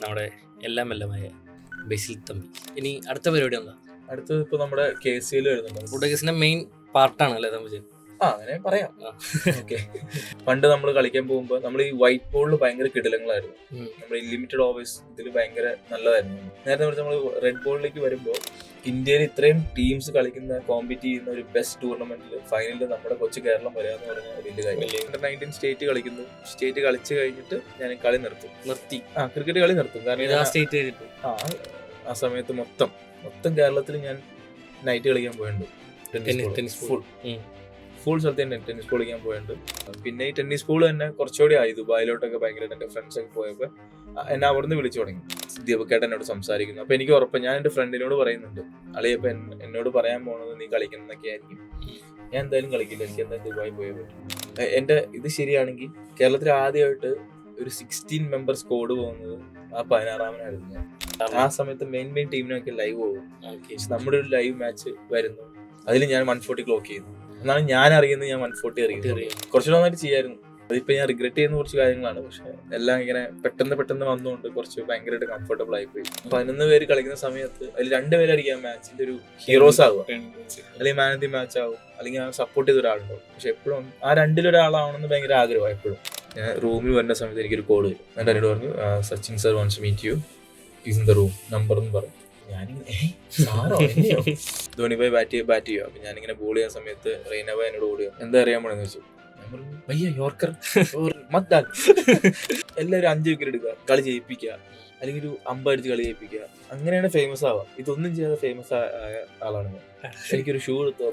നമ്മുടെ എല്ലാമായ ബേസിൽ തമ്പി. ഇനി അടുത്ത പരിപാടി എന്താ? അടുത്തത് ഇപ്പൊ നമ്മുടെ KCL വരുന്നുണ്ട്. ഫുഡേഴ്സിന്റെ മെയിൻ പാർട്ടാണ് അല്ലേ തമ്പി? അങ്ങനെ പറയാം. ഓക്കെ. പണ്ട് നമ്മൾ കളിക്കാൻ പോകുമ്പോ നമ്മൾ ഈ വൈറ്റ് ബോളിൽ ഭയങ്കര കിടിലങ്ങളായിരുന്നു. നമ്മൾ ലിമിറ്റഡ് ഓവേഴ്സ് ഇതിൽ ഭയങ്കര നല്ലതായിരുന്നു. നേരത്തെ കുറിച്ച് നമ്മൾ റെഡ് ബോളിലേക്ക് വരുമ്പോൾ ഇന്ത്യയിൽ ഇത്രയും ടീംസ് കളിക്കുന്ന കോമ്പീറ്റ് ചെയ്യുന്ന ഒരു ബെസ്റ്റ് ടൂർണമെന്റിൽ ഫൈനലിൽ നമ്മുടെ കൊച്ചു കേരളം വരിക എന്ന് പറഞ്ഞാൽ വലിയ കാര്യം. Under-19 സ്റ്റേറ്റ് കളിക്കുന്നു. സ്റ്റേറ്റ് കളിച്ചു കഴിഞ്ഞിട്ട് ഞാൻ കളി നിർത്തി ക്രിക്കറ്റ് കളി നിർത്തും. കാരണം ആ സമയത്ത് മൊത്തം കേരളത്തിൽ ഞാൻ നൈറ്റ് കളിക്കാൻ പോയിട്ടുണ്ട്. ഫുൾ സ്ഥലത്ത് തന്നെ ടെന്നീസ് ബോൾ കളിക്കാൻ പോയിട്ടുണ്ട്. പിന്നെ ഈ ടെന്നീസ് ബോൾ തന്നെ കുറച്ചുകൂടി ആയി ദുബായിലോട്ടൊക്കെ ഭയങ്കരമായിട്ട് എൻ്റെ ഫ്രണ്ട്സ് ഒക്കെ പോയപ്പോൾ എന്നെ അവിടുന്ന് വിളിച്ചു തുടങ്ങി. ദീപക്കേട്ടൻ എന്നോട് സംസാരിക്കുന്നു. അപ്പൊ എനിക്ക് ഉറപ്പ്, ഞാൻ എൻ്റെ ഫ്രണ്ടിനോട് പറയുന്നുണ്ട്, അളിയപ്പ എന്നോട് പറയാൻ പോണത് നീ കളിക്കുന്നതൊക്കെ ആയിരിക്കും. ഞാൻ എന്തായാലും കളിക്കില്ല, എനിക്ക് എന്തായാലും ദുബായി പോയേ പറ്റും. എൻ്റെ ഇത് ശരിയാണെങ്കിൽ കേരളത്തിൽ ആദ്യമായിട്ട് ഒരു 16 മെമ്പർ സ്ക്വാഡ് പോകുന്നത് ആ 16-ാമനായിരുന്നു. ആ സമയത്ത് മെയിൻ ടീമിനൊക്കെ ലൈവ് പോകും. നമ്മുടെ ഒരു ലൈവ് മാച്ച് വരുന്നു, അതിൽ ഞാൻ 140 ക്ലോക്ക് ചെയ്യുന്നു. എന്നാണ് ഞാൻ അറിയുന്നത്. ഞാൻ 140 അറിയുന്നത് കുറച്ചുകൂടെ നന്നായിട്ട് ചെയ്യായിരുന്നു. അതിപ്പോ ഞാൻ റിഗ്രറ്റ് ചെയ്യുന്ന കുറച്ച് കാര്യങ്ങളാണ്. പക്ഷെ എല്ലാം ഇങ്ങനെ പെട്ടെന്ന് വന്നുകൊണ്ട് കുറച്ച് ഭയങ്കരമായിട്ട് കംഫർട്ടബിൾ ആയിപ്പോയി. 11 പേര് കളിക്കുന്ന സമയത്ത് അതിൽ 2 പേരായിരിക്കും മാച്ചിന്റെ ഒരു ഹീറോസ് ആവുക, അല്ലെങ്കിൽ മാൻ ഓഫ് ദി മാച്ച് ആവും, അല്ലെങ്കിൽ സപ്പോർട്ട് ചെയ്ത ഒരാളുണ്ടാവും. പക്ഷെ എപ്പോഴും ആ 2-ൽ-ഒരാളാവണമെന്ന് ഭയങ്കര ആഗ്രഹമാണ് എപ്പോഴും. ഞാൻ റൂമിൽ വരുന്ന സമയത്ത് എനിക്കൊരു കോൾ വരും. എന്നിട്ട് എന്നോട് പറഞ്ഞു, Sachin sir wants to meet you, is in the room, number എന്ന് പറഞ്ഞു. ധോണി ഭായ് ബാറ്റ് ചെയ്യുക. അപ്പൊ ഞാനിങ്ങനെ ബോൾ ചെയ്യുന്ന സമയത്ത് റെയ്ന ഭായ് എന്നോട് ഓടുക, എന്താ അറിയാൻ പോണെന്ന് വെച്ചു. ഞാൻ പറഞ്ഞു, ഭയ്യ യോർക്കർ മത്താൽ. എല്ലാവരും 5 വിക്കറ്റ് എടുക്കുക, കളി ജയിപ്പിക്കുക, അല്ലെങ്കിൽ ഒരു 50 അടിച്ച് കളി ജയിപ്പിക്കുക. അങ്ങനെയാണ് ഫേമസ് ആവുക. ഇതൊന്നും ചെയ്യാതെ ഫേമസ് ആയ ആളാണ് ഞാൻ. എനിക്കൊരു ഷൂ എടുത്തു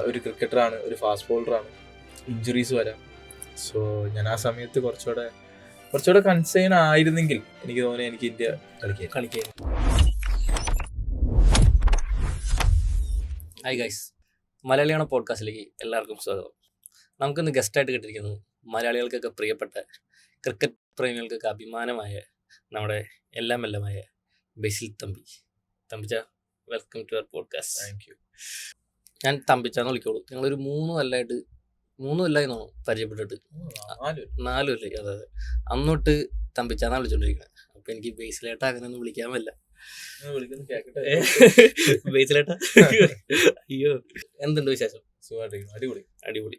ഒരു ക്രിക്കറ്ററാണ്, ഒരു ഫാസ്റ്റ് ബോളറാണ്, ഇഞ്ചുറീസ് വരാം. സോ ഞാൻ ആ സമയത്ത് കുറച്ചുകൂടെ കൺസേൺ ആയിരുന്നെങ്കിൽ എനിക്ക് തോന്നുന്നു എനിക്ക് ഇന്ത്യ കളിക്കാൻ. ഹായ് ഗൈസ്, മലയാളിയാണ് പോഡ്കാസ്റ്റിലേക്ക് എല്ലാവർക്കും സ്വാഗതം. നമുക്കിന്ന് ഗസ്റ്റായിട്ട് കിട്ടിയിരിക്കുന്നത് മലയാളികൾക്കൊക്കെ പ്രിയപ്പെട്ട, ക്രിക്കറ്റ് പ്രേമികൾക്കൊക്കെ അഭിമാനമായ നമ്മുടെ എല്ലാമായ Basil Thampi. Thampicha, welcome to our podcast. Thank you. ഞാൻ തമ്പിച്ചാന്ന് വിളിക്കോളൂ. ഞങ്ങളൊരു 3 കൊല്ലായി തോന്നും പരിചയപ്പെട്ടിട്ട്. 4 കൊല്ലായി. അതെ, അന്നോട്ട് തമ്പിച്ചാന്നാ വിളിച്ചോണ്ടിരിക്കുന്നത്. അപ്പൊ എനിക്ക് ബേസിലേട്ട അങ്ങനെയൊന്നും വിളിക്കാൻ പറ്റില്ല. ബേസിലേട്ട, അയ്യോ. എന്തുണ്ട് വിശേഷം? അടിപൊളി.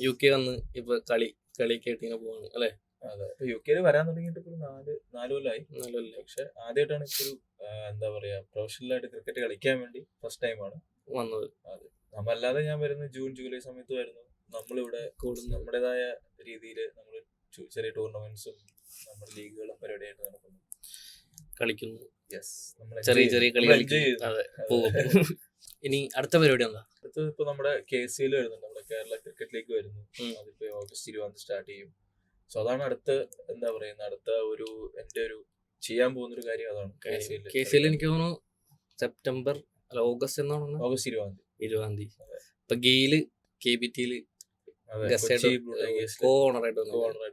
UK വന്ന് ഇപ്പൊ കളിയൊക്കെ ആയിട്ട് ഇങ്ങനെ പോവാണ് അല്ലെ? അതെ, UK വരാൻ തുടങ്ങിയിട്ട് 4 കൊല്ലമായി. പക്ഷെ ആദ്യമായിട്ടാണ് ഇപ്പൊ ഒരു എന്താ പറയാ പ്രൊഫഷണൽ ആയിട്ട് ക്രിക്കറ്റ് കളിക്കാൻ വേണ്ടി ഫസ്റ്റ് ടൈമാണ് വന്നത്. അതെ, നമ്മല്ലാതെ ഞാൻ വരുന്നത് ജൂൺ ജൂലൈ സമയത്ത് വരുന്നു. നമ്മളിവിടെ നമ്മുടേതായ രീതിയിൽ നമ്മൾ ചെറിയ ടൂർണമെന്റ്സും നമ്മുടെ ലീഗുകളും പരിപാടിയായിട്ട് നടക്കുന്നു, കളിക്കുന്നു. ചെറിയ കളി. ഇനി അടുത്ത പരിപാടി എന്താ? അടുത്തത് ഇപ്പൊ നമ്മുടെ KCL വരുന്നുണ്ട്, നമ്മുടെ കേരള ക്രിക്കറ്റ് ലീഗ് വരുന്നു. അതിപ്പോ ഓഗസ്റ്റ് 20 സ്റ്റാർട്ട് ചെയ്യും. സോ അതാണ് അടുത്ത എന്റെ ഒരു ചെയ്യാൻ പോകുന്ന ഒരു കാര്യം. അതാണ് KCL. എനിക്ക് തോന്നുന്നു സെപ്റ്റംബർ ഓഗസ്റ്റ് എന്നാണ്, ഓഗസ്റ്റ് 20. ഇപ്പൊ ഗെയില് KBTയില് ഓണറായിട്ട്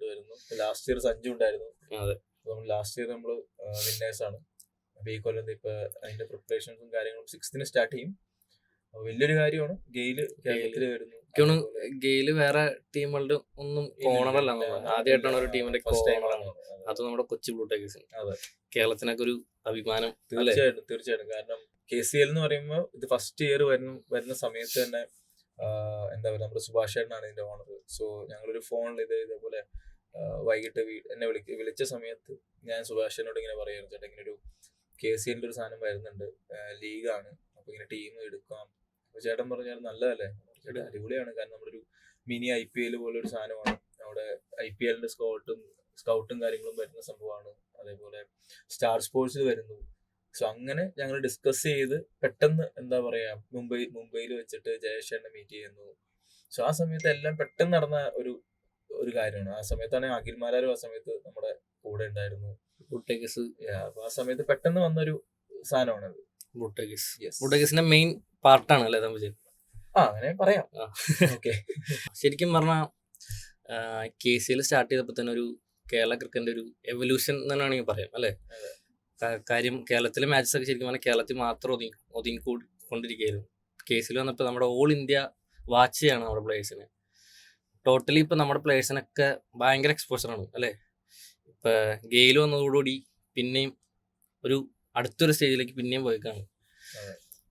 വരുന്നു. ലാസ്റ്റ് ഇയർ സഞ്ജു ഉണ്ടായിരുന്നു. ലാസ്റ്റ് ഇയർ നമ്മള് വിന്നേഴ്സ് ആണ്. അപ്പൊ ഈ കൊല്ലം ഇപ്പൊ അതിന്റെ പ്രിപ്പറേഷൻസും കാര്യങ്ങളും 6th സ്റ്റാർട്ട് ചെയ്യും. വലിയൊരു കാര്യമാണ്. ഗെയില് കേരളത്തില് വരുന്നു. ഗെയില് വേറെ ടീമുകളുടെ ഒന്നും കോണറല്ല, ആദ്യമായിട്ടാണ് ഒരു ടീമിന്റെ കോണറാണ്. അത് നമ്മുടെ കൊച്ചി ബ്ലൂ ടൈഗേഴ്സിന്. കേരളത്തിനൊക്കെ ഒരു അഭിമാനം. തീർച്ചയായിട്ടും. കാരണം KCL എന്ന് പറയുമ്പോൾ ഇത് ഫസ്റ്റ് ഇയർ വരുന്ന സമയത്ത് തന്നെ എന്താ പറയുക, നമ്മുടെ സുഭാഷ് ചേട്ടനാണ് ഇതിന്റെ ഓണർ. സോ ഞങ്ങളൊരു ഫോണിൽ ഇതേപോലെ വൈകിട്ട് എന്നെ വിളിച്ച സമയത്ത് ഞാൻ സുഭാഷ് ചേട്ടനോട് ഇങ്ങനെ പറയായിരുന്നു, ചേട്ടാ ഇങ്ങനെ ഒരു KCL ഒരു സാധനം വരുന്നുണ്ട്, ലീഗാണ്, അപ്പൊ ഇങ്ങനെ ടീം എടുക്കാം. അപ്പൊ ചേട്ടൻ പറഞ്ഞാൽ നല്ലതല്ലേ? ചേട്ടൻ അടിപൊളിയാണ്. കാരണം നമ്മളൊരു മിനി IPL പോലെ ഒരു സാധനമാണ്. അവിടെ IPLന്റെ സ്കൗട്ടും കാര്യങ്ങളും വരുന്ന സംഭവമാണ്. അതേപോലെ സ്റ്റാർ സ്പോർട്സിൽ വരുന്നു. സോ അങ്ങനെ ഞങ്ങൾ ഡിസ്കസ് ചെയ്ത് പെട്ടെന്ന് എന്താ പറയാ മുംബൈയിൽ വെച്ചിട്ട് ജയേഷേട്ടനെ മീറ്റ് ചെയ്യുന്നു. സോ ആ സമയത്ത് എല്ലാം പെട്ടെന്ന് നടന്ന ഒരു കാര്യമാണ്. ആ സമയത്താണ് അഖിൽമാരും ആ സമയത്ത് നമ്മുടെ കൂടെ ഉണ്ടായിരുന്നു. അപ്പൊ ആ സമയത്ത് പെട്ടെന്ന് വന്നൊരു സാധനമാണത്. ബ്ലൂടൈഗേഴ്സിന്റെ മെയിൻ പാർട്ടാണ് അല്ലേ തമ്പിച്ച്? അങ്ങനെ പറയാം. ഓക്കെ. ശരിക്കും പറഞ്ഞാൽ KCL സ്റ്റാർട്ട് ചെയ്തപ്പോൾ തന്നെ ഒരു കേരള ക്രിക്കറ്റിന്റെ ഒരു എവല്യൂഷൻ എന്ന് വേണമെങ്കിൽ പറയാം അല്ലെ? കാര്യം കേരളത്തിലെ മാച്ചസ് ഒക്കെ ശരിക്കും പറഞ്ഞാൽ കേരളത്തിൽ മാത്രം ഒതുങ്ങിക്കൊണ്ടിരിക്കുകയായിരുന്നു. KCL വന്നപ്പോൾ നമ്മുടെ ഓൾ ഇന്ത്യ വാച്ച് ചെയ്യാണ് നമ്മുടെ പ്ലേയേഴ്സിന്. ടോട്ടലി ഇപ്പം നമ്മുടെ പ്ലേയേഴ്സിനൊക്കെ ഭയങ്കര എക്സ്പോഷറാണ് അല്ലേ. ഇപ്പം ഗെയിൽ വന്നതോടുകൂടി പിന്നെയും ഒരു അടുത്തൊരു സ്റ്റേജിലേക്ക് പിന്നെയും പോയേക്കാണ്.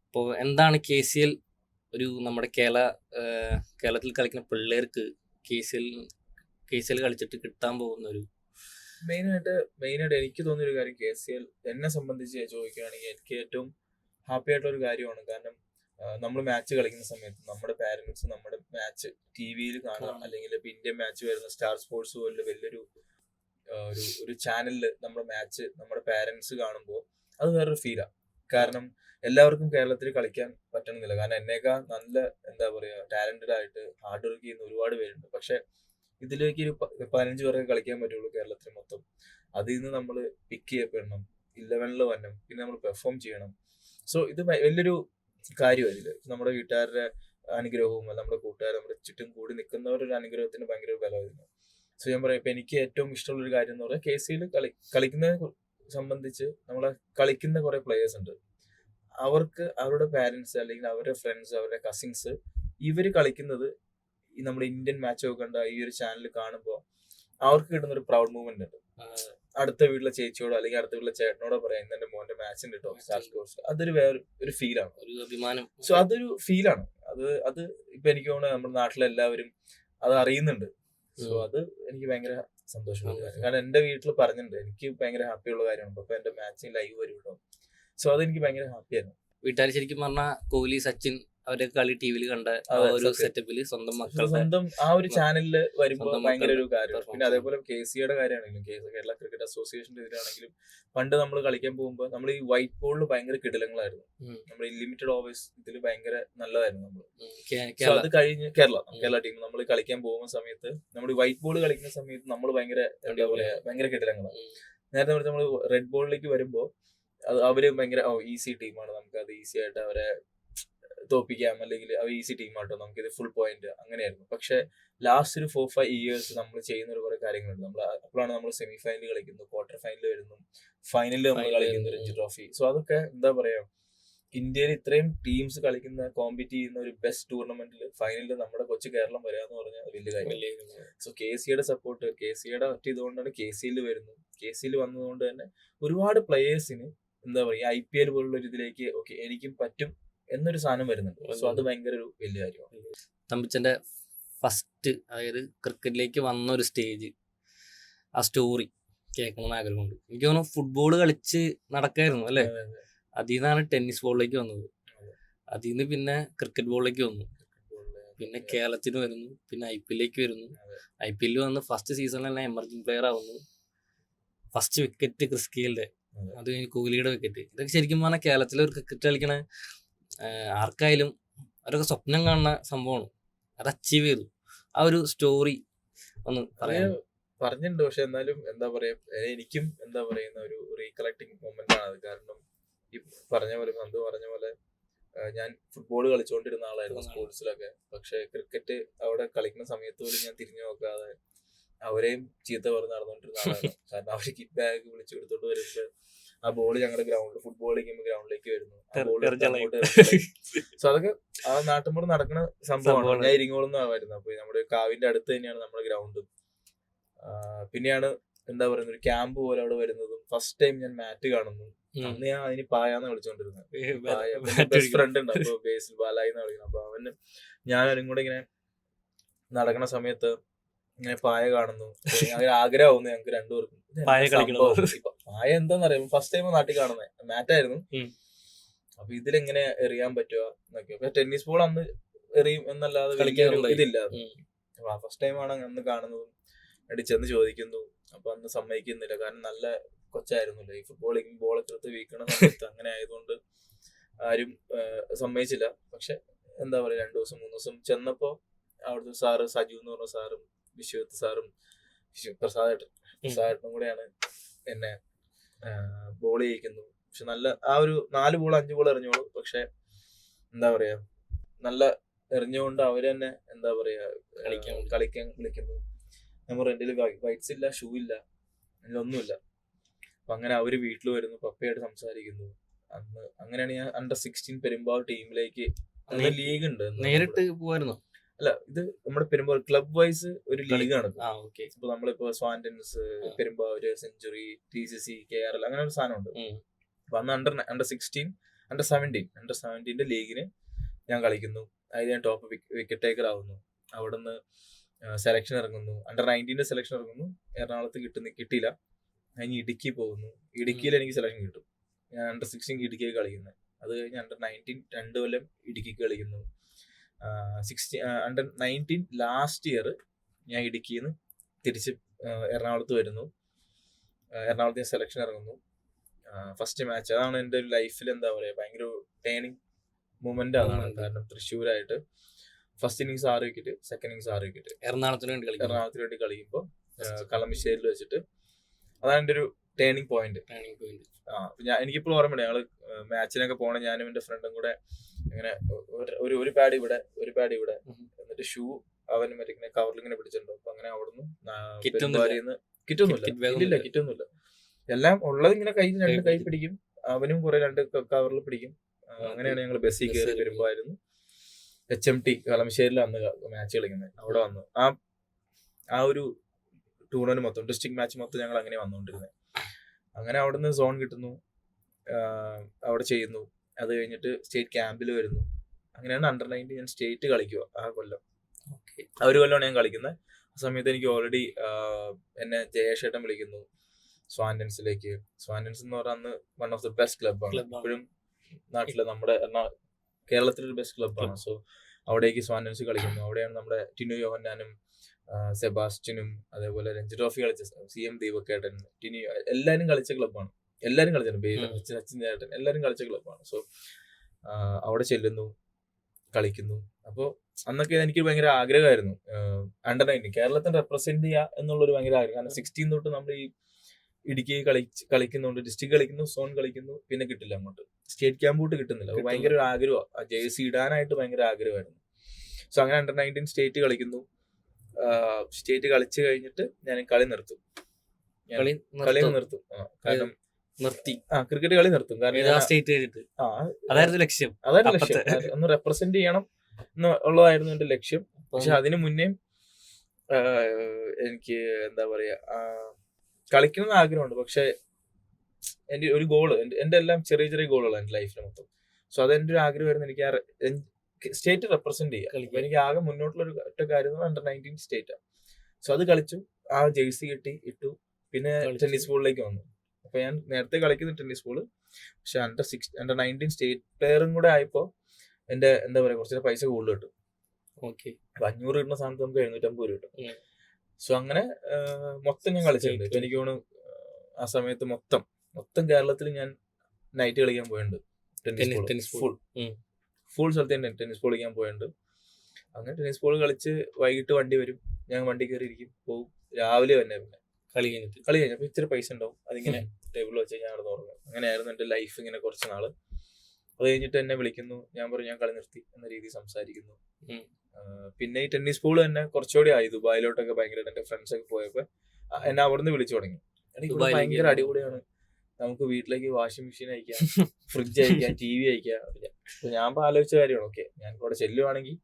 അപ്പോൾ എന്താണ് KCL ഒരു നമ്മുടെ കേരളത്തിൽ കളിക്കുന്ന പിള്ളേർക്ക് KCL കളിച്ചിട്ട് കിട്ടാൻ പോകുന്ന ഒരു മെയിനായിട്ട് എനിക്ക് തോന്നിയൊരു കാര്യം, KCL എന്നെ സംബന്ധിച്ച് ചോദിക്കുകയാണെങ്കിൽ എനിക്ക് ഏറ്റവും ഹാപ്പി ആയിട്ടുള്ള ഒരു കാര്യമാണ്. കാരണം നമ്മൾ മാച്ച് കളിക്കുന്ന സമയത്ത് നമ്മുടെ പാരന്റ്സ് നമ്മുടെ മാച്ച് TV-യിൽ കാണുക, അല്ലെങ്കിൽ ഇപ്പൊ ഇന്ത്യൻ മാച്ച് വരുന്ന സ്റ്റാർ സ്പോർട്സ് പോലുള്ള വലിയൊരു ഒരു ചാനലിൽ നമ്മുടെ മാച്ച് നമ്മുടെ പാരന്റ്സ് കാണുമ്പോൾ അത് വേറൊരു ഫീലാണ്. കാരണം എല്ലാവർക്കും കേരളത്തിൽ കളിക്കാൻ പറ്റണമെന്നില്ല. കാരണം എന്നേക്കാൾ നല്ല എന്താ പറയുക ടാലന്റഡ് ആയിട്ട് ഹാർഡ് വർക്ക് ചെയ്യുന്ന ഒരുപാട് പേരുണ്ട്. പക്ഷെ ഇതിലേക്ക് ഒരു 15 പേർക്ക് കളിക്കാൻ പറ്റുള്ളൂ കേരളത്തിൽ മൊത്തം. അതിൽ നിന്ന് നമ്മൾ പിക്ക് ചെയ്യപ്പെടണം, 11-ൽ വരണം, പിന്നെ നമ്മൾ പെർഫോം ചെയ്യണം. സോ ഇത് വലിയൊരു കാര്യമാണ്. ഇതിൽ നമ്മുടെ വീട്ടുകാരുടെ അനുഗ്രഹവും നമ്മുടെ കൂട്ടുകാർ നമ്മുടെ ചുറ്റും കൂടി നിൽക്കുന്നവരുടെ അനുഗ്രഹത്തിന് ഭയങ്കര ബലമായിരുന്നു. സോ ഞാൻ പറയാം, ഇപ്പൊ എനിക്ക് ഏറ്റവും ഇഷ്ടമുള്ളൊരു കാര്യം എന്ന് പറഞ്ഞാൽ KCL കളിക്കുന്നതിനെ സംബന്ധിച്ച് നമ്മളെ കളിക്കുന്ന കുറെ പ്ലേയേഴ്സ് ഉണ്ട്. അവർക്ക് അവരുടെ പാരന്റ്സ് അല്ലെങ്കിൽ അവരുടെ ഫ്രണ്ട്സ്, അവരുടെ കസിൻസ് ഇവര് കളിക്കുന്നത് ഈ നമ്മുടെ ഇന്ത്യൻ മാച്ച് ഒക്കെ കണ്ട ഈ ഒരു ചാനൽ കാണുമ്പോൾ അവർക്ക് കിട്ടുന്ന ഒരു പ്രൗഡ് മൂവ്മെന്റ് ഉണ്ട്. അടുത്ത വീട്ടിലെ ചേച്ചിയോടോ അല്ലെങ്കിൽ അടുത്ത വീട്ടിലെ ചേട്ടനോടോ പറയാം ഇന്ന് എന്റെ മോന്റെ മാച്ചിന് കേട്ടോ സ്റ്റാർ സ്പോർട്സ്. അതൊരു വേറെ ഒരു ഫീലാണ്, ഒരു അഭിമാനം. സോ അതൊരു ഫീലാണ്. അത് ഇപ്പൊ എനിക്ക് തോന്നുന്നു നമ്മുടെ നാട്ടിലെല്ലാവരും അത് അറിയുന്നുണ്ട്. സോ അത് എനിക്ക് ഭയങ്കര സന്തോഷമുള്ള കാര്യം. കാരണം എന്റെ വീട്ടിൽ പറഞ്ഞിട്ടുണ്ട്, എനിക്ക് ഭയങ്കര ഹാപ്പിയുള്ള കാര്യമാണ്. അപ്പൊ എന്റെ മാച്ചിങ് ലൈവ് വരും കേട്ടോ. സോ അതെനിക്ക് ഭയങ്കര ഹാപ്പിയായിരുന്നു. വീട്ടുകാർ ശരിക്കും പറഞ്ഞാൽ കോഹ്ലി, സച്ചിൻ അവരുടെ കളി TV-യിൽ കണ്ട ഒരു സെറ്റപ്പിൽ സ്വന്തം മക്കളുടെ സ്വന്തം ആ ഒരു ചാനലില് വരുമ്പോൾ ഭയങ്കര ഒരു കാര്യം. പിന്നെ അതേപോലെ KCയുടെ കാര്യമാണെങ്കിലും കേരള ക്രിക്കറ്റ് അസോസിയേഷന്റെ ഇതിലാണെങ്കിലും പണ്ട് നമ്മൾ കളിക്കാൻ പോകുമ്പോൾ നമ്മൾ ഈ വൈറ്റ് ബോളിൽ ഭയങ്കര കിടിലങ്ങളായിരുന്നു. നമ്മൾ ഈ ലിമിറ്റഡ് ഓവേഴ്സ് ഇതിൽ ഭയങ്കര നല്ലതായിരുന്നു നമ്മൾ. സോ അത് കഴിഞ്ഞ് കേരള ടീം നമ്മൾ കളിക്കാൻ പോകുന്ന സമയത്ത് നമ്മൾ ഈ വൈറ്റ് ബോൾ കളിക്കുന്ന സമയത്ത് നമ്മൾ ഭയങ്കര എന്താ പറയാ ഭയങ്കര കിടിലങ്ങളാണ്. നേരത്തെ മറിച്ച് നമ്മൾ റെഡ് ബോളിലേക്ക് വരുമ്പോൾ അവര് ഭയങ്കര ഈസി ടീമാണ്, നമുക്ക് അത് ഈസി ആയിട്ട് അവരെ തോപ്പിക്കാം, അല്ലെങ്കിൽ അവർ ഈസി ടീമാട്ടോ, നമുക്ക് ഇത് ഫുൾ പോയിന്റ് അങ്ങനെയായിരുന്നു. പക്ഷെ ലാസ്റ്റ് ഒരു 4-5 ഇയേഴ്സ് നമ്മൾ ചെയ്യുന്ന ഒരു കുറെ കാര്യങ്ങളുണ്ട്. അപ്പോഴാണ് നമ്മൾ സെമി ഫൈനൽ കളിക്കുന്നു, ക്വാർട്ടർ ഫൈനൽ വരുന്നു, ഫൈനലിൽ നമ്മൾ കളിക്കുന്നു രഞ്ജി ട്രോഫി. സോ അതൊക്കെ എന്താ പറയാ, ഇന്ത്യയിൽ ഇത്രയും ടീംസ് കളിക്കുന്ന കോമ്പീറ്റ് ചെയ്യുന്ന ഒരു ബെസ്റ്റ് ടൂർണമെന്റിൽ ഫൈനലിൽ നമ്മുടെ കൊച്ചു കേരളം വരിക എന്ന് പറഞ്ഞാൽ വലിയ കാര്യം. സോ KCയുടെ സപ്പോർട്ട്, KCയുടെ ഒറ്റ ഇതുകൊണ്ടാണ് KCL വരുന്നത്. KCL വന്നതുകൊണ്ട് തന്നെ ഒരുപാട് പ്ലേയേഴ്സിന് എന്താ പറയാ IPL പോലുള്ള ഒരു ഇതിലേക്ക് ഓക്കെ എനിക്കും പറ്റും എന്നൊരു സാധനം വരുന്നുണ്ട്. സോ അത് ഭയങ്കര ഒരു വലിയ കാര്യമാണ്. തമ്പിച്ചന്റെ ഫസ്റ്റ് അതായത് ക്രിക്കറ്റിലേക്ക് വന്ന ഒരു സ്റ്റേജ്, ആ സ്റ്റോറി കേൾക്കണമെന്ന് ആഗ്രഹമുണ്ട്. എനിക്ക് തോന്നുന്നു ഫുട്ബോൾ കളിച്ച് നടക്കായിരുന്നു അല്ലേ. അതിൽ നിന്നാണ് ടെന്നീസ് ബോളിലേക്ക് വന്നത്, അതിൽ നിന്ന് പിന്നെ ക്രിക്കറ്റ് ബോളിലേക്ക് വന്നു, പിന്നെ കേരളത്തിന് വരുന്നു, പിന്നെ IPL-ലേക്ക് വരുന്നു. IPL വന്ന് ഫസ്റ്റ് സീസണിൽ തന്നെ എമർജിംഗ് പ്ലെയർ ആവുന്നു. ഫസ്റ്റ് വിക്കറ്റ് ക്രിസ് ഗെയിലിന്റെ, അത് കഴിഞ്ഞ് കോഹ്ലിയുടെ വിക്കറ്റ്. ഇതൊക്കെ ശരിക്കും പറഞ്ഞാൽ കേരളത്തിലെ ഒരു ക്രിക്കറ്റ് കളിക്കണ ആർക്കായാലും അവരൊക്കെ സ്വപ്നം കാണുന്ന സംഭവമാണ്. അത് അച്ചീവ് ചെയ്തു. ആ ഒരു സ്റ്റോറി ഒന്ന് പറയാം. പറഞ്ഞിട്ടുണ്ട്, പക്ഷെ എന്നാലും എന്താ പറയാ എനിക്കും എന്താ പറയുന്ന ഒരു റീകളക്ടിങ് മൊമെന്റ് ആണ് അത്. കാരണം ഈ പറഞ്ഞ പോലെ ഞാൻ ഫുട്ബോൾ കളിച്ചുകൊണ്ടിരുന്ന ആളായിരുന്നു സ്പോർട്സിലൊക്കെ. പക്ഷെ ക്രിക്കറ്റ് അവിടെ കളിക്കുന്ന സമയത്ത് പോലും ഞാൻ തിരിഞ്ഞു നോക്കാതെ അവരെയും ചീത്ത പറഞ്ഞ് നടന്നുകൊണ്ടിരുന്ന ആളാണ്. കാരണം അവർ കിറ്റ് ബാഗ് വിളിച്ചു കൊടുത്തോണ്ട് വരുമ്പോ ആ ബോൾ ഞങ്ങളുടെ ഗ്രൗണ്ടിൽ ഫുട്ബോൾ കളിക്കുമ്പോൾ ഗ്രൗണ്ടിലേക്ക് വരുന്നു. സോ അതൊക്കെ ആ നാട്ടുമ്പോൾ നടക്കുന്ന സംഭവമാണ്. ഞാൻ ഇരിങ്ങോളൊന്നും വരുന്നത്. അപ്പൊ നമ്മുടെ കാവിന്റെ അടുത്ത് തന്നെയാണ് നമ്മുടെ ഗ്രൗണ്ടും. പിന്നെയാണ് എന്താ പറയുന്നത് ഒരു ക്യാമ്പ് പോലെ അവിടെ വരുന്നതും. ഫസ്റ്റ് ടൈം ഞാൻ മാറ്റ് കാണുന്നു. അന്ന് ഞാൻ അതിന് പായാന്ന് വിളിച്ചോണ്ടിരുന്നത്. ബെസ്റ്റ് ഫ്രണ്ട് ഉണ്ട്, അപ്പൊ ബേസിൽ ബാലായി എന്ന് വിളിക്കുന്നത്. അപ്പൊ അവന് ഞാനും കൂടെ ഇങ്ങനെ നടക്കണ സമയത്ത് ഇങ്ങനെ പായ കാണുന്നു. അങ്ങനെ ആഗ്രഹമാവുന്നു ഞങ്ങൾക്ക് രണ്ടുപേർക്കും പായ എന്താന്നറിയാം. ഫസ്റ്റ് ടൈം നാട്ടിൽ കാണുന്നത് മാറ്റായിരുന്നു. അപ്പൊ ഇതിലെങ്ങനെ എറിയാൻ പറ്റുക എന്നൊക്കെ. അപ്പൊ ടെന്നീസ് ബോൾ അന്ന് എറിയും എന്നല്ലാതെ ഇതില്ല. അപ്പൊ ഫസ്റ്റ് ടൈമാണ് അന്ന് കാണുന്നതും. ചെന്ന് ചോദിക്കുന്നു. അപ്പൊ അന്ന് സമ്മതിക്കുന്നില്ല, കാരണം നല്ല കൊച്ചായിരുന്നല്ലോ. ഈ ഫുട്ബോളിങ് ബോളൊക്കെ എടുത്ത് വീക്കണ സമയത്ത് അങ്ങനെ ആയതുകൊണ്ട് ആരും സമ്മതിച്ചില്ല. പക്ഷെ എന്താ പറയാ 2 ദിവസം 3 ദിവസം ചെന്നപ്പോ അവിടുത്തെ സാറ് സജു എന്ന് പറഞ്ഞ സാറും വിശ്വത്ത് സാറും പ്രസാദേട്ടനും കൂടെയാണ് എന്നെ ബോൾ ചെയ്യിക്കുന്നു. പക്ഷെ നല്ല ആ ഒരു 4 ബോൾ 5 ബോൾ എറിഞ്ഞോളൂ. പക്ഷെ എന്താ പറയാ നല്ല എറിഞ്ഞുകൊണ്ട് അവര് തന്നെ എന്താ പറയാ കളിക്കാൻ വിളിക്കുന്നു. നമ്മുടെ എൻ്റെ വൈറ്റ്സ് ഇല്ല, ഷൂ ഇല്ല, ഒന്നുമില്ല. അപ്പൊ അങ്ങനെ അവര് വീട്ടിൽ വരുന്നു, പപ്പയായിട്ട് സംസാരിക്കുന്നു. അങ്ങനെയാണ് ഞാൻ അണ്ടർ 16 പെരുമ്പാവൂർ ടീമിലേക്ക്. ലീഗ് ഉണ്ട്, നേരിട്ട് പോവായിരുന്നു. അല്ല ഇത് നമ്മുടെ പെരുമ്പാവൂർ ക്ലബ് വൈസ് ഒരു ലീഗാണ്. ഓക്കെ. ഇപ്പൊ നമ്മളിപ്പോ സ്വാൻറ്റൻസ്, പെരുമ്പാവൂര്, സെഞ്ചുറി, TCC, KRL അങ്ങനെ ഒരു സാധനമുണ്ട്. അപ്പൊ അന്ന് അണ്ടർ 16, അണ്ടർ 17 ലീഗിന് ഞാൻ കളിക്കുന്നു. അതിൽ ഞാൻ ടോപ്പ് വിക്കറ്റ് ടേക്കർ ആവുന്നു. അവിടുന്ന് സെലക്ഷൻ ഇറങ്ങുന്നു, അണ്ടർ 19 സെലക്ഷൻ ഇറങ്ങുന്നു. എറണാകുളത്ത് കിട്ടിയില്ല. ഞാൻ ഇടുക്കി പോകുന്നു. ഇടുക്കിയിൽ എനിക്ക് സെലക്ഷൻ കിട്ടും. ഞാൻ അണ്ടർ 16 ഇടുക്കിയിൽ കളിക്കുന്നത്. അത് കഴിഞ്ഞ് അണ്ടർ 19 2 കൊല്ലം ഇടുക്കിക്ക് കളിക്കുന്നു. അണ്ടർ 19 ലാസ്റ്റ് ഇയർ ഞാൻ ഇടുക്കിയിൽ നിന്ന് തിരിച്ച് എറണാകുളത്ത് വരുന്നു. എറണാകുളത്ത് ഞാൻ സെലക്ഷൻ ഇറങ്ങുന്നു. ഫസ്റ്റ് മാച്ച് അതാണ് എൻ്റെ ഒരു ലൈഫിൽ എന്താ പറയുക ഭയങ്കര ടേണിംഗ് മൊമെന്റ് ആണ്. കാരണം തൃശ്ശൂരായിട്ട് first innings 6 wicket, second innings 6 wicket എറണാകുളത്തിന് വേണ്ടി കളിക്കുമ്പോൾ കളമശ്ശേരിയിൽ വെച്ചിട്ട് അതാണ് എൻ്റെ ഒരു ടേണിംഗ് പോയിന്റ്. എനിക്കിപ്പോൾ ഓർമ്മയുണ്ട്, ഞങ്ങള് മാച്ചിനൊക്കെ പോകണം, ഞാനും എൻ്റെ ഫ്രണ്ടും കൂടെ ഇങ്ങനെ ഒരു പാഡ് ഇവിടെ ഒരു പാഡ് ഇവിടെ, എന്നിട്ട് ഷൂ അവൻ മറ്റേ ഇങ്ങനെ കവറിൽ ഇങ്ങനെ പിടിച്ചിട്ടുണ്ടോ. അപ്പൊ അങ്ങനെ അവിടുന്ന് കിറ്റൊന്നുമില്ല, എല്ലാം ഉള്ളത് ഇങ്ങനെ രണ്ട് കൈ പിടിക്കും, അവനും കുറെ 2 കവറിൽ പിടിക്കും. അങ്ങനെയാണ് ഞങ്ങൾ ബസ്സിൽ കയറി വരുമ്പോഴായിരുന്നു HMT കളമശ്ശേരിയിൽ അന്ന് മാച്ച് കളിക്കുന്നത്. അവിടെ വന്നു ആ ഒരു ടൂർണമെന്റ് മൊത്തം, ഡിസ്ട്രിക്ട് മാച്ച് മൊത്തം ഞങ്ങൾ അങ്ങനെ വന്നുകൊണ്ടിരുന്നത്. അങ്ങനെ അവിടുന്ന് സോൺ കിട്ടുന്നു, അവിടെ ചെയ്യുന്നു. അത് കഴിഞ്ഞിട്ട് സ്റ്റേറ്റ് ക്യാമ്പിൽ വരുന്നു. അങ്ങനെയാണ് അണ്ടർ 19 ഞാൻ സ്റ്റേറ്റ് കളിക്കുക ആ കൊല്ലം. ആ ഒരു കൊല്ലമാണ് ഞാൻ കളിക്കുന്നത്. ആ സമയത്ത് എനിക്ക് ഓൾറെഡി എന്നെ ജയേഷേട്ടൻ വിളിക്കുന്നു സ്വാൻറ്റൻസിലേക്ക്. സ്വാൻറ്റൻസ് എന്ന് പറഞ്ഞാൽ അന്ന് വൺ ഓഫ് ദി ബെസ്റ്റ് ക്ലബ്ബാണ്. ഇപ്പോഴും നാട്ടിലെ നമ്മുടെ കേരളത്തിലൊരു ബെസ്റ്റ് ക്ലബ്ബാണ്. സോ അവിടേക്ക് സ്വാൻറ്റൻസ് കളിക്കുന്നു. അവിടെയാണ് നമ്മുടെ ടിനു യോഹന്നാനും സെബാസ്റ്റ്യനും അതേപോലെ രഞ്ജി ട്രോഫി കളിച്ച CM ദീപക്കേട്ടൻ, ടിനു, എല്ലാവരും കളിച്ച ക്ലബ്ബാണ്. എല്ലാവരും കളിച്ചിട്ടുണ്ട്, സച്ചിൻ ചേട്ടൻ, എല്ലാവരും കളിച്ച ക്ലബ്ബാണ്. സോ അവിടെ ചെല്ലുന്നു, കളിക്കുന്നു. അപ്പോൾ അന്നൊക്കെ എനിക്ക് ഭയങ്കര ആഗ്രഹമായിരുന്നു അണ്ടർ 19 കേരളത്തിന് റെപ്രസെന്റ് ചെയ്യുക എന്നുള്ളൊരു ഭയങ്കര ആഗ്രഹം. കാരണം 16 തൊട്ട് നമ്മൾ ഈ ഇടുക്കി കളിക്കുന്നുണ്ട്, ഡിസ്ട്രിക്ട് കളിക്കുന്നു, സോൺ കളിക്കുന്നു, പിന്നെ കിട്ടില്ല അങ്ങോട്ട്, സ്റ്റേറ്റ് ക്യാമ്പ് തൊട്ട് കിട്ടുന്നില്ല. അപ്പോൾ ഭയങ്കര ഒരു ആഗ്രഹമാണ്, ആ ജേഴ്സി ഇടാനായിട്ട് ഭയങ്കര ആഗ്രഹമായിരുന്നു. സോ അങ്ങനെ അണ്ടർ 19 സ്റ്റേറ്റ് കളിക്കുന്നു. സ്റ്റേറ്റ് കളിച്ചു കഴിഞ്ഞിട്ട് ഞാൻ കളി നിർത്തും. കാരണം ക്രിക്കറ്റ് കളി നിർത്തും. കാരണം അതായിരുന്നു ലക്ഷ്യം, ഒന്ന് റെപ്രസെന്റ് ചെയ്യണം എന്നുള്ളതായിരുന്നു എന്റെ ലക്ഷ്യം. പക്ഷെ അതിനു മുന്നേ എനിക്ക് എന്താ പറയാ കളിക്കണം ആഗ്രഹമുണ്ട്. പക്ഷെ എന്റെ ഒരു ഗോള്, എന്റെ എല്ലാം ചെറിയ ചെറിയ ഗോളുകളാണ് എന്റെ ലൈഫിൽ മൊത്തം. സോ അതെന്റെ ഒരു ആഗ്രഹമായിരുന്നു, എനിക്ക് സ്റ്റേറ്റ് റെപ്രസെന്റ് ചെയ്യുക. എനിക്ക് ആകെ മുന്നോട്ടുള്ള ഒരു ഒറ്റ കാര്യം അണ്ടർ 19 സ്റ്റേറ്റാണ്. സോ അത് കളിച്ചു, ആ ജേഴ്സി ഇട്ടു. പിന്നെ ടെന്നീസ് ബോളിലേക്ക് വന്നു. അപ്പൊ ഞാൻ നേരത്തെ കളിക്കുന്ന ടെന്നീസ് ബോള്, പക്ഷെ അണ്ടർ 19 സ്റ്റേറ്റ് പ്ലെയറും കൂടെ ആയപ്പോ എന്റെ എന്താ പറയാ കുറച്ച് പൈസ കൂടുതൽ കിട്ടും. 500 കിട്ടുന്ന സ്ഥാനത്ത് നമുക്ക് 750 കിട്ടും. സോ അങ്ങനെ മൊത്തം ഞാൻ കളിച്ചിട്ടുണ്ട്. ഇപ്പൊ എനിക്ക് തോന്നുന്നു ആ സമയത്ത് മൊത്തം കേരളത്തിൽ ഞാൻ നൈറ്റ് കളിക്കാൻ പോയിട്ടുണ്ട്. ടെന്നീസ് ബോൾ ഫുൾ സ്ഥലത്ത് ടെന്നീസ് ബോൾ കളിക്കാൻ പോയിട്ടുണ്ട്. അങ്ങനെ ടെന്നീസ് ബോൾ കളിച്ച് വൈകിട്ട് വണ്ടി വരും, ഞാൻ വണ്ടി കയറി ഇരിക്കും, പോകും. രാവിലെ തന്നെ പിന്നെ കളി കഴിഞ്ഞപ്പോ ഇച്ചിരി പൈസ ഉണ്ടാവും, അതിങ്ങനെ ടേബിളിൽ വെച്ച് ഞാൻ നടന്നു തുടങ്ങും. അങ്ങനെയായിരുന്നു എന്റെ ലൈഫ് ഇങ്ങനെ കുറച്ച് നാള്. അത് കഴിഞ്ഞിട്ട് എന്നെ വിളിക്കുന്നു, ഞാൻ പറഞ്ഞു ഞാൻ കളി നിർത്തി എന്ന രീതിയിൽ സംസാരിക്കുന്നു. പിന്നെ ഈ ടെന്നീസ് ബോൾ തന്നെ കുറച്ചുകൂടി ആയി. ദുബായിലോട്ടൊക്കെ ഭയങ്കരമായിട്ട് എന്റെ ഫ്രണ്ട്സ് ഒക്കെ പോയപ്പോ എന്നെ അവിടുന്ന് വിളിച്ചു തുടങ്ങി. ഭയങ്കര അടിപൊളിയാണ്, നമുക്ക് വീട്ടിലേക്ക് വാഷിംഗ് മെഷീൻ അയക്കാം, ഫ്രിഡ്ജ് അയക്കാം, TV അയക്കാം. ഞാൻ ആലോചിച്ച കാര്യമാണ്, ഓക്കെ ഞാൻ ഇവിടെ ചെല്ലുവാണെങ്കിൽ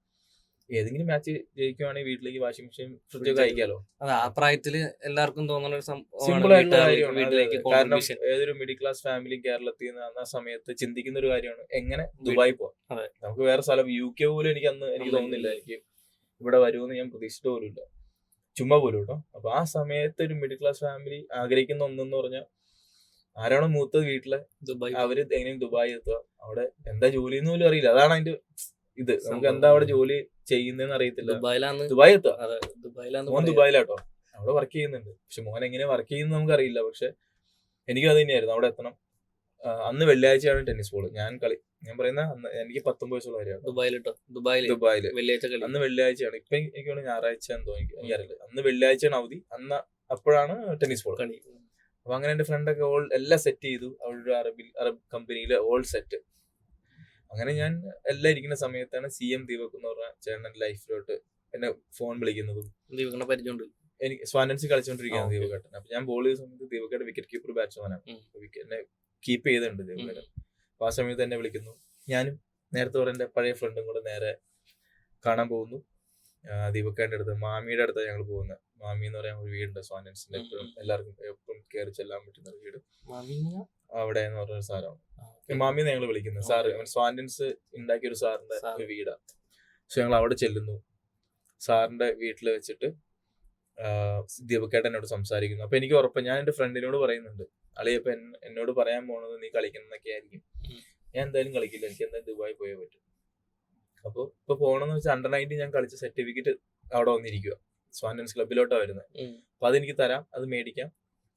ഏതെങ്കിലും മാച്ച് ജയിക്കുവാണെങ്കിൽ വീട്ടിലേക്ക് വാഷിംഗ് മെഷീൻ, ഫ്രിഡ്ജ് ഒക്കെ അയക്കാലോ. ആ പ്രായത്തില് എല്ലാവർക്കും തോന്നുന്ന സിമ്പിൾ ആയിട്ടുള്ള കാര്യമാണ്. കാരണം ഏതൊരു മിഡിൽ ക്ലാസ് ഫാമിലി കേരളത്തിൽ നിന്ന് ആ സമയത്ത് ചിന്തിക്കുന്ന ഒരു കാര്യമാണ് എങ്ങനെ ദുബായി പോവാം. നമുക്ക് വേറെ സ്ഥലം UK പോലും എനിക്ക് തോന്നുന്നില്ല എനിക്ക് ഇവിടെ വരുമെന്ന് ഞാൻ പ്രതീക്ഷിച്ചിട്ട് പോലും ഇല്ല, ചുമ്മാ പോലും കേട്ടോ. അപ്പൊ ആ സമയത്ത് ഒരു മിഡിൽ ക്ലാസ് ഫാമിലി ആഗ്രഹിക്കുന്ന ഒന്നെന്ന് പറഞ്ഞാൽ ആരാണോ മൂത്തത് വീട്ടിലെ അവര് എങ്ങനെയും ദുബായി എത്തുക, അവിടെ എന്താ ജോലി എന്ന് പോലും അറിയില്ല. അതാണ് അതിന്റെ ഇത്, നമുക്ക് എന്താ അവിടെ ജോലി ചെയ്യുന്നതെന്ന് അറിയത്തില്ല. ദുബായി എത്തുക, മോൻ ദുബായിലാട്ടോ, അവിടെ വർക്ക് ചെയ്യുന്നുണ്ട്. പക്ഷെ മോൻ എങ്ങനെ വർക്ക് ചെയ്യുന്നത് നമുക്ക് അറിയില്ല. പക്ഷെ എനിക്കും അത് തന്നെയായിരുന്നു, അവിടെ എത്തണം. അന്ന് വെള്ളിയാഴ്ചയാണ് ടെന്നീസ് ബോൾ. ഞാൻ പറയുന്ന എനിക്ക് 19 വയസ്സുള്ള കാര്യമാണ്. ദുബായില് അന്ന് വെള്ളിയാഴ്ചയാണ്. ഇപ്പൊ എനിക്ക് ഞായറാഴ്ച എന്തോ എനിക്കറിയില്ല. അന്ന് വെള്ളിയാഴ്ചയാണ് അവധി. അപ്പോഴാണ് ടെന്നീസ് ബോൾ. അപ്പൊ അങ്ങനെ എന്റെ ഫ്രണ്ടൊക്കെ എല്ലാം സെറ്റ് ചെയ്തു. അവരുടെ അറബ് കമ്പനിയിലെ സെറ്റ്. അങ്ങനെ ഞാൻ എല്ലാം ഇരിക്കുന്ന സമയത്താണ് CM ദീപക് എന്ന് പറഞ്ഞ ചേട്ടൻ ലൈഫിലോട്ട് എന്നെ ഫോൺ വിളിക്കുന്നതും. എനിക്ക് സ്വാൻറ്റൻസി കളിച്ചോണ്ടിരിക്കുകയാണ് ദീപകേട്ടൻ. അപ്പൊ ഞാൻ ബോൾ ചെയ്ത സമയത്ത് ദീപകേട്ടൻ വിക്കറ്റ് കീപ്പർ ബാറ്റ്സ്മാനാണ്, എന്നെ കീപ്പ് ചെയ്തിട്ടുണ്ട് ദീപകേട്ടൻ. അപ്പൊ ആ സമയത്ത് എന്നെ വിളിക്കുന്നു. ഞാനും നേരത്തെ പറഞ്ഞ എന്റെ പഴയ ഫ്രണ്ടും കൂടെ നേരെ കാണാൻ പോകുന്നു. ദീപക്കാന്റെ അടുത്ത്, മാമിയുടെ അടുത്താണ് ഞങ്ങൾ പോകുന്നത്. മാമി എന്ന് പറയാൻ ഒരു വീടുണ്ട് സ്വാൻഡൻസിന്റെ, എപ്പോഴും എല്ലാവർക്കും എപ്പോഴും കയറി ചെല്ലാൻ പറ്റുന്ന ഒരു വീട് അവിടെ എന്ന് പറഞ്ഞൊരു സ്ഥലമാണ്. മാമിന്ന് ഞങ്ങൾ വിളിക്കുന്നത്. സാറ് സ്വാൻഡൻസ് ഉണ്ടാക്കിയ ഒരു സാറിന്റെ ഒരു വീടാണ്. പക്ഷെ ഞങ്ങൾ അവിടെ ചെല്ലുന്നു. സാറിന്റെ വീട്ടിൽ വെച്ചിട്ട് ദീപക്കേട്ടൻ എന്നോട് സംസാരിക്കുന്നു. അപ്പൊ എനിക്ക് ഉറപ്പ്, ഞാൻ എന്റെ ഫ്രണ്ടിനോട് പറയുന്നുണ്ട്, അളിയപ്പ എന്നോട് പറയാൻ പോണത് നീ കളിക്കുന്നൊക്കെ ആയിരിക്കും. ഞാൻ എന്തായാലും കളിക്കില്ല, എനിക്ക് എന്തായാലും ദുബായി പോയേ പറ്റും. അപ്പോൾ ഇപ്പൊ പോകണമെന്ന് വെച്ചാൽ അണ്ടർ-19 ഞാൻ കളിച്ച സർട്ടിഫിക്കറ്റ് അവിടെ വന്നിരിക്കുക, സ്വാൻഡൻസ് ക്ലബിലോട്ടാണ് വരുന്നത്. അപ്പൊ അതെനിക്ക് തരാം, അത് മേടിക്കാം.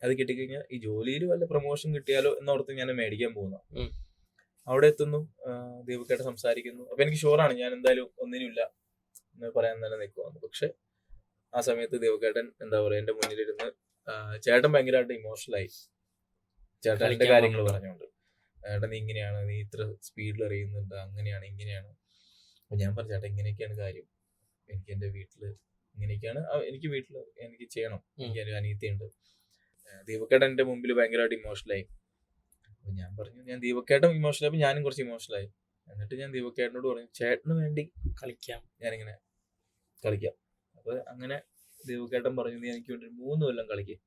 അത് കിട്ടിക്കഴിഞ്ഞാൽ ഈ ജോലിയിൽ വല്ല പ്രൊമോഷൻ കിട്ടിയാലോ എന്നോർത്ത് ഞാൻ മേടിക്കാൻ പോകുന്നു. അവിടെ എത്തുന്നു, ദീപക്കേട്ടൻ സംസാരിക്കുന്നു. അപ്പൊ എനിക്ക് ഷുവറാണ് ഞാൻ എന്തായാലും ഒന്നിനുമില്ല എന്ന് പറയാൻ തന്നെ നിൽക്കുവാന്ന്. പക്ഷെ ആ സമയത്ത് ദീപക്കേട്ടൻ എന്താ പറയാ, എന്റെ മുന്നിലിരുന്ന് ചേട്ടൻ ഭയങ്കരമായിട്ട് ഇമോഷണലായി. ചേട്ടൻ എന്റെ കാര്യങ്ങൾ പറഞ്ഞുകൊണ്ട്, ചേട്ടൻ നീ ഇങ്ങനെയാണ്, നീ ഇത്ര സ്പീഡിൽ അറിയുന്നുണ്ട്, അങ്ങനെയാണ് ഇങ്ങനെയാണ്. അപ്പൊ ഞാൻ പറഞ്ഞു, ചേട്ടാ ഇങ്ങനെയൊക്കെയാണ് കാര്യം, എനിക്ക് എന്റെ വീട്ടില് ഇങ്ങനെയൊക്കെയാണ്, എനിക്ക് വീട്ടില് എനിക്ക് ചെയ്യണം, എനിക്ക് ഒരു അനിയത്തിയുണ്ട്. ദീപക്കേട്ടൻ എന്റെ മുമ്പിൽ ഭയങ്കരമായിട്ട് ഇമോഷണലായി. അപ്പൊ ഞാൻ പറഞ്ഞു, ഞാൻ ദീപക്കേട്ടൻ ഇമോഷണലായപ്പോ ഞാനും കുറച്ച് ഇമോഷണലായി. എന്നിട്ട് ഞാൻ ദീപക്കേട്ടനോട് പറഞ്ഞു, ചേട്ടന് വേണ്ടി കളിക്കാം, ഞാനിങ്ങനെ കളിക്കാം. അപ്പൊ അങ്ങനെ ദീപക്കേട്ടൻ പറഞ്ഞു, നീ എനിക്ക് വേണ്ടി 3 കൊല്ലം കളിക്കും,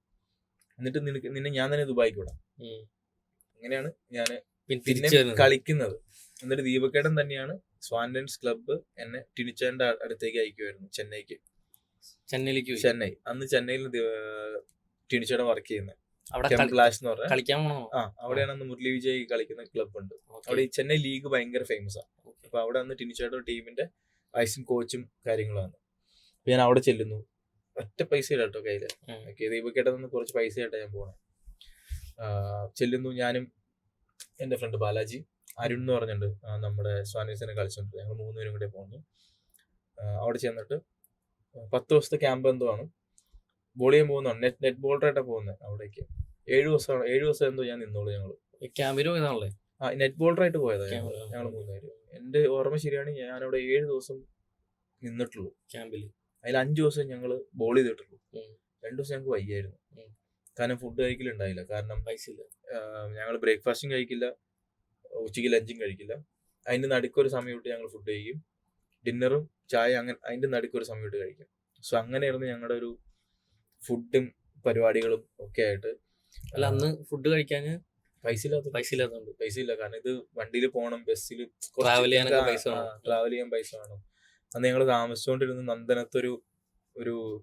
എന്നിട്ട് നിന്നെ ഞാൻ തന്നെ ദുബായിക്ക് വിടാം. അങ്ങനെയാണ് ഞാൻ പിന്നെ കളിക്കുന്നത്. എന്നിട്ട് ദീപക്കേട്ടൻ തന്നെയാണ് സ്വാൻഡൻസ് ക്ലബ്ബ് എന്നെ ടിനിച്ചാന്റെ അടുത്തേക്ക് അയക്കുമായിരുന്നു, ചെന്നൈ. അന്ന് ചെന്നൈയിൽ ടിനിച്ചേട്ടൻ വർക്ക് ചെയ്യുന്നത് ഫ്ലാഷ് എന്ന് പറഞ്ഞാൽ അവിടെയാണ് അന്ന് മുരളി വിജയ് കളിക്കുന്ന ക്ലബ് ഉണ്ട്. അവിടെ ഈ ചെന്നൈ ലീഗ് ഭയങ്കര ഫേമസ് ആണ്. അപ്പൊ അവിടെ അന്ന് ടിനിച്ചേട്ടൻ ടീമിന്റെ വൈസും കോച്ചും കാര്യങ്ങളാണ്. അപ്പൊ ഞാൻ അവിടെ ചെല്ലുന്നു, ഒറ്റ പൈസ ഇല്ല കേട്ടോ കയ്യില്. ദീപക്കേട്ടൻ നിന്ന് കുറച്ച് പൈസ ആയിട്ടാ ഞാൻ പോണേ. ചെല്ലുന്നു, ഞാനും എന്റെ ഫ്രണ്ട് ബാലാജി, അരുൺ എന്ന് പറഞ്ഞിട്ടുണ്ട്, നമ്മുടെ സ്വാനീസിനെ കളിച്ചിട്ടുണ്ട്. ഞങ്ങൾ 3 പേരും കൂടെ പോകുന്നു. അവിടെ ചെന്നിട്ട് 10 ദിവസത്തെ ക്യാമ്പ് എന്തോ ആണ്, ബോൾ ചെയ്യാൻ പോകുന്നതാണ്. നെറ്റ് ബോളറായിട്ടാണ് പോകുന്നത് അവിടേക്ക്. 7 ദിവസം എന്തോ ഞാൻ നിന്നോളൂ. ഞങ്ങള് നെറ്റ് ബോളറായിട്ട് പോയതാണ് ഞങ്ങൾ 3 പേര്. എന്റെ ഓർമ്മ ശരിയാണ്, ഞാൻ അവിടെ 7 ദിവസം നിന്നിട്ടുള്ളൂ ക്യാമ്പിൽ. അതിൽ 5 ദിവസം ഞങ്ങൾ ബോൾ ചെയ്തിട്ടുള്ളൂ. 2 ദിവസം ഞങ്ങൾക്ക് വയ്യായിരുന്നു, കാരണം ഫുഡ് കഴിക്കലുണ്ടായില്ല. കാരണം ഞങ്ങൾ ബ്രേക്ക്ഫാസ്റ്റും കഴിക്കില്ല, ഉച്ചയ്ക്ക് ലഞ്ചും കഴിക്കില്ല. അതിന്റെ നടുക്കൊരു സമയം ഇട്ട് ഞങ്ങൾ ഫുഡ് കഴിക്കും, ഡിന്നറും ചായ അങ്ങനെ അതിന്റെ നടുക്കൊരു സമയം ഇട്ട് കഴിക്കും. സോ അങ്ങനെയായിരുന്നു ഞങ്ങളുടെ ഒരു ഫുഡും പരിപാടികളും ഒക്കെ ആയിട്ട്. അല്ല, അന്ന് ഫുഡ് കഴിക്കാൻ പൈസ ഇല്ല, കാരണം ഇത് വണ്ടിയിൽ പോകണം, ബസ്സിൽ ട്രാവൽ ചെയ്യാൻ പൈസ വേണം. അന്ന് ഞങ്ങൾ താമസിച്ചുകൊണ്ടിരുന്ന നന്ദനത്തൊരു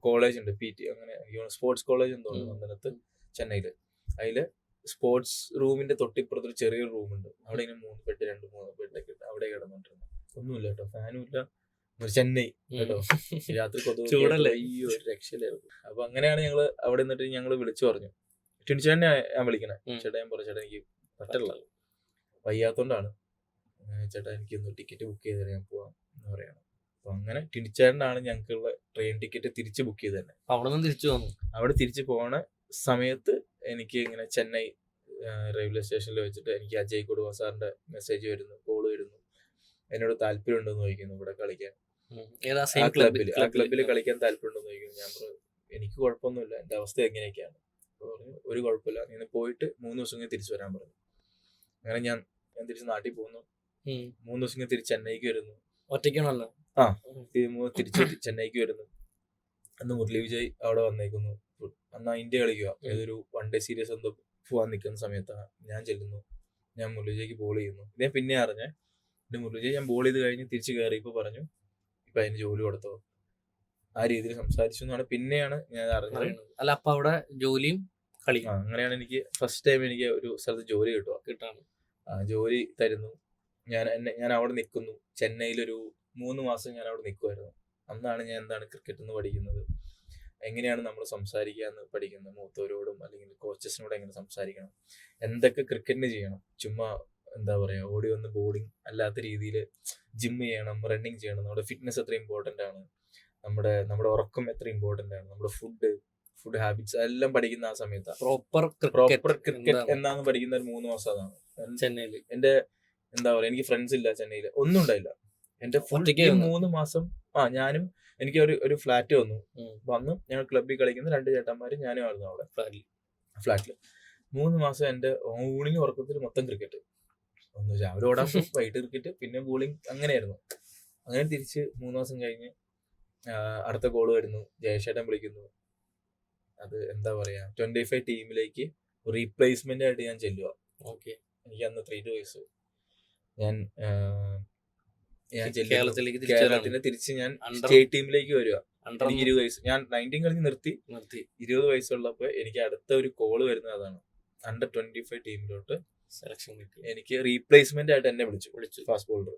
കോളേജ് ഉണ്ട്, PT അങ്ങനെ സ്പോർട്സ് കോളേജ് എന്തോ നന്ദനത്ത്, ചെന്നൈയില്. അതില് സ്പോർട്സ് റൂമിന്റെ തൊട്ടിപ്പുറത്തൊരു ചെറിയൊരു റൂമുണ്ട്. അവിടെ ഇങ്ങനെ 3 ബെഡ് 2-3 ബെഡൊക്കെ ഇട്ട് അവിടെ കിടന്നോണ്ടിരുന്നത്. ഒന്നുമില്ല കേട്ടോ, ഫാനും ഇല്ല. ചെന്നൈ കേട്ടോ, രാത്രി കൊതുകല്ലേ, ഈ ഒരു രക്ഷയിലായിരുന്നു. അപ്പൊ അങ്ങനെയാണ് ഞങ്ങള് അവിടെ നിന്നിട്ട് ഞങ്ങൾ വിളിച്ചു പറഞ്ഞു, ടിനിച്ചേട്ടനെ ഞാൻ വിളിക്കണേ. ചേട്ടാ ഞാൻ പറഞ്ഞു, ചേട്ടാ എനിക്ക് പറ്റില്ല, വയ്യാത്തോണ്ടാണ്, ചേട്ടാ എനിക്കൊന്ന് ടിക്കറ്റ് ബുക്ക് ചെയ്ത് ഞാൻ പോവാം എന്ന് പറയണം. അപ്പൊ അങ്ങനെ ടിനിച്ചേട്ടനാണ് ഞങ്ങൾക്കുള്ള ട്രെയിൻ ടിക്കറ്റ് തിരിച്ച് ബുക്ക് ചെയ്ത് തന്നെ. അവിടെ തിരിച്ചു പോണ സമയത്ത് എനിക്ക് ഇങ്ങനെ ചെന്നൈ റെയിൽവേ സ്റ്റേഷനിൽ വെച്ചിട്ട് എനിക്ക് അജയ് കൊടുവ സാറിന്റെ മെസ്സേജ് വരുന്നു, കോള് വരുന്നു, എന്നോട് താല്പര്യം ഉണ്ടെന്ന് ചോദിക്കുന്നു ഇവിടെ കളിക്കാൻ. ആ ക്ലബിൽ കളിക്കാൻ താല്പര്യം ഉണ്ടെന്ന് ചോദിക്കുന്നു. ഞാൻ പറഞ്ഞു, എനിക്ക് കുഴപ്പമൊന്നുമില്ല, എന്റെ അവസ്ഥ എങ്ങനെയൊക്കെയാണ്. ഒരു കുഴപ്പമില്ല, നീ പോയിട്ട് 3 ദിവസം കഴിഞ്ഞ് തിരിച്ചു വരാൻ പറഞ്ഞു. അങ്ങനെ ഞാൻ തിരിച്ച് നാട്ടിൽ പോകുന്നു. 3 ദിവസം കഴിഞ്ഞ് തിരിച്ച് ചെന്നൈക്ക് വരുന്നു. ഒറ്റയ്ക്കാണല്ലോ? തിരിച്ച് ചെന്നൈക്ക് വരുന്നു. അന്ന് മുരളി വിജയ് അവിടെ വന്നേക്കുന്നു. അന്ന് ഇന്ത്യ കളിക്കുക, ഏതൊരു 1 ഡേ സീരീസ് എന്തോ പോവാൻ നിൽക്കുന്ന സമയത്താണ് ഞാൻ ചെല്ലുന്നു. ഞാൻ മുരളി വിജയ്ക്ക് ബോൾ ചെയ്യുന്നു. ഞാൻ പിന്നെ അറിഞ്ഞേ, എന്റെ മുരളി വിജയ് ഞാൻ ബോൾ ചെയ്ത് കഴിഞ്ഞ് തിരിച്ച് കയറിയപ്പോൾ പറഞ്ഞു, ഇപ്പൊ അതിന് ജോലി കൊടുത്തോ, ആ രീതിയിൽ സംസാരിച്ചു എന്നാണ് പിന്നെയാണ് ഞാൻ അറിഞ്ഞത്. അല്ല, അപ്പൊ അവിടെ ജോലിയും കളിക്കും. അങ്ങനെയാണ് എനിക്ക് ഫസ്റ്റ് ടൈം എനിക്ക് ഒരു സ്ഥലത്ത് ജോലി കിട്ടാണ്. ജോലി തരുന്നു. ഞാൻ അവിടെ നിൽക്കുന്നു. ചെന്നൈയിലൊരു 3 മാസം ഞാൻ അവിടെ നിൽക്കുമായിരുന്നു. അന്നാണ് ഞാൻ എന്താണ് ക്രിക്കറ്റ് എന്ന് പഠിക്കുന്നത്, എങ്ങനെയാണ് നമ്മൾ സംസാരിക്കാന്ന് പഠിക്കുന്നത്, മൂത്തവരോടും അല്ലെങ്കിൽ കോച്ചസിനോട് എങ്ങനെ സംസാരിക്കണം, എന്തൊക്കെ ക്രിക്കറ്റിന് ചെയ്യണം. ചുമ്മാ എന്താ പറയാ, ഓടി വന്ന് ബോളിങ് അല്ലാത്ത രീതിയിൽ ജിം ചെയ്യണം, റണ്ണിങ് ചെയ്യണം. നമ്മുടെ ഫിറ്റ്നസ് എത്ര ഇമ്പോർട്ടന്റ് ആണ്, നമ്മുടെ ഉറക്കം എത്ര ഇമ്പോർട്ടന്റ് ആണ്, നമ്മുടെ ഫുഡ് ഹാബിറ്റ്സ് എല്ലാം പഠിക്കുന്ന ആ സമയത്താണ്. പ്രോപ്പർ ക്രിക്കറ്റ് എന്നാണ് പഠിക്കുന്ന ഒരു 3 മാസം. അതാണ് ചെന്നൈയിൽ. എന്റെ എന്താ പറയാ, എനിക്ക് ഫ്രണ്ട്സ് ഇല്ല ചെന്നൈയിൽ, ഒന്നും ഉണ്ടായില്ല. എന്റെ ഫുൾ 3 മാസം ഞാനും എനിക്ക് ഒരു ഫ്ലാറ്റ് വന്നു. വന്ന് ഞങ്ങൾ ക്ലബ്ബിൽ കളിക്കുന്ന 2 ചേട്ടന്മാരും ഞാനും ആയിരുന്നു അവിടെ ഫ്ലാറ്റില്. 3 മാസം എന്റെ ഊണിലും ഉറക്കത്തിൽ മൊത്തം ക്രിക്കറ്റ്. ഒന്ന് രാവിലെ ഓടാൻ പോകും, വൈകിട്ട് ക്രിക്കറ്റ്, പിന്നെ ബോളിങ്, അങ്ങനെയായിരുന്നു. അങ്ങനെ തിരിച്ച് 3 മാസം കഴിഞ്ഞ് അടുത്ത കോള് വരുന്നു, ജയശേട്ടൻ വിളിക്കുന്നു. അത് എന്താ പറയാ 25 ടീമിലേക്ക് റീപ്ലേസ്മെന്റ് ആയിട്ട് ഞാൻ ചെല്ലുക. ഓക്കെ. എനിക്ക് അന്ന് 3 വയസ്സ്. ഞാൻ കേരളത്തിലേക്ക് കേരളത്തിന് തിരിച്ച് ഞാൻ സ്റ്റേറ്റ് ടീമിലേക്ക് വരിക. എനിക്ക് 20 വയസ്സ്. ഞാൻ 19 കളിഞ്ഞ് നിർത്തി. 20 വയസ്സുള്ളപ്പോ എനിക്ക് അടുത്ത ഒരു കോള് വരുന്നത് അതാണ്. അണ്ടർ 25 ടീമിലോട്ട് സെലക്ഷൻ കിട്ടി. എനിക്ക് റീപ്ലേസ്മെന്റ് ആയിട്ട് എന്നെ വിളിച്ചു ഫാസ്റ്റ് ബോളർ.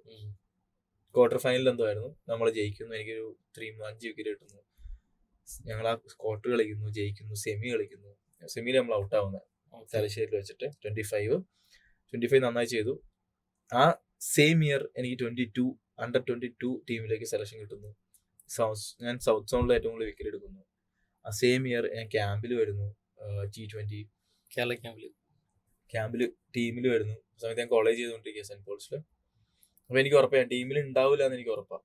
ക്വാർട്ടർ ഫൈനൽ എന്തോ ആയിരുന്നു, നമ്മൾ ജയിക്കുന്നു. എനിക്കൊരു 5 വിക്കറ്റ് കിട്ടുന്നു. ഞങ്ങൾ ആ ക്വാർട്ടർ കളിക്കുന്നു, ജയിക്കുന്നു. സെമി കളിക്കുന്നു. സെമിയിൽ നമ്മൾ ഔട്ട് ആവുന്നത് തലശ്ശേരിയിൽ വെച്ചിട്ട് 25 നന്നായി ചെയ്തു. ആ സെയിം ഇയർ എനിക്ക് അണ്ടർ 22 ടീമിലേക്ക് സെലക്ഷൻ കിട്ടുന്നു. ഞാൻ സൗത്ത് സോണിൽ ഏറ്റവും കൂടുതൽ വിക്കറ്റ് എടുക്കുന്നു. ആ സെയിം ഇയർ ഞാൻ ക്യാമ്പിൽ വരുന്നു. T20 കേരള ക്യാമ്പിൽ ടീമിൽ വരുന്നു. സമയത്ത് ഞാൻ കോളേജ് ചെയ്തുകൊണ്ടിരിക്കുക സെന്റ് പോൾസിൽ. അപ്പൊ എനിക്ക് ഉറപ്പാണ് ടീമിൽ ഉണ്ടാവില്ല എന്ന് എനിക്ക് ഉറപ്പാണ്.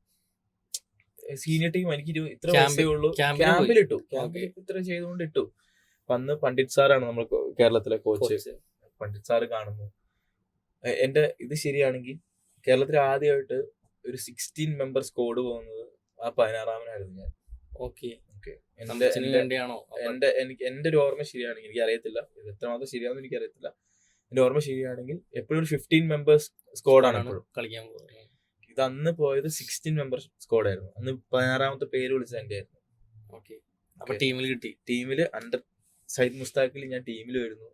സീനിയർ ടീം എനിക്ക് ഇത്ര വയസ്സേ ഉള്ളൂ. ക്യാമ്പിലിട്ടു. ക്യാമ്പിൽ ഇത്ര ചെയ്തുകൊണ്ട് ഇട്ടു. അപ്പൊ അന്ന് പണ്ഡിറ്റ് സാറാണ് നമ്മൾ കേരളത്തിലെ കോച്ച്. പണ്ഡിറ്റ് സാറ് കാണുന്നു. എന്റെ ഇത് ശരിയാണെങ്കിൽ കേരളത്തിൽ ആദ്യമായിട്ട് ഒരു 16 മെമ്പർ സ്ക്വാഡ് പോകുന്നത് ആ 16-ാമനായിരുന്നു ഞാൻ. എന്റെ ഒരു ഓർമ്മ ശരിയാണെങ്കിൽ, എനിക്ക് അറിയത്തില്ല ഇത് എത്രമാത്രം ശരിയാണെന്ന് എനിക്ക് അറിയത്തില്ല, എന്റെ ഓർമ്മ ശരിയാണെങ്കിൽ എപ്പോഴും ഒരു 15 മെമ്പേഴ്സ് സ്ക്വാഡാണ് എപ്പോഴും കളിക്കാൻ പോകുന്നത്. ഇത് അന്ന് പോയത് 16 മെമ്പർ സ്ക്വാഡായിരുന്നു. അന്ന് 16-ാമത്തെ പേര് വിളിച്ചത് എന്റെ ആയിരുന്നു. ടീമിൽ കിട്ടി. ടീമില് അണ്ടർ സയ്യിദ് മുസ്താഖിൽ ഞാൻ ടീമിൽ വരുന്നു.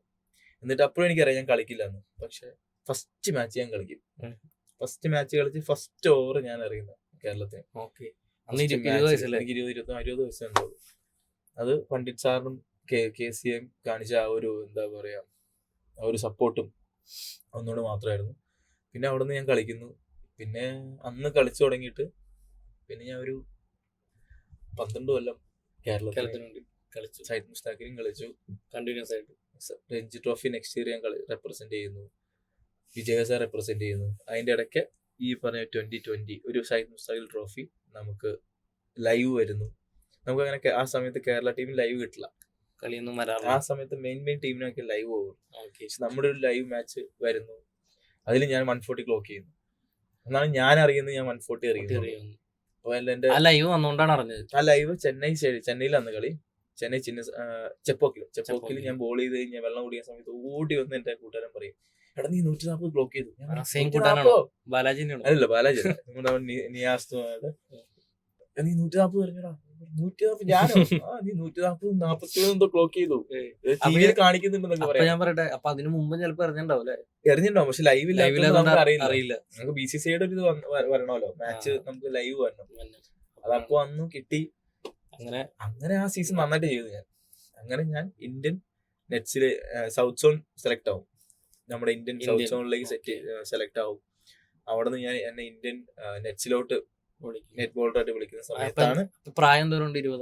എന്നിട്ട് അപ്പോഴും എനിക്കറിയാം ഞാൻ കളിക്കില്ല എന്ന്. പക്ഷെ ഫസ്റ്റ് മാച്ച് ഞാൻ കളിക്കും. ഫസ്റ്റ് മാച്ച് കളിച്ച് ഫസ്റ്റ് ഓവർ ഞാൻ അറിയുന്നത് കേരളത്തിന്. എനിക്ക് 20 വയസ്സുണ്ടോ. അത് പണ്ഡിറ്റ് സാറിനും KCM കാണിച്ച ആ ഒരു എന്താ പറയാ ആ ഒരു സപ്പോർട്ടും ഒന്നുകൂടെ മാത്രമായിരുന്നു. പിന്നെ അവിടെ നിന്ന് ഞാൻ കളിക്കുന്നു. പിന്നെ അന്ന് കളിച്ചു തുടങ്ങിയിട്ട് പിന്നെ ഞാൻ ഒരു 12 കൊല്ലം കേരളത്തിന് കളിച്ചു. സയ്യിദ് മുസ്താഖിലും കളിച്ചു കണ്ടിന്യൂസ് ആയിട്ട്. രഞ്ജി ട്രോഫി നെക്സ്റ്റ് ഇയർ ഞാൻ റെപ്രസെന്റ് ചെയ്യുന്നു. വിജയസാർ റെപ്രസെന്റ് ചെയ്യുന്നു. അതിന്റെ ഇടയ്ക്ക് ഈ പറഞ്ഞ 2020 ഒരു സയ്യിദ് മുസ്താഖിൽ ട്രോഫി നമുക്ക് ലൈവ് വരുന്നു. നമുക്ക് അങ്ങനെ ആ സമയത്ത് കേരള ടീമിൽ ലൈവ് കിട്ടില്ല. ആ സമയത്ത് മെയിൻ ടീമിനൊക്കെ ലൈവ് പോകും. നമ്മുടെ ഒരു ലൈവ് മാച്ച് വരുന്നു. അതിൽ ഞാൻ 140 ക്ലോക്ക് ചെയ്യുന്നു. എന്നാണ് ഞാൻ അറിയുന്നത്. ഞാൻ 140 അറിയുന്നു. ആ ലൈവ് ചെന്നൈയിൽ അന്ന് കളി. ചെന്നൈ ചെപ്പോക്കിൽ ഞാൻ ബോൾ ചെയ്ത് കഴിഞ്ഞാൽ വെള്ളം കുടിക്കുന്ന സമയത്ത് ഓടി വന്ന് എന്റെ കൂട്ടുകാരൻ പറയും, എടാ നീ 140 ബ്ലോക്ക് ചെയ്തു. അല്ല ബാലാജി നിയാസ് നീ 140 പറഞ്ഞടാ. 140 ഞാനോ? നീ 140 41 എന്തോ ക്ലോക്ക് ചെയ്തു. ടിവിയിൽ കാണിക്കുന്നുണ്ടെന്നൊക്കെ പറയാം. ഞാൻ പറയട്ടെ, അപ്പൊ അതിന് മുമ്പ് ചിലപ്പോ എറിഞ്ഞിട്ടുണ്ടാവും. പക്ഷെ ലൈവ് നമുക്ക് അറിയില്ല. നമുക്ക് BCCIയുടെ ഒരു ഇത് വരണമല്ലോ, മാച്ച് നമുക്ക് ലൈവ് വരണം. അതപ്പോ അന്ന് കിട്ടി. അങ്ങനെ ആ സീസൺ നന്നായിട്ട് ചെയ്തു ഞാൻ. അങ്ങനെ ഞാൻ ഇന്ത്യൻ നെറ്റ്സില് സൗത്ത് സോൺ സെലക്ട് ആവും. നമ്മുടെ ഇന്ത്യൻ സൗത്ത് സോണിലേക്ക് സെലക്ട് ആവും. അവിടെ നിന്ന് ഞാൻ എന്നെ ഇന്ത്യൻ നെറ്റ്സിലോട്ട് നെറ്റ് ബോളറായിട്ട് വിളിക്കുന്ന സമയത്താണ്. പ്രായം തോറുണ്ട് 22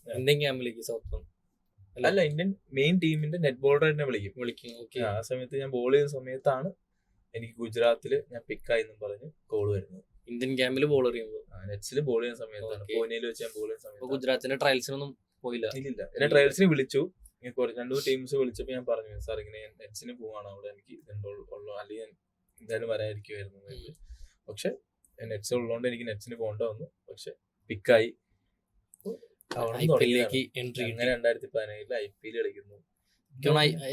ഇന്ത്യൻ ക്യാമ്പിലേക്ക് സൗത്ത് സോൺ അല്ല, ഇന്ത്യൻ മെയിൻ ടീമിന്റെ നെറ്റ് ബോളർ തന്നെ വിളിക്കും. ആ സമയത്ത് ഞാൻ ബോൾ ചെയ്യുന്ന സമയത്താണ് എനിക്ക് ഗുജറാത്തില് ഞാൻ പിക്കായി എന്നും പറഞ്ഞ് കോള് വരുന്നത്. ഇന്ത്യൻ ക്യാമ്പിൽ ബോൾ ചെയ്യുമ്പോൾ നെറ്റ്സിൽ ബോൾ ചെയ്യുന്ന സമയത്താണ്. പൂനെയിൽ വെച്ച് ഞാൻ ബോൾ ചെയ്യുന്ന സമയത്ത്. ഗുജറാത്തിന്റെ ട്രയൽസിനൊന്നും പോയില്ല? ഇല്ല, എന്നെ ട്രയൽസിന് വിളിച്ചു. 2 ടീംസ് വിളിച്ചപ്പോ ഞാൻ പറഞ്ഞു, സാർ ഇങ്ങനെ നെറ്റ്സിന് പോവാണ്, അവിടെ എനിക്ക് ഉള്ളൂ, അല്ലെങ്കിൽ എന്തായാലും വരാതിരിക്കുമായിരുന്നു. പക്ഷെ നെറ്റ്സ് ഉള്ളതുകൊണ്ട് എനിക്ക് നെറ്റ്സിന് പോകേണ്ട വന്നു. പക്ഷെ പിക്കായി. അങ്ങനെ 2017 IPL കളിക്കുന്നു.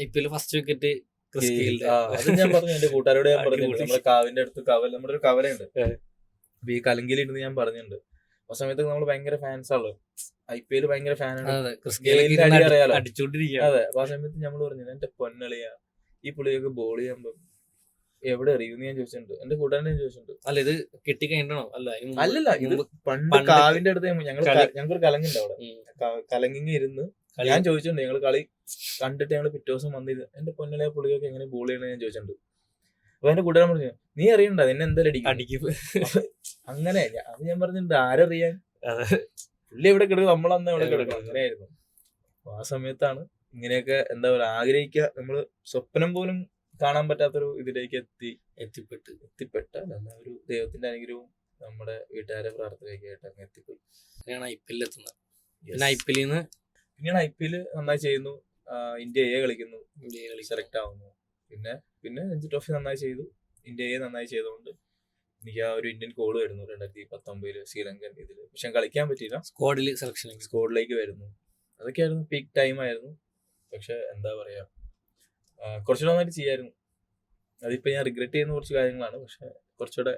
IPL ഫസ്റ്റ് വിക്കറ്റ് അത് ഞാൻ പറഞ്ഞു എന്റെ കൂട്ടുകാരോട്. ഞാൻ പറഞ്ഞു നമ്മുടെ കാവിന്റെ അടുത്ത് നമ്മുടെ ഒരു കവലയുണ്ട്. അപ്പൊ ഈ കലങ്കിലിരുന്ന് ഞാൻ പറഞ്ഞിട്ടുണ്ട്. ആ സമയത്ത് നമ്മൾ ഭയങ്കര ഫാൻസ് ആണ്. IPL ഭയങ്കര ഫാനാണ്. അറിയാലോ. അതെ. അപ്പൊ ആ സമയത്ത് നമ്മൾ പറഞ്ഞു, എന്റെ പൊന്നളിയാ ഈ പുള്ളിയൊക്കെ ബോൾ ചെയ്യുമ്പോ എവിടെ അറിയുമെന്ന് ഞാൻ ചോദിച്ചിട്ടുണ്ട്. എന്റെ കൂട്ടുകാരനെ ചോദിച്ചിട്ടുണ്ട്. അല്ല, ഇത് കിട്ടി കഴിഞ്ഞോ? അല്ലല്ല, ഇത് പണ്ട് കാവിന്റെ അടുത്ത് ഞങ്ങൾക്കൊരു കലങ്ങുണ്ട് അവിടെ. കലങ്ങിങ് ഇരുന്ന് ഞാൻ ചോദിച്ചിട്ടുണ്ട്. ഞങ്ങൾ കളി കണ്ടിട്ട് ഞങ്ങൾ പിറ്റേ ദിവസം വന്നിരുന്നു. എന്റെ പൊന്നളിയ പുള്ളിയൊക്കെ എങ്ങനെ ബോൾ ചെയ്യണമെന്ന് ഞാൻ ചോദിച്ചിട്ടുണ്ട്. അപ്പൊ എന്റെ കൂട്ടുകാരൻ പറഞ്ഞു, നീ അറിയണ്ട, നിന്നെ എന്തായാലും അടിക്കും. അങ്ങനെ അത് ഞാൻ പറഞ്ഞിട്ടുണ്ട്. ആരറിയാൻ, പുള്ളി എവിടെ കിടക്കും, നമ്മളന്ന് എവിടെ കിടക്കും. അങ്ങനെയായിരുന്നു. അപ്പൊ ആ സമയത്താണ് ഇങ്ങനെയൊക്കെ എന്താ പറയുക, ആഗ്രഹിക്കുക, നമ്മള് സ്വപ്നം പോലും കാണാൻ പറ്റാത്തൊരു ഇതിലേക്ക് എത്തിപ്പെട്ടല്ല ഒരു ദൈവത്തിന്റെ അനുഗ്രഹവും നമ്മുടെ വീട്ടുകാരെ പ്രാർത്ഥനയൊക്കെ ആയിട്ട് അങ്ങ് എത്തിപ്പോയി. പിന്നീട് IPL നന്നായി ചെയ്യുന്നു. ഇന്ത്യ A കളിക്കുന്നു, സെലക്ട് ആവുന്നു. പിന്നെ രഞ്ജി ട്രോഫി നന്നായി ചെയ്തു. ഇന്ത്യ A നന്നായി ചെയ്തുകൊണ്ട് എനിക്ക് ആ ഒരു ഇന്ത്യൻ കോള് വരുന്നു 2019 ശ്രീലങ്കൻ ഇതില്. പക്ഷെ കളിക്കാൻ പറ്റിയില്ല, സ്ക്വാഡിൽ സെലക്ഷൻ സ്കോഡിലേക്ക് വരുന്നു. അതൊക്കെയായിരുന്നു പീക്ക് ടൈം ആയിരുന്നു. പക്ഷെ എന്താ പറയാ, കുറച്ചുകൂടെ നന്നായിട്ട് ചെയ്യായിരുന്നു. അതിപ്പോ ഞാൻ റിഗ്രറ്റ് ചെയ്യുന്ന കുറച്ച് കാര്യങ്ങളാണ്. പക്ഷെ കുറച്ചുകൂടെ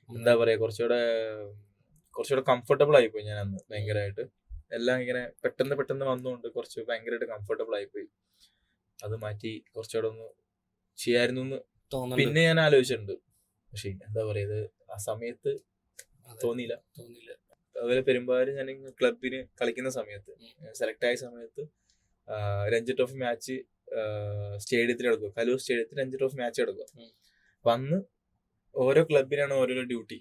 എന്താ പറയാ, കുറച്ചുകൂടെ കംഫർട്ടബിൾ ആയിപ്പോയി ഞാൻ അന്ന് ഭയങ്കരമായിട്ട്. എല്ലാം ഇങ്ങനെ പെട്ടെന്ന് വന്നുകൊണ്ട് കുറച്ച് ഭയങ്കരമായിട്ട് കംഫർട്ടബിൾ ആയിപ്പോയി. അത് മാറ്റി കുറച്ചുകൂടെ ഒന്ന് ചെയ്യായിരുന്നു എന്ന് പിന്നെ ഞാൻ ആലോചിച്ചിട്ടുണ്ട്. പക്ഷെ എന്താ പറയാ, ഇത് ആ സമയത്ത് തോന്നിയില്ല. അതുപോലെ പെരുമ്പാവൂർ ഞാൻ ക്ലബിന് കളിക്കുന്ന സമയത്ത്, സെലക്ട് ആയ സമയത്ത് രഞ്ജി ട്രോഫി മാച്ച് സ്റ്റേഡിയത്തിൽ എടുക്കുക, കലൂർ സ്റ്റേഡിയത്തിൽ രഞ്ജി ട്രോഫി മാച്ച് എടുക്കുക. അപ്പൊ അന്ന് ഓരോ ക്ലബിനാണ് ഓരോരോ ഡ്യൂട്ടി.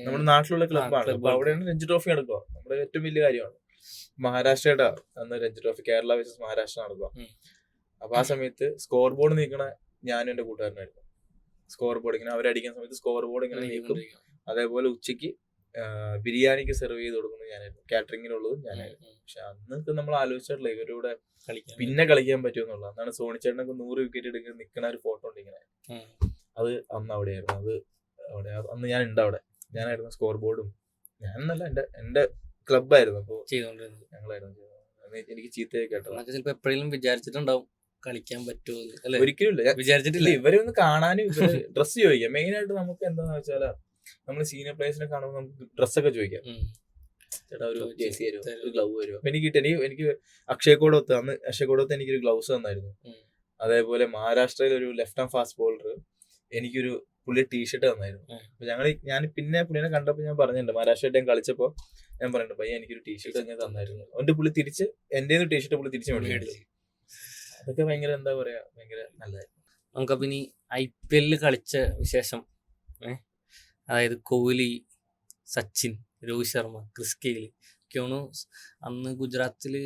നമ്മുടെ നാട്ടിലുള്ള ക്ലബ്ബാണ്, അപ്പൊ അവിടെയാണ് രഞ്ജി ട്രോഫി നടക്കുക. നമ്മുടെ ഏറ്റവും വലിയ കാര്യമാണ്. മഹാരാഷ്ട്രയുടെ അന്ന് രഞ്ജി ട്രോഫി കേരള വേഴ്സസ് മഹാരാഷ്ട്ര നടക്കുക. അപ്പൊ ആ സമയത്ത് സ്കോർ ബോർഡ് നീക്കണ ഞാനും എന്റെ കൂട്ടുകാരനായിരുന്നു. സ്കോർ ബോർഡ് ഇങ്ങനെ അവരടിക്കുന്ന സമയത്ത് സ്കോർ ബോർഡ് ഇങ്ങനെ നീക്കും. അതേപോലെ ഉച്ചയ്ക്ക് ബിരിയാണിക്ക് സെർവ് ചെയ്ത് കൊടുക്കുന്നത് ഞാനായിരുന്നു, കാറ്ററിങ്ങിനുള്ളതും ഞാനായിരുന്നു. പക്ഷെ അന്നൊക്കെ നമ്മൾ ആലോചിച്ചിട്ടില്ല ഇവരുടെ പിന്നെ കളിക്കാൻ പറ്റുമെന്നുള്ളത്. അന്നാണ് സോണിച്ചേട്ടനൊക്കെ 100 വിക്കറ്റ് എടുക്കുന്ന നിൽക്കുന്ന ഒരു ഫോട്ടോ ഉണ്ട് ഇങ്ങനെ. അത് അന്ന് അവിടെയായിരുന്നു. അന്ന് ഞാൻ ഉണ്ട് അവിടെ, ഞാനായിരുന്നു സ്കോർ ബോർഡും. ഞാനെന്നല്ല, എന്റെ ക്ലബായിരുന്നു. അപ്പൊ ഞങ്ങളായിരുന്നു. എനിക്ക് ചീത്തയൊക്കെ കേട്ടോ. ചിലപ്പോ എപ്പോഴെങ്കിലും വിചാരിച്ചിട്ടുണ്ടാവും കളിക്കാൻ പറ്റുമോ? ഒരിക്കലും ഇല്ല, വിചാരിച്ചിട്ടില്ല. ഇവരെ ഒന്ന് കാണാനും ഇവര് ഡ്രസ്സ് ചോദിക്കാം. മെയിൻ ആയിട്ട് നമുക്ക് എന്താന്ന് വെച്ചാൽ നമ്മള് സീനിയർ പ്ലേയേഴ്സിനെ കാണുമ്പോൾ നമുക്ക് ഡ്രസ്സൊക്കെ ചോദിക്കാം. ചേട്ടാ ഒരു ജേഴ്സി തരുമോ, ഒരു ഗ്ലൗ തരുമോ? അപ്പൊ എനിക്ക് അക്ഷയക്കോടൊത്ത്, അന്ന് അക്ഷയക്കോടൊത്ത് എനിക്കൊരു ഗ്ലൗസ് തന്നായിരുന്നു. അതേപോലെ മഹാരാഷ്ട്രയിൽ ഒരു ലെഫ്റ്റ് ആം ഫാസ്റ്റ് ബോളർ എനിക്കൊരു പുള്ളി ടീഷർട്ട് തന്നായിരുന്നു. അപ്പൊ ഞാൻ പിന്നെ പുള്ളിനെ കണ്ടപ്പോൾ ഞാൻ പറഞ്ഞിട്ടുണ്ട്, മഹാരാഷ്ട്ര ടൈം കളിച്ചപ്പോ ഞാൻ പറഞ്ഞിട്ടുണ്ട്, പയ്യ എനിക്കൊരു ടീഷർട്ട് തന്നെ തന്നായിരുന്നു. അവന്റെ പുള്ളി തിരിച്ച് എന്റെ ടീഷർട്ട് പുള്ളി തിരിച്ച് മേടിച്ചു. അതൊക്കെ ഭയങ്കര എന്താ പറയാ, ഭയങ്കര നല്ലതായിരുന്നു. നമുക്കപ്പോ ഇനി IPL കളിച്ച വിശേഷം, അതായത് കോഹ്ലി, സച്ചിൻ, രോഹിത് ശർമ്മ, ക്രിസ് ഗെയിൽ ഒക്കെയാണ് അന്ന് ഗുജറാത്തില്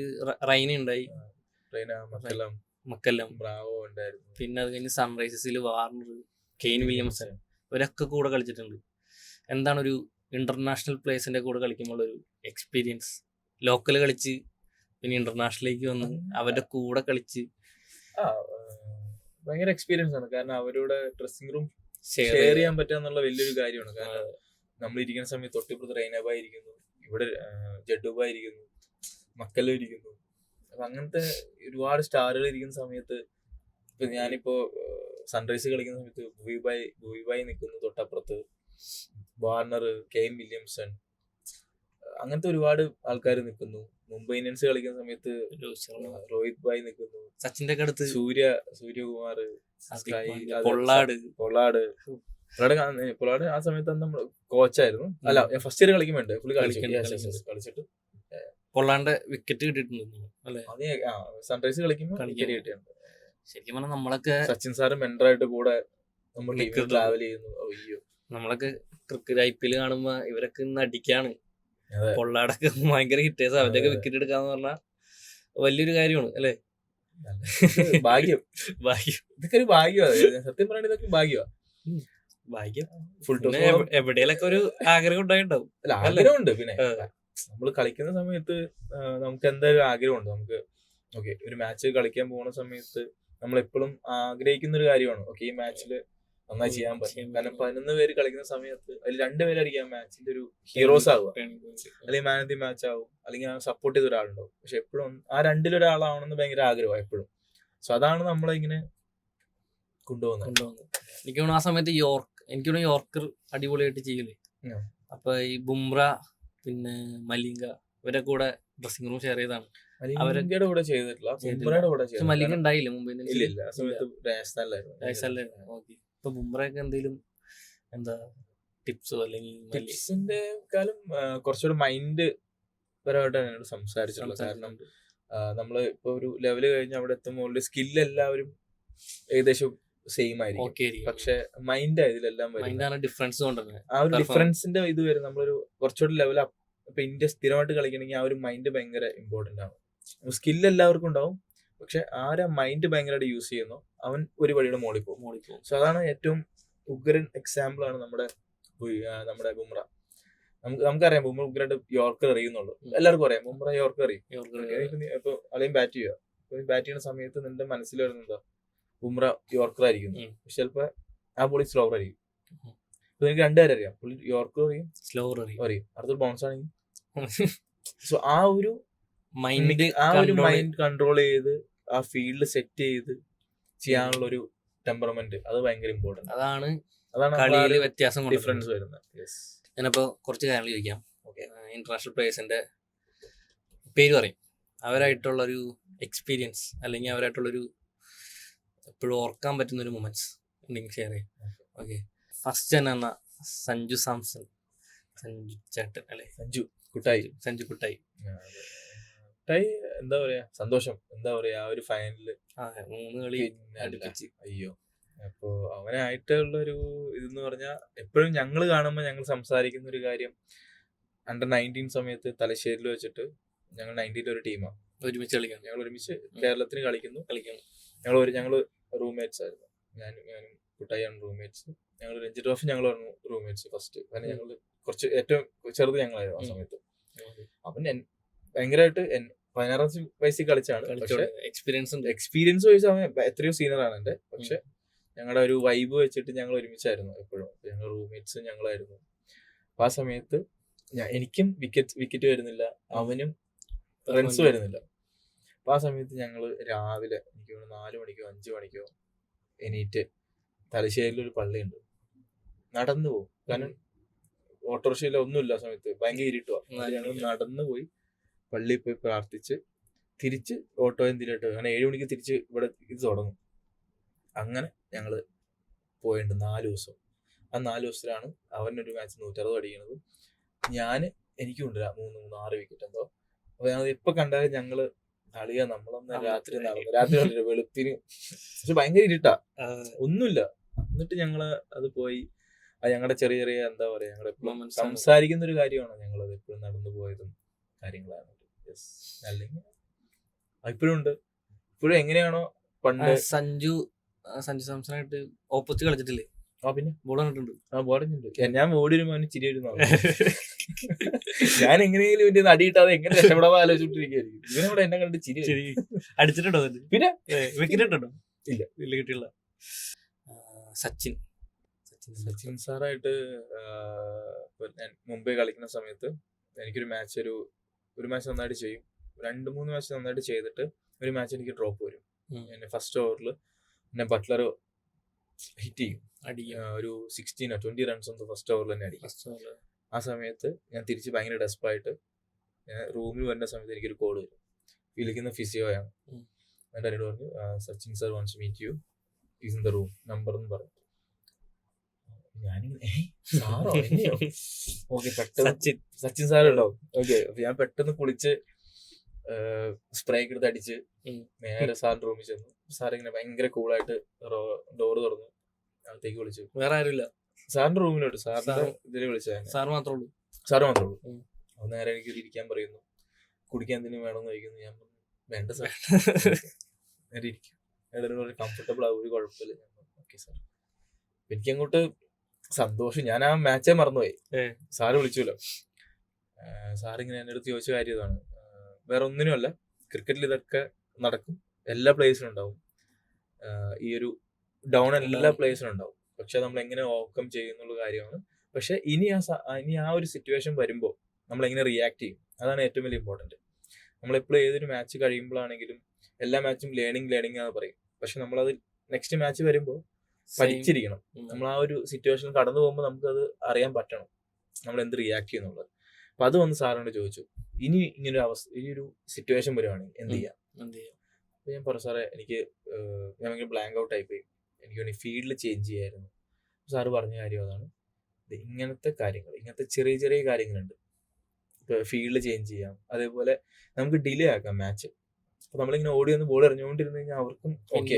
റൈന ഉണ്ടായി, മക്കല്ലം, പിന്നെ അത് കഴിഞ്ഞ് സൺറൈസേഴ്സിൽ വാർണർ, കെയ്ൻ വില്യംസൺ, ഇവരൊക്കെ കൂടെ കളിച്ചിട്ടുണ്ട്. എന്താണ് ഒരു ഇന്റർനാഷണൽ പ്ലേയേഴ്സിന്റെ കൂടെ കളിക്കുമ്പോൾ ഒരു എക്സ്പീരിയൻസ്? ലോക്കൽ കളിച്ച് പിന്നെ ഇന്റർനാഷണലിലേക്ക് വന്ന് അവരുടെ കൂടെ കളിച്ച് ഭയങ്കര എക്സ്പീരിയൻസ് ആണ്. കാരണം അവരുടെ ഡ്രസ്സിംഗ് റൂം ഷെയർ ചെയ്യാൻ പറ്റുക എന്നുള്ള വലിയൊരു കാര്യമാണ്. കാരണം നമ്മൾ ഇരിക്കുന്ന സമയത്ത് തൊട്ടിപ്പുറത്ത് റൈനബായി ഇരിക്കുന്നു, ഇവിടെ ജഡുബായി ഇരിക്കുന്നു, മക്കല്ലോ ഇരിക്കുന്നു. അപ്പൊ അങ്ങനത്തെ ഒരുപാട് സ്റ്റാറുകൾ ഇരിക്കുന്ന സമയത്ത്, ഇപ്പൊ ഞാനിപ്പോ സൺറൈസ് കളിക്കുന്ന സമയത്ത് ഭൂയിബായി നിൽക്കുന്നു തൊട്ടപ്പുറത്ത്, വാർണർ, കെയ്ൻ വില്യംസൺ, അങ്ങനത്തെ ഒരുപാട് ആൾക്കാർ നിൽക്കുന്നു. മുംബൈ ഇന്ത്യൻസ് കളിക്കുന്ന സമയത്ത് രോഹിത് ഭായ് നിൽക്കുന്നു, സച്ചിന്റെ അടുത്ത് സൂര്യകുമാർ, പൊള്ളാട് ആ സമയത്ത് നമ്മൾ കോച്ചായിരുന്നു. അല്ല, ഞാൻ ഫസ്റ്റ് ഇയർ കളിക്കുന്നുണ്ട്, പുള്ളി കളിച്ചിട്ട് പൊള്ളാന്റെ വിക്കറ്റ് കിട്ടിയിട്ടുണ്ട് അല്ലെ? സൺറൈസ് കളിക്കുമ്പോൾ വിക്കറ്റ് കിട്ടിയിട്ടുണ്ട്. ശരിക്കും പറഞ്ഞാൽ നമ്മളൊക്കെ സച്ചിൻ സാറ് മെന്ററായിട്ട് കൂടെ നമ്മൾ ട്രാവൽ ചെയ്യുന്നു. അയ്യോ, നമ്മളൊക്കെ ക്രിക്കറ്റ് IPL കാണുമ്പോ ഇവരൊക്കെ ഇന്ന് അടിക്കാണ്. പൊള്ളാടൊക്കെ ഭയങ്കര ഹിറ്റേഴ്സ്, അവരൊക്കെ വിക്കറ്റ് എടുക്കാന്ന് പറഞ്ഞാൽ വലിയൊരു കാര്യമാണ് അല്ലെ? ഭാഗ്യം. ഇതൊക്കെ ഒരു ഭാഗ്യമാണ്, സത്യം പറയുന്നത്. ഇതൊക്കെ ഭാഗ്യം. എവിടെയൊക്കെ ഒരു ആഗ്രഹം ഉണ്ടായിട്ടുണ്ടാവും. അല്ല, ആഗ്രഹമുണ്ട്. പിന്നെ നമ്മൾ കളിക്കുന്ന സമയത്ത് നമുക്ക് എന്തായാലും ആഗ്രഹമുണ്ട്. നമുക്ക് ഓക്കെ, ഒരു മാച്ച് കളിക്കാൻ പോകുന്ന സമയത്ത് നമ്മൾ എപ്പോഴും ആഗ്രഹിക്കുന്ന ഒരു കാര്യമാണ്, ഓക്കെ ഈ മാച്ചില് നന്നായി ചെയ്യാൻ പറ്റും. കാരണം 11 പേര് കളിക്കുന്ന സമയത്ത് അതിൽ 2 പേരായിരിക്കും മാച്ചിന്റെ ഒരു ഹീറോസ് ആവുക, അല്ലെങ്കിൽ മാൻ ഓഫ് ദി മാച്ച് ആവും, അല്ലെങ്കിൽ സപ്പോർട്ട് ചെയ്ത ഒരാളുണ്ടാവും. പക്ഷെ എപ്പോഴും ആ 2-ൽ-1 ഭയങ്കര ആഗ്രഹമാണ് എപ്പോഴും. സോ അതാണ് നമ്മളെ ഇങ്ങനെ കൊണ്ടുപോകുന്നത്. എനിക്ക് തോന്നുന്നു ആ സമയത്ത് എനിക്ക് യോർക്കർ അടിപൊളിയായിട്ട് ചെയ്യില്ലേ. അപ്പൊ ഈ ബുംറ പിന്നെ മലിംഗ ഇവരെ കൂടെ ഡ്രസ്സിംഗ് റൂം ഷെയർ ചെയ്താണ്. മലിംഗയുടെ കൂടെ ചെയ്തിട്ടില്ല, ബുംറയുടെ കൂടെ ചെയ്തിട്ടില്ല. മലിംഗ ഉണ്ടായില്ല മുംബൈ രാജസ്ഥാനിലായിരുന്നു. ഇപ്പൊ ബുംറയൊക്കെ എന്തെങ്കിലും എന്താ ടിപ്സോ അല്ലെങ്കിൽ ടിപ്സിന്റെ കാലം കുറച്ചുകൂടെ മൈൻഡ് പരമായിട്ടാണ് എന്നോട് സംസാരിച്ചിട്ടുള്ളത്. കാരണം നമ്മള് ഇപ്പൊ ഒരു ലെവല് കഴിഞ്ഞ് അവിടെ എത്തുമ്പോൾ സ്കില്ല് എല്ലാവരും ഏകദേശം സെയിം ആയിരിക്കും, പക്ഷെ മൈൻഡ് ഇതിലെല്ലാം ഡിഫറൻസ്. ആ ഒരു ഡിഫറൻസിന്റെ ഇത് വരും. നമ്മളൊരു കുറച്ചുകൂടി ലെവൽ ഇപ്പൊ ഇന്ത്യ സ്ഥിരമായിട്ട് കളിക്കണമെങ്കിൽ ആ ഒരു മൈൻഡ് ഭയങ്കര ഇമ്പോർട്ടന്റ് ആണ്. സ്കില്ല് എല്ലാവർക്കും ഉണ്ടാവും, പക്ഷെ ആരാ മൈൻഡ് ഭയങ്കരമായിട്ട് യൂസ് ചെയ്യുന്നു അവൻ ഒരു വഴിയുടെ മോളിൽ പോകും. സോ അതാണ് ഏറ്റവും ഉഗ്രൻ എക്സാമ്പിൾ ആണ് നമ്മുടെ ബുംറ. നമുക്കറിയാം ബുംറ ഉഗ്രനായിട്ട് യോർക്കർ അറിയുന്നുള്ളൂ, എല്ലാവർക്കും അറിയാം ബുംറ യോർക്കർ അറിയും. ഇപ്പൊ അല്ലെങ്കിൽ ബാറ്റ് ചെയ്യുന്ന സമയത്ത് നിന്റെ മനസ്സിൽ വരുന്നത് ബുംറ യോർക്കർ ആയിരിക്കുന്നു, പക്ഷെ ചിലപ്പോ ആ ബോളി സ്ലോവർ ആയിരിക്കും. ഇപ്പൊ എനിക്ക് രണ്ടുപേരെ അറിയാം. പുള്ളി യോർക്കും അറിയും, സ്ലോവർ അറിയും. അടുത്തൊരു ബൗൺസ് ആണെങ്കിൽ സോ ആ ഒരു മൈൻഡ് മൈൻഡ് കൺട്രോൾ ചെയ്ത് ആ ഫീൽഡ് സെറ്റ് ചെയ്ത് ചെയ്യാനുള്ള ഒരു ടെമ്പറമെന്റ് അത് ഭയങ്കര ഇമ്പോർട്ടന്റ്. അതാണ് അതാണ് കളിയില് വ്യത്യാസം ഡിഫറൻസ് വരുന്നത്. ഞാനിപ്പോ കുറച്ച് കാര്യങ്ങൾ ചോദിക്കാം. ഓക്കെ, ഇന്റർനാഷണൽ പ്ലേയേഴ്സിന്റെ പേര് പറയും, അവരായിട്ടുള്ളൊരു എക്സ്പീരിയൻസ് അല്ലെങ്കിൽ അവരായിട്ടുള്ളൊരു എപ്പോഴും ഓർക്കാൻ പറ്റുന്ന ഒരു മൊമെന്റ്സ് ഉണ്ടെങ്കിൽ ഷെയർ ചെയ്യാം. ഓക്കെ, ഫസ്റ്റ് തന്നെ എന്ന സഞ്ജു സാംസൺ, സഞ്ജു ചേട്ടൻ അല്ലെ, സഞ്ജു കുട്ടായി എന്താ പറയാ, സന്തോഷം. എന്താ പറയാ, ആ ഒരു ഫൈനലില് 3 കളി അടുപ്പിച്ച്. അയ്യോ, അപ്പോ അവനായിട്ടുള്ളൊരു ഇതെന്ന് പറഞ്ഞാൽ എപ്പോഴും ഞങ്ങൾ കാണുമ്പോൾ ഞങ്ങൾ സംസാരിക്കുന്ന ഒരു കാര്യം, അണ്ടർ 19 സമയത്ത് തലശ്ശേരിയിൽ വെച്ചിട്ട് ഞങ്ങൾ 19 ഒരു ടീമാണ്, ഒരുമിച്ച് കളിക്കണം. ഞങ്ങൾ ഒരുമിച്ച് കേരളത്തിന് കളിക്കുന്നു. ഞങ്ങള് റൂംമേറ്റ്സ് ആയിരുന്നു. ഞാനും കുട്ടായിയാണ് റൂംമേറ്റ്സ്. ഞങ്ങൾ രഞ്ജി ട്രോഫി ഞങ്ങൾ റൂംമേറ്റ്സ് ഫസ്റ്റ്. കാരണം ഞങ്ങൾ കുറച്ച് ഏറ്റവും ചെറുത് ഞങ്ങളായിരുന്നു ആ സമയത്ത്. അപ്പം ഭയങ്കരമായിട്ട് 16 വയസ്സിൽ കളിച്ചാണ്. പക്ഷെ എക്സ്പീരിയൻസ് വൈസ് അവൻ എത്രയോ സീനിയറാണ് എന്റെ. പക്ഷെ ഞങ്ങളുടെ ഒരു വൈബ് വെച്ചിട്ട് ഞങ്ങൾ ഒരുമിച്ചായിരുന്നു എപ്പോഴും. ഞങ്ങൾ റൂംമേറ്റ്സ് ഞങ്ങളായിരുന്നു. അപ്പൊ ആ സമയത്ത് എനിക്കും വിക്കറ്റ് വരുന്നില്ല, അവനും റൺസ് വരുന്നില്ല. അപ്പൊ ആ സമയത്ത് ഞങ്ങള് രാവിലെ എനിക്ക് 4 മണിക്കോ 5 മണിക്കോ എണീറ്റ് തലശ്ശേരിയിൽ ഒരു പള്ളിയുണ്ട്, നടന്നു പോകും. കാരണം ഓട്ടോറിക്ഷയില ഒന്നുമില്ല ആ സമയത്ത്, ഭയങ്കര ഇരുട്ടുവാ. ഞങ്ങൾ നടന്നു പോയി പള്ളിയിൽ പോയി പ്രാർത്ഥിച്ച് തിരിച്ച് ഓട്ടോ എന്തിനായിട്ട് അങ്ങനെ 7 മണിക്ക് തിരിച്ച് ഇവിടെ ഇത് തുടങ്ങും. അങ്ങനെ ഞങ്ങള് പോയിട്ടുണ്ട് 4 ദിവസം. ആ 4 ദിവസത്തിലാണ് അവനൊരു മാച്ച് 160 അടിക്കണത്. എനിക്കും ഉണ്ട് 3-6 വിക്കറ്റ് എന്തോ. അപ്പൊ ഞങ്ങൾ എപ്പൊ കണ്ടാലും ഞങ്ങള് കളിയാ, നമ്മളൊന്ന് രാത്രി കളില്ല വെളുപ്പിന്. പക്ഷെ ഭയങ്കര ഇരുട്ടാ, ഒന്നുമില്ല. എന്നിട്ട് ഞങ്ങള് അത് പോയി ഞങ്ങളുടെ ചെറിയ ചെറിയ എന്താ പറയാ, ഞങ്ങൾ എപ്പോഴും സംസാരിക്കുന്ന ഒരു കാര്യമാണ്. ഞങ്ങളത് എപ്പോഴും നടന്നു പോയതും കാര്യങ്ങളാണ്. അല്ലെങ്കിൽ ഇപ്പോഴും ഉണ്ട്. ഇപ്പോഴും എങ്ങനെയാണോ പണ്ട് സഞ്ജു സാംസണായിട്ട് ഓപ്പോസിറ്റ് കളിച്ചിട്ടില്ലേ? പിന്നെ ബോൾ കണ്ടിട്ടുണ്ട്. ഞാൻ ഓടി വരുമ്പോ ചിരി വരുന്ന ഞാൻ എങ്ങനെയെങ്കിലും ഇതിന്റെ നടി കിട്ടാതെ എങ്ങനെ രക്ഷപ്പെടാതെ ആലോചിച്ചോണ്ടിരിക്കുകയായിരിക്കും. ഇവനോട് എന്നെ കണ്ട് ചിരി അടിച്ചിട്ടുണ്ടോ? പിന്നെ വിക്കറ്റ് ഇട്ടുണ്ടോ? ഇല്ല കിട്ടിയില്ല. സച്ചിൻ സാറായിട്ട് ഞാൻ മുംബൈ കളിക്കുന്ന സമയത്ത് എനിക്കൊരു മാച്ച് ഒരു മാച്ച് നന്നായിട്ട് ചെയ്യും, 2-3 മാച്ച് നന്നായിട്ട് ചെയ്തിട്ട് ഒരു മാച്ച് എനിക്ക് ഡ്രോപ്പ് വരും. എന്നെ ഫസ്റ്റ് ഓവറിൽ എന്നെ ബട്ട്ലർ ഹിറ്റ് ചെയ്യും, ഒരു 16-20 റൺസ് ഒന്ന് ഫസ്റ്റ് ഓവറിൽ തന്നെ അടിക്കും. ആ സമയത്ത് ഞാൻ തിരിച്ച് ഭയങ്കര ഡെസ്പായിട്ട് ഞാൻ റൂമിൽ വരുന്ന സമയത്ത് എനിക്കൊരു കോൾ വരും. വിളിക്കുന്ന ഫിസിയോയാണ്. എന്നിട്ട് എന്നോട് പറഞ്ഞു, Sachin sir wants meet you, is in the room, number എന്ന് പറഞ്ഞു. സച്ചിൻ സാർ ഉണ്ടാവും. ഓക്കെ, അപ്പൊ ഞാൻ പെട്ടെന്ന് കുളിച്ച് സ്പ്രേ ഒക്കെ എടുത്ത് അടിച്ച് നേരെ സാറിന്റെ റൂമിൽ ചെന്നു. സാർ ഇങ്ങനെ ഭയങ്കര കൂളായിട്ട് ഡോറ് തുറന്നു അകത്തേക്ക് വിളിച്ചു. വേറെ ആരുമില്ല, സാറിന്റെ റൂമിലോട്ട്, സാറിന്റെ ഇതില് വിളിച്ചത്. സാറ് മാത്രമേ ഉള്ളൂ. അപ്പൊ നേരെ എനിക്ക് ഇരിക്കാൻ പറയുന്നു. കുടിക്കാൻ എന്തെങ്കിലും വേണമെന്ന് ചോദിക്കുന്നു. ഞാൻ വേണ്ട സാർ, നേരെ ഇരിക്കും, കംഫർട്ടബിൾ ആവും, ഒരു കുഴപ്പമില്ല. Okay sir. എനിക്കങ്ങോട്ട് സന്തോഷം, ഞാൻ ആ മാച്ചേ മറന്നുപോയി. സാറ് വിളിച്ചല്ലോ. സാറിങ്ങനെ എൻ്റെ അടുത്ത് ചോദിച്ച കാര്യം ഇതാണ്, വേറെ ഒന്നിനുമല്ല, ക്രിക്കറ്റിൽ ഇതൊക്കെ നടക്കും, എല്ലാ പ്ലേയേഴ്സിനും ഉണ്ടാവും, ഈ ഒരു ഡൗൺ എല്ലാ പ്ലേയേഴ്സിനും ഉണ്ടാവും. പക്ഷെ നമ്മൾ എങ്ങനെ ഓവർകം ചെയ്യുന്നുള്ള കാര്യമാണ്. പക്ഷെ ഇനി ആ ഒരു സിറ്റുവേഷൻ വരുമ്പോൾ നമ്മൾ എങ്ങനെ റിയാക്ട് ചെയ്യും, അതാണ് ഏറ്റവും വലിയ ഇമ്പോർട്ടൻറ്റ്. നമ്മളെപ്പോഴും ഏതൊരു മാച്ച് കഴിയുമ്പോഴാണെങ്കിലും എല്ലാ മാച്ചും ലേണിംഗ് ആണെന്ന് പറയും. പക്ഷെ നമ്മളത് നെക്സ്റ്റ് മാച്ച് വരുമ്പോൾ പഠിച്ചിരിക്കണം. നമ്മൾ ആ ഒരു സിറ്റുവേഷൻ കടന്നു പോകുമ്പോൾ നമുക്കത് അറിയാൻ പറ്റണം, നമ്മൾ എന്ത് റിയാക്ട് ചെയ്യുന്നുള്ളത്. അപ്പൊ അത് വന്ന് സാറിനോട് ചോദിച്ചു, ഇനി ഇങ്ങനൊരു ഈ ഒരു സിറ്റുവേഷൻ വരുവാണെങ്കിൽ എന്ത് ചെയ്യാം? അപ്പൊ ഞാൻ പറഞ്ഞു, സാറേ എനിക്ക് ഞാൻ ഭയങ്കര ബ്ലാങ്ക് ഔട്ട് ആയിപ്പോയി, എനിക്ക് വേണമെങ്കിൽ ഫീൽഡിൽ ചേഞ്ച് ചെയ്യായിരുന്നു. സാറ് പറഞ്ഞ കാര്യം അതാണ്, ഇങ്ങനത്തെ കാര്യങ്ങൾ, ഇങ്ങനത്തെ ചെറിയ ചെറിയ കാര്യങ്ങളുണ്ട്. ഇപ്പൊ ഫീൽഡ് ചേഞ്ച് ചെയ്യാം, അതേപോലെ നമുക്ക് ഡിലേ ആക്കാം മാച്ച്. അപ്പൊ നമ്മളിങ്ങനെ ഓടി വന്ന് ബോൾ എറിഞ്ഞുകൊണ്ടിരുന്നു കഴിഞ്ഞാൽ അവർക്കും ഓക്കെ,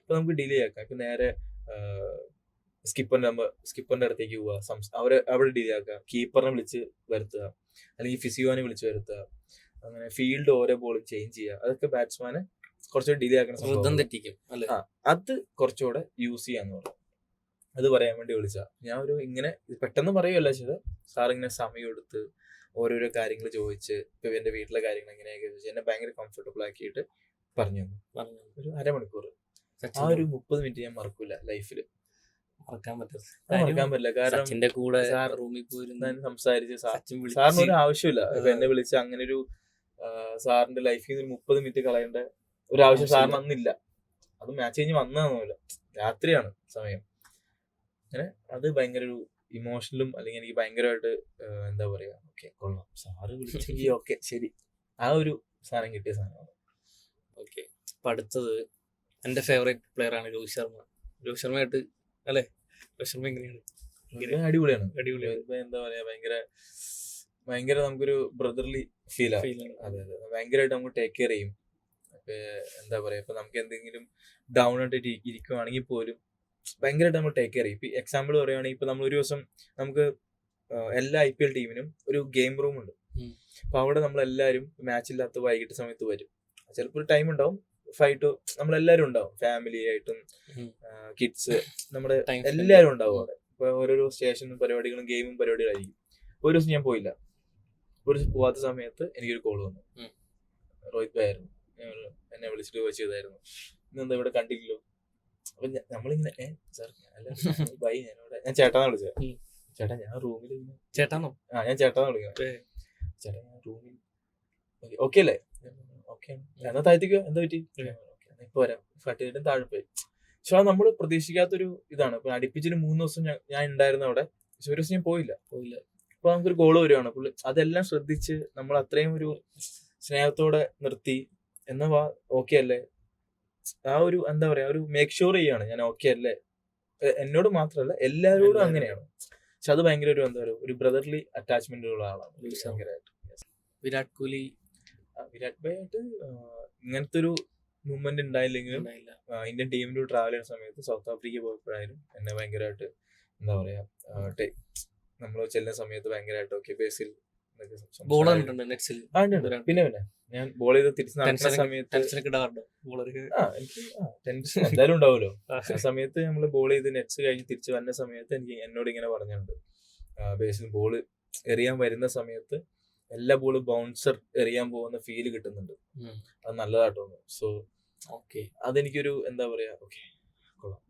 ഇപ്പൊ നമുക്ക് ഡിലേ ആക്കാം. ഇപ്പൊ നേരെ സ്കിപ്പറിന്റെ അടുത്തേക്ക് പോവുക, അവിടെ ഡിലേ ആക്കുക, കീപ്പറിനെ വിളിച്ച് വരുത്തുക, അല്ലെങ്കിൽ ഫിസിയോനെ വിളിച്ച് വരുത്തുക, അങ്ങനെ ഫീൽഡ് ഓരോ ബോളും ചേഞ്ച് ചെയ്യുക. അതൊക്കെ ബാറ്റ്സ്മാനെ കുറച്ചുകൂടെ ഡിലേ ആക്കണം. അത് കുറച്ചുകൂടെ യൂസ് ചെയ്യാന്ന് പറഞ്ഞു. അത് പറയാൻ വേണ്ടി വിളിച്ചാ. ഞാൻ ഇങ്ങനെ പെട്ടെന്ന് പറയുകയല്ല ചെയ്ത്, സാറിങ്ങനെ സമയം എടുത്ത് ഓരോരോ കാര്യങ്ങൾ ചോദിച്ച്, ഇപ്പൊ എന്റെ വീട്ടിലെ കാര്യങ്ങൾ എങ്ങനെയൊക്കെ ചോദിച്ചു എന്നെ ഭയങ്കര കംഫർട്ടബിൾ ആക്കിയിട്ട് പറഞ്ഞു തന്നു. ഒരു അരമണിക്കൂർ, ആ ഒരു 30 മിനിറ്റ് ഞാൻ മറക്കൂല ലൈഫില്. മറക്കാൻ പറ്റരുത്. അത് മറക്കാൻ പറ്റില്ല. കാരണം സച്ചിന്റെ കൂടെ സാർ റൂമിൽ പോയിരുന്നു, ഞാൻ സംസാരിച്ച് സച്ചിൻ സാറിന് വിളിച്ച് ഒരു ആവശ്യമില്ല. ഇപ്പൊ എന്നെ വിളിച്ച് അങ്ങനെ ഒരു സാറിന്റെ ലൈഫിൽ നിന്ന് 30 മിനിറ്റ് കളയേണ്ട ഒരു ആവശ്യം സാറിന് അന്നില്ല. അത് മാച്ച് കഴിഞ്ഞ് വന്നതൊന്നുമില്ല, രാത്രിയാണ് സമയം. അങ്ങനെ അത് ഭയങ്കര ഒരു ഇമോഷണലും അല്ലെങ്കിൽ എനിക്ക് ഭയങ്കരമായിട്ട് എന്താ പറയാ, ഓക്കെ കൊള്ളാം സാറ് വിളിച്ചെങ്കിൽ ഓക്കെ ശരി, ആ ഒരു സാധനം കിട്ടിയ സാധനമാണ്. ഓക്കെ. അപ്പൊ അടുത്തത് എന്റെ ഫേവറേറ്റ് പ്ലെയർ ആണ് രോഹിത് ശർമ്മ. രോഹിത് ശർമ്മയായിട്ട് അല്ലേ, രോഹിത് ശർമ്മ എങ്ങനെയാണ്? അടിപൊളിയാണ്. അടിപൊളിയാണ്. ഇപ്പൊ എന്താ പറയാ, ഭയങ്കര നമുക്കൊരു ബ്രദർലി ഫീലാണ്. അതെ അതെ, ഭയങ്കരമായിട്ട് നമുക്ക് ടേക്ക് കെയർ ചെയ്യും. ഇപ്പൊ എന്താ പറയാ, ഇപ്പൊ നമുക്ക് എന്തെങ്കിലും ഡൗൺ ആയിട്ട് ഇരിക്കുവാണെങ്കിൽ പോലും ഭയങ്കരമായിട്ട് നമ്മൾ ടേക്ക് കെയർ ചെയ്യും. ഇപ്പൊ എക്സാമ്പിൾ പറയുവാണെങ്കിൽ ഇപ്പൊ നമ്മൾ ഒരു ദിവസം നമുക്ക് എല്ലാ IPL ടീമിനും ഒരു ഗെയിം റൂം ഉണ്ട്. അപ്പൊ അവിടെ നമ്മളെല്ലാവരും മാച്ച് ഇല്ലാത്ത വൈകിട്ട് സമയത്ത് വരും. ചിലപ്പോൾ ഒരു ടൈം ഉണ്ടാവും, 5 to നമ്മളെല്ലാവരും ഉണ്ടാവും, ഫാമിലി ആയിട്ടും കിഡ്സ്, നമ്മുടെ എല്ലാവരും ഉണ്ടാവും അവിടെ. ഇപ്പൊ ഓരോരോ സ്റ്റേഷനും പരിപാടികളും ഗെയിമും പരിപാടികളായിരിക്കും. ഒരു ദിവസം ഞാൻ പോയില്ല. ഒരു ദിവസം പോവാത്ത സമയത്ത് എനിക്കൊരു കോൾ വന്നു. രോഹിത് ഭായ് ആയിരുന്നു. എന്നെ വിളിച്ചിട്ട് ചോദിച്ചതായിരുന്നു, ഇന്നെന്താ ഇവിടെ കണ്ടില്ലല്ലോ. അപ്പൊ നമ്മളിങ്ങനെ സാർ അല്ല ബൈ, ഞാൻ ചേട്ടാന്ന് വിളിച്ചത്. ചേട്ടാ ഞാൻ റൂമിൽ ചേട്ടാന്നോ? ഞാൻ ചേട്ടാന്ന് വിളിക്കുന്നത്. ചേട്ടാ ഞാൻ റൂമിൽ ഓക്കെ അല്ലേ? ഓക്കെ എന്നാ താഴ്ത്തിക്കോ, എന്താ പറ്റി? ഇപ്പൊ വരാം. ഫ്ലഡ് ചെയ്തിട്ട് താഴെ പോയി. പക്ഷെ അത് നമ്മൾ പ്രതീക്ഷിക്കാത്തൊരു ഇതാണ്. ഇപ്പൊ അടുപ്പിച്ചൊരു 3 ദിവസം ഞാൻ ഉണ്ടായിരുന്നു അവിടെ. പക്ഷെ ഒരു ദിവസം ഞാൻ പോയില്ല. അപ്പൊ നമുക്കൊരു കോള് വരുവാണ്. പുള്ളി അതെല്ലാം ശ്രദ്ധിച്ച് നമ്മൾ അത്രയും ഒരു സ്നേഹത്തോടെ നിർത്തി, എന്നാ വാ ഓക്കെ അല്ലേ, ആ ഒരു എന്താ പറയാ, ഒരു മേക്ക് ഷുവർ ചെയ്യാണ് ഞാൻ ഓക്കെ അല്ലേ. എന്നോട് മാത്രമല്ല എല്ലാവരോടും അങ്ങനെയാണ്. പക്ഷെ അത് ഭയങ്കര ഒരു എന്താ പറയുക, ഒരു ബ്രദർലി അറ്റാച്ച്മെന്റ് ഉള്ള ആളാണ് ഭയങ്കരമായിട്ട്. വിരാട് കോഹ്ലി വിരാട് ഭായ് ആയിട്ട് ഇങ്ങനത്തെ ഒരു മൂവ്മെന്റ് ഉണ്ടായില്ലെങ്കിലും ഇന്ത്യൻ ടീമിന്റെ ട്രാവൽ ചെയ്യുന്ന സമയത്ത് സൗത്ത് ആഫ്രിക്ക പോയപ്പോഴായാലും എന്നെ ഭയങ്കരമായിട്ട് എന്താ പറയാ, നമ്മൾ ചെല്ലുന്ന സമയത്ത് ഭയങ്കരമായിട്ട് ഓക്കെ ബേസിൽ പിന്നെ ഞാൻ ബോൾ ചെയ്ത് തിരിച്ച് നടക്കുന്ന സമയത്ത് എനിക്ക് ടെൻഷൻ എന്തായാലും ഉണ്ടാവുമല്ലോ. ആ സമയത്ത് നമ്മൾ ബോൾ ചെയ്ത് നെറ്റ്സ് കഴിഞ്ഞ് തിരിച്ച് വരുന്ന സമയത്ത് എന്നോട് ഇങ്ങനെ പറഞ്ഞിട്ടുണ്ട്, ബേസിൽ ബോൾ എറിയാൻ വരുന്ന സമയത്ത് എല്ലാ ബോളും ബൗൺസർ എറിയാൻ പോകുന്ന ഫീല് കിട്ടുന്നുണ്ട്, അത് നല്ലതാട്ടോ. സോ ഓക്കെ, അതെനിക്കൊരു എന്താ പറയാ, ഓക്കെ കൊള്ളാം.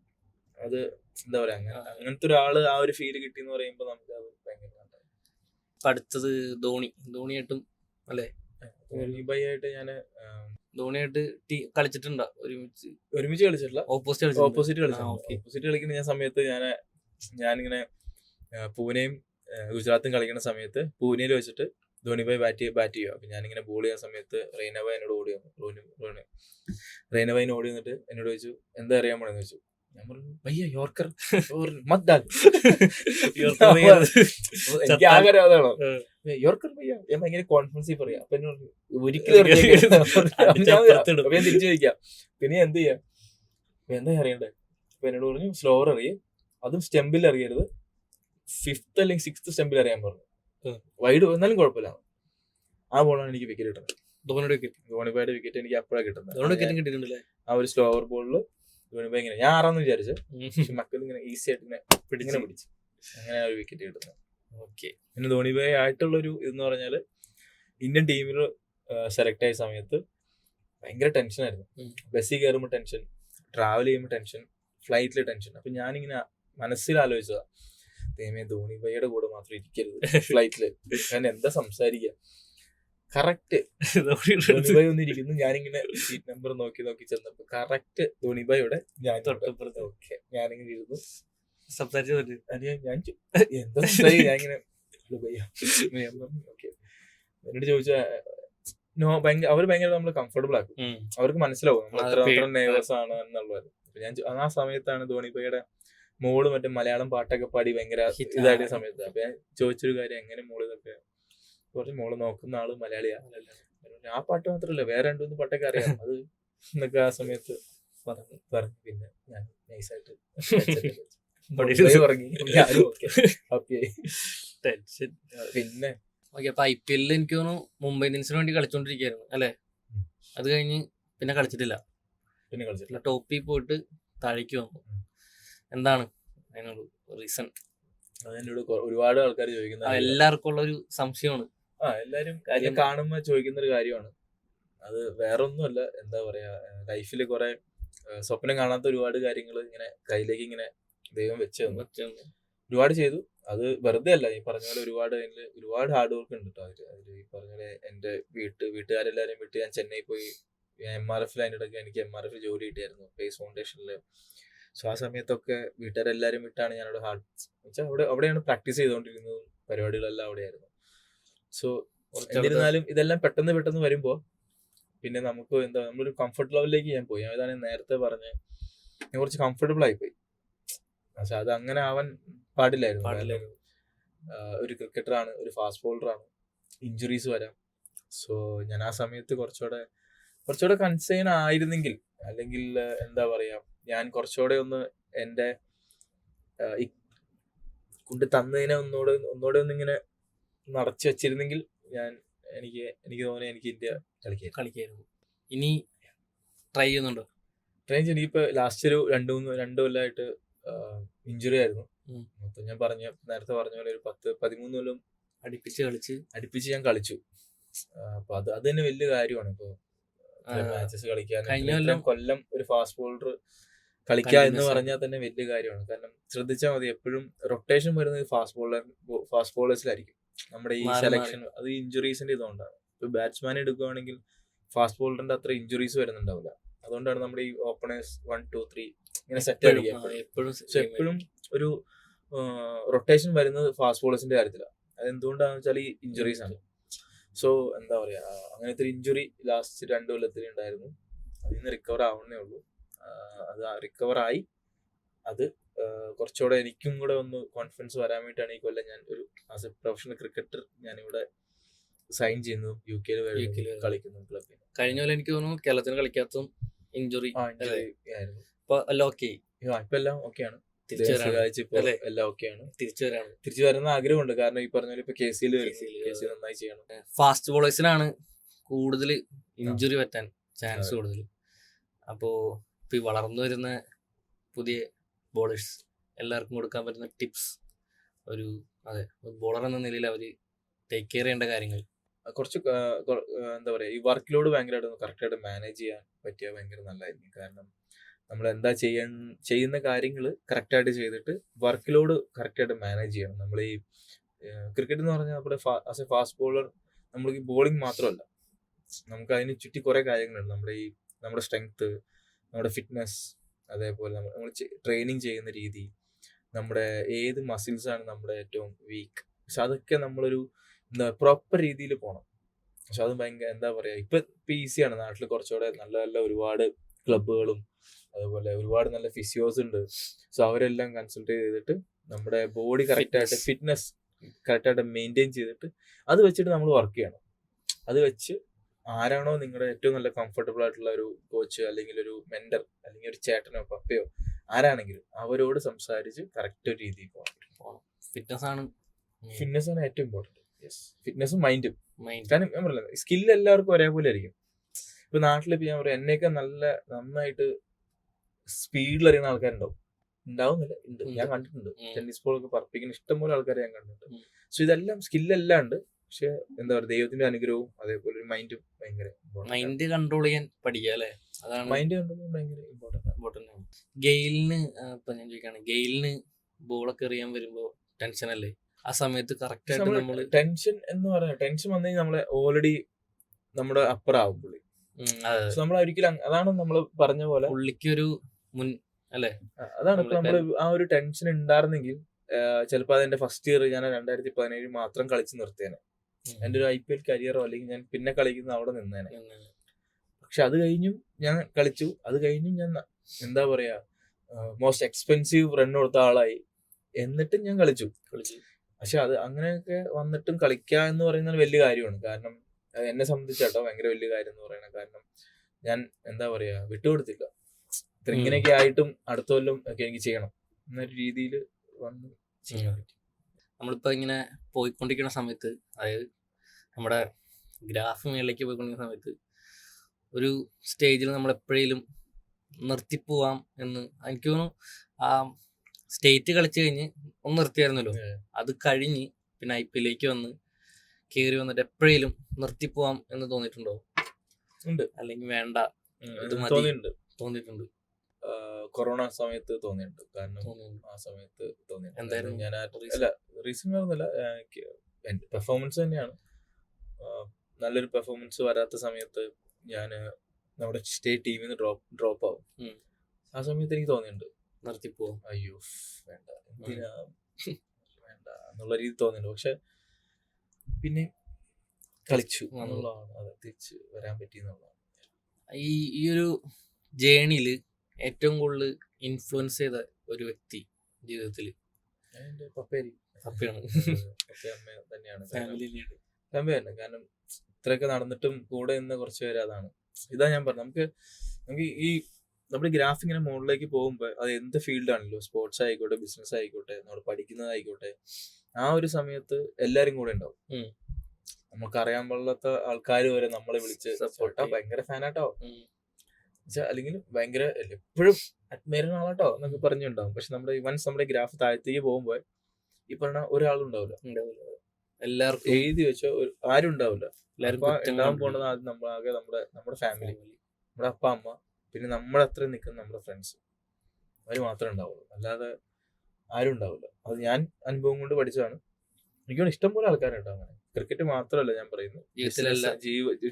അത് എന്താ പറയാ, അങ്ങനത്തെ ഒരാള് ആ ഒരു ഫീല് കിട്ടി എന്ന് പറയുമ്പോ നമുക്ക് അത് ഭയങ്കര. അടുത്തത് ധോണിയായിട്ടും അല്ലേ? ധോണിബായിട്ട് ഞാന് ധോണിയായിട്ട് കളിച്ചിട്ടുണ്ടോ? ഒരുമിച്ച് കളിച്ചിട്ടില്ല, ഓപ്പോസിറ്റ് കളിക്കുന്ന ഞാൻ സമയത്ത് ഞാനിങ്ങനെ പൂനെയും ഗുജറാത്തും കളിക്കുന്ന സമയത്ത് പൂനെയിൽ വെച്ചിട്ട് ധോണിബായ് ബാറ്റ് ചെയ്യുക. അപ്പൊ ഞാനിങ്ങനെ ബോൾ ചെയ്യുന്ന സമയത്ത് റെയ്നബായ് എന്നോട് ഓടി വന്നു. റെയ്നബായിന് ഓടി വന്നിട്ട് എന്നോട് ചോദിച്ചു, എന്താ അറിയാൻ പോണെന്ന് ചോദിച്ചു. ഞാൻ പറഞ്ഞു ഭയ്യ യോർക്കർ എനിക്ക് ആഗ്രഹം അതാണോ, യോർക്കർ ഭയ്യ. ഞാൻ ഭയങ്കര കോൺഫിഡൻസ് പറയാം. അപ്പൊ എന്നോട് ഒരിക്കലും തിരിച്ചു ചോദിക്കാം, പിന്നെ എന്ത് ചെയ്യാം, എന്താ അറിയണ്ടേ. അപ്പൊ എന്നോട് പറഞ്ഞു സ്ലോവർ അറിയും, അതും സ്റ്റെമ്പിൽ അറിയരുത്, 5th അല്ലെങ്കിൽ 6th സ്റ്റെമ്പിൽ അറിയാൻ പറഞ്ഞു. വൈഡ് എന്നാലും കുഴപ്പമില്ല. ആ ബോളാണ് എനിക്ക് വിക്കറ്റ് കിട്ടുന്നത്. ധോണിബായുടെ വിക്കറ്റ് എനിക്ക് അപ്പോഴാണ് കിട്ടുന്നത്. ആ ഒരു സ്ലോവർ ബോളില് ധോണിബായ് ഇങ്ങനെ, ഞാൻ 6 വിചാരിച്ചു, പക്ഷെ മക്കൾ ഇങ്ങനെ ഈസി ആയിട്ട് ഇങ്ങനെ പിടിച്ചു, അങ്ങനെ ഒരു വിക്കറ്റ് കിട്ടുന്നത്. ഓക്കെ. പിന്നെ ധോണിബായ് ആയിട്ടുള്ളൊരു ഇതെന്ന് പറഞ്ഞാല് ഇന്ത്യൻ ടീമിൽ സെലക്ട് ആയ സമയത്ത് ഭയങ്കര ടെൻഷനായിരുന്നു. ബസ്സിൽ കയറുമ്പോൾ ടെൻഷൻ, ട്രാവൽ ചെയ്യുമ്പോൾ ടെൻഷൻ, ഫ്ലൈറ്റിൽ ടെൻഷൻ. അപ്പൊ ഞാനിങ്ങനെ മനസ്സിൽ ആലോചിച്ചതാ, ധോണിബായിയുടെ കൂടെ മാത്രം ഇരിക്കരുത് ഫ്ലൈറ്റില്, ഞാൻ എന്താ സംസാരിക്കുക. കറക്റ്റ് ധോണിബായ് ഒന്നും ഇരിക്കുന്നു, ഞാനിങ്ങനെ സീറ്റ് നമ്പർ നോക്കി ചെന്നപ്പോ കറക്റ്റ് ധോണിബായിയുടെ ഞാൻ തൊട്ടപ്പുറത്ത്. ഓക്കെ, ഞാനിങ്ങനെ ഇരുന്നു സംസാരിച്ചു. ഞാൻ എന്താ ഞാനിങ്ങനെ ഓക്കെ എന്നോട് ചോദിച്ച അവര് ഭയങ്കര നമ്മള് കംഫർട്ടബിൾ ആക്കും, അവർക്ക് മനസ്സിലാവും നമ്മൾ എത്ര നെർവസ് ആണ് എന്നുള്ളത്. ഞാൻ ആ സമയത്താണ് ധോണിബായിയുടെ മോള് മറ്റേ മലയാളം പാട്ടൊക്കെ പാടി ഭയങ്കര ഇതായിട്ട് സമയത്ത്. അപ്പൊ ഞാൻ ചോദിച്ചൊരു കാര്യം, എങ്ങനെ മോള് ഇതൊക്കെ കുറച്ച് മോള് നോക്കുന്ന ആള് മലയാളിയാ, ആ പാട്ട് മാത്രല്ല വേറെ 2-3 പാട്ടൊക്കെ അറിയാം അത് എന്നൊക്കെ ആ സമയത്ത് പറഞ്ഞു. പിന്നെ ഞാൻ നൈസായിട്ട് പിന്നെ അപ്പൊ IPL എനിക്ക് തോന്നുന്നു മുംബൈ ഇന്ത്യൻസിന് വേണ്ടി കളിച്ചോണ്ടിരിക്കുകയായിരുന്നു അല്ലെ? അത് കഴിഞ്ഞ് പിന്നെ കളിച്ചിട്ടില്ല. ടോപ്പിൽ പോയിട്ട് താഴേക്ക് വന്നു. എന്താണ് അതിനൊരു റീസൺ? അതെന്നോട് ഒരുപാട് ആൾക്കാർ ചോദിക്കുന്ന, എല്ലാവർക്കും ഉള്ള ഒരു സംശയമാണ്. എല്ലാരും കാണുമ്പോ ചോദിക്കുന്ന ഒരു കാര്യമാണ്. അത് വേറെ ഒന്നുമല്ല, എന്താ പറയാ, ലൈഫിൽ കുറെ സ്വപ്നം കാണാത്ത ഒരുപാട് കാര്യങ്ങൾ ഇങ്ങനെ കയ്യിലേക്ക് ഇങ്ങനെ ദൈവം വെച്ച് തന്നു. ഒരുപാട് ചെയ്തു. അത് വെറുതെ അല്ല, ഈ പറഞ്ഞ പോലെ ഒരുപാട് ഹാർഡ് വർക്ക് ഉണ്ട് കേട്ടോ അതിൽ. ഈ പറഞ്ഞ പോലെ എൻ്റെ വീട്ടുകാരെല്ലാവരും വിട്ട് ഞാൻ ചെന്നൈ പോയി. MRF അതിനിടയ്ക്ക് എനിക്ക് MRF ജോലി കിട്ടിയായിരുന്നു, പേസ് ഫൗണ്ടേഷനിൽ. സോ ആ സമയത്തൊക്കെ വീട്ടുകാരെല്ലാവരും വിട്ടാണ് ഞാനവിടെ അവിടെയാണ് പ്രാക്ടീസ് ചെയ്തുകൊണ്ടിരുന്നതും പരിപാടികളെല്ലാം അവിടെയായിരുന്നു. സോ എന്നിരുന്നാലും ഇതെല്ലാം പെട്ടെന്ന് വരുമ്പോൾ പിന്നെ നമുക്ക് നമ്മളൊരു കംഫർട്ട് ലെവലിലേക്ക് ഞാൻ പോയി. അതാണ് നേരത്തെ പറഞ്ഞത്, ഞാൻ കുറച്ച് കംഫർട്ടബിൾ ആയിപ്പോയി. പക്ഷെ അത് അങ്ങനെ ആവാൻ പാടില്ലായിരുന്നു. ഒരു ക്രിക്കറ്ററാണ്, ഒരു ഫാസ്റ്റ് ബോളറാണ്, ഇഞ്ചുറീസ് വരാം. സോ ഞാൻ ആ സമയത്ത് കുറച്ചുകൂടെ കൺസേൺ ആയിരുന്നെങ്കിൽ, അല്ലെങ്കിൽ എന്താ പറയാ, ഞാൻ കുറച്ചുകൂടെ ഒന്ന് എൻ്റെ കൊണ്ട് തന്നതിനെ ഒന്നുകൂടെ ഒന്നിങ്ങനെ നടച്ചു വെച്ചിരുന്നെങ്കിൽ എനിക്ക് തോന്നുന്നു എനിക്ക് ഇന്ത്യ കളിക്കായിരുന്നു. ഇനി ട്രൈ ചെയ്യുന്നുണ്ടോ? ട്രൈ ചെയ്ത് ഇപ്പൊ ലാസ്റ്റ് ഒരു രണ്ടു കൊല്ലമായിട്ട് ഇഞ്ചുറി ആയിരുന്നു. മൊത്തം ഞാൻ നേരത്തെ പറഞ്ഞ പോലെ ഒരു 10-13 കൊല്ലം അടുപ്പിച്ച് ഞാൻ കളിച്ചു. അപ്പൊ അത് തന്നെ വലിയ കാര്യമാണ്. ഇപ്പൊ മാച്ചസ് കളിക്കാൻ കൊല്ലം ഒരു ഫാസ്റ്റ് ബോളർ കളിക്കുക എന്ന് പറഞ്ഞാൽ തന്നെ വലിയ കാര്യമാണ്. കാരണം ശ്രദ്ധിച്ചാൽ മതി, എപ്പോഴും റൊട്ടേഷൻ വരുന്നത് ഫാസ്റ്റ് ബോളേഴ്സിലായിരിക്കും. നമ്മുടെ ഈ സെലക്ഷൻ അത് ഇഞ്ചുറീസിന്റെ ഇതുകൊണ്ടാണ്. ഇപ്പൊ ബാറ്റ്സ്മാൻ എടുക്കുകയാണെങ്കിൽ ഫാസ്റ്റ് ബോളറിന്റെ അത്ര ഇഞ്ചുറീസ് വരുന്നുണ്ടാവില്ല. അതുകൊണ്ടാണ് നമ്മുടെ ഈ ഓപ്പണേഴ്സ് 1, 2, 3 ഇങ്ങനെ സെറ്റ് ആയിരിക്കും. എപ്പോഴും ഒരു റൊട്ടേഷൻ വരുന്നത് ഫാസ്റ്റ് ബോളേഴ്സിന്റെ കാര്യത്തിലാണ്. അതെന്തുകൊണ്ടാണെന്ന് വെച്ചാൽ ഈ ഇഞ്ചുറീസ് ആണ്. സോ എന്താ പറയാ, അങ്ങനത്തെ ഒരു ഇഞ്ചുറി ലാസ്റ്റ് 2 കൊല്ലത്തിൽ ഉണ്ടായിരുന്നു. അതിൽ നിന്ന് റിക്കവർ ആവുന്നേ ഉള്ളൂ. അത് റിക്കവറായി അത് കുറച്ചുകൂടെ എനിക്കും കൂടെ ഒന്ന് കോൺഫിഡൻസ് വരാൻ വേണ്ടിയിട്ടാണ് ഈ കൊല്ലം ഞാൻ ഒരു ആസ് എ പ്രൊഫഷണൽ ക്രിക്കറ്റർ ഞാനിവിടെ സൈൻ ചെയ്യുന്നു, UK കളിക്കുന്നു ക്ലബിൽ. കഴിഞ്ഞ കൊല്ലം എനിക്ക് തോന്നുന്നു കേരളത്തിന് കളിക്കാത്ത ഇഞ്ചുറി ആയിരുന്നു. ഇപ്പൊ എല്ലാം ഓക്കെയാണ്. തിരിച്ചു വരുന്ന ആഗ്രഹമുണ്ട്. കാരണം ഈ പറഞ്ഞ പോലെ ഇപ്പൊ KCL നന്നായി ചെയ്യണം. ഫാസ്റ്റ് ബോളേഴ്സിനാണ് കൂടുതൽ ഇഞ്ചുറി പറ്റാൻ ചാൻസ് കൂടുതൽ. അപ്പോ ഇപ്പൊ ഈ വളർന്നു വരുന്ന പുതിയ ബോളേഴ്സ് എല്ലാവർക്കും കൊടുക്കാൻ പറ്റുന്ന ടിപ്സ്, ഒരു ബോളർ എന്ന നിലയിൽ അവര് ടേക്ക് കെയർ ചെയ്യേണ്ട കാര്യങ്ങൾ കുറച്ച് എന്താ പറയാ, ഈ വർക്ക് ലോഡ് ഭയങ്കരമായിട്ട് കറക്റ്റായിട്ട് മാനേജ് ചെയ്യാൻ പറ്റിയാൽ ഭയങ്കര നല്ലതായിരിക്കും. കാരണം നമ്മൾ എന്താ ചെയ്യുന്ന കാര്യങ്ങൾ കറക്റ്റായിട്ട് ചെയ്തിട്ട് വർക്ക് ലോഡ് കറക്റ്റായിട്ട് മാനേജ് ചെയ്യണം. നമ്മൾ ഈ ക്രിക്കറ്റ് എന്ന് പറഞ്ഞാൽ നമ്മുടെ ആസ് എ ഫാസ്റ്റ് ബോളർ നമ്മൾക്ക് ബോളിംഗ് മാത്രമല്ല, നമുക്ക് അതിന് ചുറ്റി കുറേ കാര്യങ്ങളുണ്ട്. നമ്മുടെ സ്ട്രെങ്ത്, നമ്മുടെ ഫിറ്റ്നസ്, അതേപോലെ നമ്മൾ ട്രെയിനിങ് ചെയ്യുന്ന രീതി, നമ്മുടെ ഏത് മസിൽസാണ് നമ്മുടെ ഏറ്റവും വീക്ക്. പക്ഷെ അതൊക്കെ നമ്മളൊരു പ്രോപ്പർ രീതിയിൽ പോകണം. പക്ഷെ അത് ഭയങ്കര എന്താ പറയുക, ഇപ്പൊ ഈസിയാണ്. നാട്ടിൽ കുറച്ചുകൂടെ നല്ല ഒരുപാട് ക്ലബുകളും അതുപോലെ ഒരുപാട് നല്ല ഫിസിയോസ് ഉണ്ട്. സോ അവരെല്ലാം കൺസൾട്ട് ചെയ്തിട്ട് നമ്മുടെ ബോഡി കറക്റ്റായിട്ട് ഫിറ്റ്നസ് കറക്റ്റായിട്ട് മെയിൻറ്റെയിൻ ചെയ്തിട്ട് അത് വെച്ചിട്ട് നമ്മൾ വർക്ക് ചെയ്യണം. അത് വെച്ച് ആരാണോ നിങ്ങളുടെ ഏറ്റവും നല്ല കംഫർട്ടബിൾ ആയിട്ടുള്ള ഒരു കോച്ച്, അല്ലെങ്കിൽ ഒരു മെന്റർ, അല്ലെങ്കിൽ ഒരു ചേട്ടനോ പപ്പയോ ആരാണെങ്കിലും അവരോട് സംസാരിച്ച് കറക്റ്റ് രീതിയിൽ പോകണം. ഫിറ്റ്നസ് ആണ് ഏറ്റവും ഇമ്പോർട്ടൻറ്റ്. ഫിറ്റ്നസും മൈൻഡും. കാരണം ഞാൻ പറഞ്ഞത് സ്കില്ല് എല്ലാവർക്കും ഒരേപോലെ ആയിരിക്കും. ഇപ്പൊ നാട്ടിലിപ്പോ ഞാൻ പറയാം, എന്നെയൊക്കെ നന്നായിട്ട് സ്പീഡിൽ അറിയുന്ന ആൾക്കാരുണ്ടാവും. ഉണ്ടാവുന്നില്ല, ഉണ്ട്, ഞാൻ കണ്ടിട്ടുണ്ട്. ടെന്നീസ് ബോളൊക്കെ പറപ്പിക്കുന്ന ഇഷ്ടംപോലെ ആൾക്കാരെ ഞാൻ കണ്ടിട്ടുണ്ട്. സോ ഇതെല്ലാം സ്കില്ലെല്ലാം ഉണ്ട്. പക്ഷെ എന്താ പറയുക, ദൈവത്തിന്റെ അനുഗ്രഹവും അതേപോലെ ഒരു മൈൻഡും ഭയങ്കര മൈൻഡ് കൺട്രോൾ ചെയ്യാൻ പഠിക്കുക അല്ലേ? അതാണ് മൈൻഡ് കൺട്രോൾ ചെയ്യാൻ ഭയങ്കര ഇമ്പോർട്ടന്റ് ആണ്. ഗെയിലിന് ബോളൊക്കെ എറിയാൻ വരുമ്പോ ടെൻഷൻ അല്ലേ? ആ സമയത്ത് കറക്റ്റ് ആയിട്ട് നമ്മള് ടെൻഷൻ എന്ന് പറഞ്ഞാൽ, ടെൻഷൻ വന്നു കഴിഞ്ഞാൽ നമ്മളെ ഓൾറെഡി നമ്മുടെ അപ്പറാവും പുള്ളി. നമ്മൾ ഒരിക്കലും, അതാണ് നമ്മൾ പറഞ്ഞ പോലെ പുള്ളിക്കൊരു മുൻ അല്ലേ, അതാണ് ഇപ്പൊ നമ്മള് ആ ഒരു ടെൻഷൻ ഉണ്ടായിരുന്നെങ്കിൽ ചിലപ്പോ അതെന്റെ ഫസ്റ്റ് ഇയർ ഞാൻ 2017 മാത്രം കളിച്ച് നിർത്തിയേനെ. എന്റെ ഒരു IPL കരിയറോ അല്ലെങ്കിൽ ഞാൻ പിന്നെ കളിക്കുന്ന അവിടെ നിന്നേനെ. പക്ഷെ അത് കഴിഞ്ഞും ഞാൻ കളിച്ചു. അത് കഴിഞ്ഞും ഞാൻ എന്താ പറയാ, മോസ്റ്റ് എക്സ്പെൻസീവ് റൺ കൊടുത്ത ആളായി. എന്നിട്ടും ഞാൻ കളിച്ചു. പക്ഷെ അത് അങ്ങനെയൊക്കെ വന്നിട്ടും കളിക്കുക എന്ന് പറയുന്നത് വലിയ കാര്യമാണ്. കാരണം എന്നെ സംബന്ധിച്ചാട്ടോ ഭയങ്കര വലിയ കാര്യം എന്ന് പറയുന്നത്. കാരണം ഞാൻ എന്താ പറയാ, വിട്ടുകൊടുത്തില്ല. ഇങ്ങനെയൊക്കെ ആയിട്ടും അടുത്ത കൊല്ലം ഒക്കെ എനിക്ക് ചെയ്യണം എന്നൊരു രീതിയിൽ വന്ന് ചെയ്യാൻ പറ്റി. നമ്മളിപ്പോ ഇങ്ങനെ പോയിക്കൊണ്ടിരിക്കുന്ന സമയത്ത്, അതായത് നമ്മുടെ ഗ്രാഫ് മേളിലേക്ക് പോയിക്കൊണ്ടിരിക്കുന്ന സമയത്ത് ഒരു സ്റ്റേജിൽ നമ്മൾ എപ്പോഴേലും നിർത്തിപ്പോവാം എന്ന് എനിക്ക് തോന്നുന്നു. ആ സ്റ്റേറ്റ് കളിച്ചു കഴിഞ്ഞ് ഒന്ന് നിർത്തിയായിരുന്നല്ലോ, അത് കഴിഞ്ഞ് പിന്നെ IPL വന്ന് കയറി വന്നിട്ട് എപ്പോഴേലും നിർത്തിപ്പോവാം എന്ന് തോന്നിയിട്ടുണ്ടോ? ഉണ്ട്. അല്ലെങ്കിൽ വേണ്ട തോന്നിയിട്ടുണ്ട്. കൊറോണ സമയത്ത് തോന്നിയിട്ടുണ്ട്. കാരണം തോന്നുന്നു. ആ സമയത്ത് തോന്നിയിട്ടുണ്ട്. എന്തായിരുന്നു ഞാൻ reason? അല്ല, റീസൺ വേറൊന്നുമില്ല, എന്റെ പെർഫോമൻസ് തന്നെയാണ്. നല്ലൊരു പെർഫോമൻസ് വരാത്ത സമയത്ത് ഞാൻ നമ്മുടെ സ്റ്റേറ്റ് ടീമിൽ നിന്ന് ഡ്രോപ്പ് ആവും. ഉം. ആ സമയത്ത് എനിക്ക് തോന്നിയിട്ടുണ്ട്, നിർത്തിപ്പോവും. അയ്യോ വേണ്ട, എന്തിനാ വേണ്ട എന്നുള്ള രീതി തോന്നിയിട്ടുണ്ട്. പക്ഷെ പിന്നെ കളിച്ചു എന്നുള്ളതാണ്, അത് തിരിച്ച് വരാൻ പറ്റി എന്നുള്ളതാണ്. ഈ ഒരു ജേണിയിൽ ഏറ്റവും കൂടുതൽ ഇൻഫ്ലുവൻസ് ചെയ്ത ഒരു വ്യക്തി ജീവിതത്തിൽ എന്റെ പപ്പയാണ്. പപ്പയാണ്. പപ്പയും അമ്മയും തന്നെയാണ്. ഫാമിലി ഫാമിലി തന്നെ. കാരണം ഇത്രയൊക്കെ നടന്നിട്ടും കൂടെ നിന്ന് കുറച്ച് പേര് അതാണ്. ഇതാ ഞാൻ പറഞ്ഞു, നമുക്ക് ഈ നമ്മുടെ ഗ്രാഫ് ഇങ്ങനെ മുകളിലേക്ക് പോകുമ്പോൾ അത് എന്ത് ഫീൽഡ് ആണല്ലോ, സ്പോർട്സ് ആയിക്കോട്ടെ, ബിസിനസ് ആയിക്കോട്ടെ, നമ്മൾ പഠിക്കുന്നതായിക്കോട്ടെ, ആ ഒരു സമയത്ത് എല്ലാരും കൂടെ ഉണ്ടാവും. നമുക്ക് അറിയാൻ പാടില്ലാത്ത ആൾക്കാർ വരെ നമ്മളെ വിളിച്ച് ഭയങ്കര ഫാനാട്ടോ, അല്ലെങ്കിൽ ഭയങ്കര എപ്പോഴും അഡ്മയർ ആളാട്ടോ എന്നൊക്കെ പറഞ്ഞുണ്ടാവും. പക്ഷെ നമ്മുടെ വൺസ് നമ്മുടെ ഗ്രാഫ് താഴത്തേക്ക് പോകുമ്പോൾ ഈ പറഞ്ഞ ഒരാളും ഉണ്ടാവില്ല, എല്ലാവർക്കും എഴുതി വെച്ചോ ആരും ഉണ്ടാവില്ല. ഉണ്ടാവാൻ പോണത് ആദ്യം നമ്മളാകെ നമ്മുടെ ഫാമിലി, നമ്മുടെ അപ്പ അമ്മ, പിന്നെ നമ്മുടെ അത്ര നിൽക്കുന്ന നമ്മുടെ ഫ്രണ്ട്സ്, അവര് മാത്രമേ ഉണ്ടാവുള്ളൂ. അല്ലാതെ ആരും ഉണ്ടാവില്ല. അത് ഞാൻ അനുഭവം കൊണ്ട് പഠിച്ചതാണ്. എനിക്കാണ് ഇഷ്ടം പോലെ ആൾക്കാരുണ്ടാവും അങ്ങനെ. ക്രിക്കറ്റ് മാത്രമല്ല ഞാൻ പറയുന്നത്,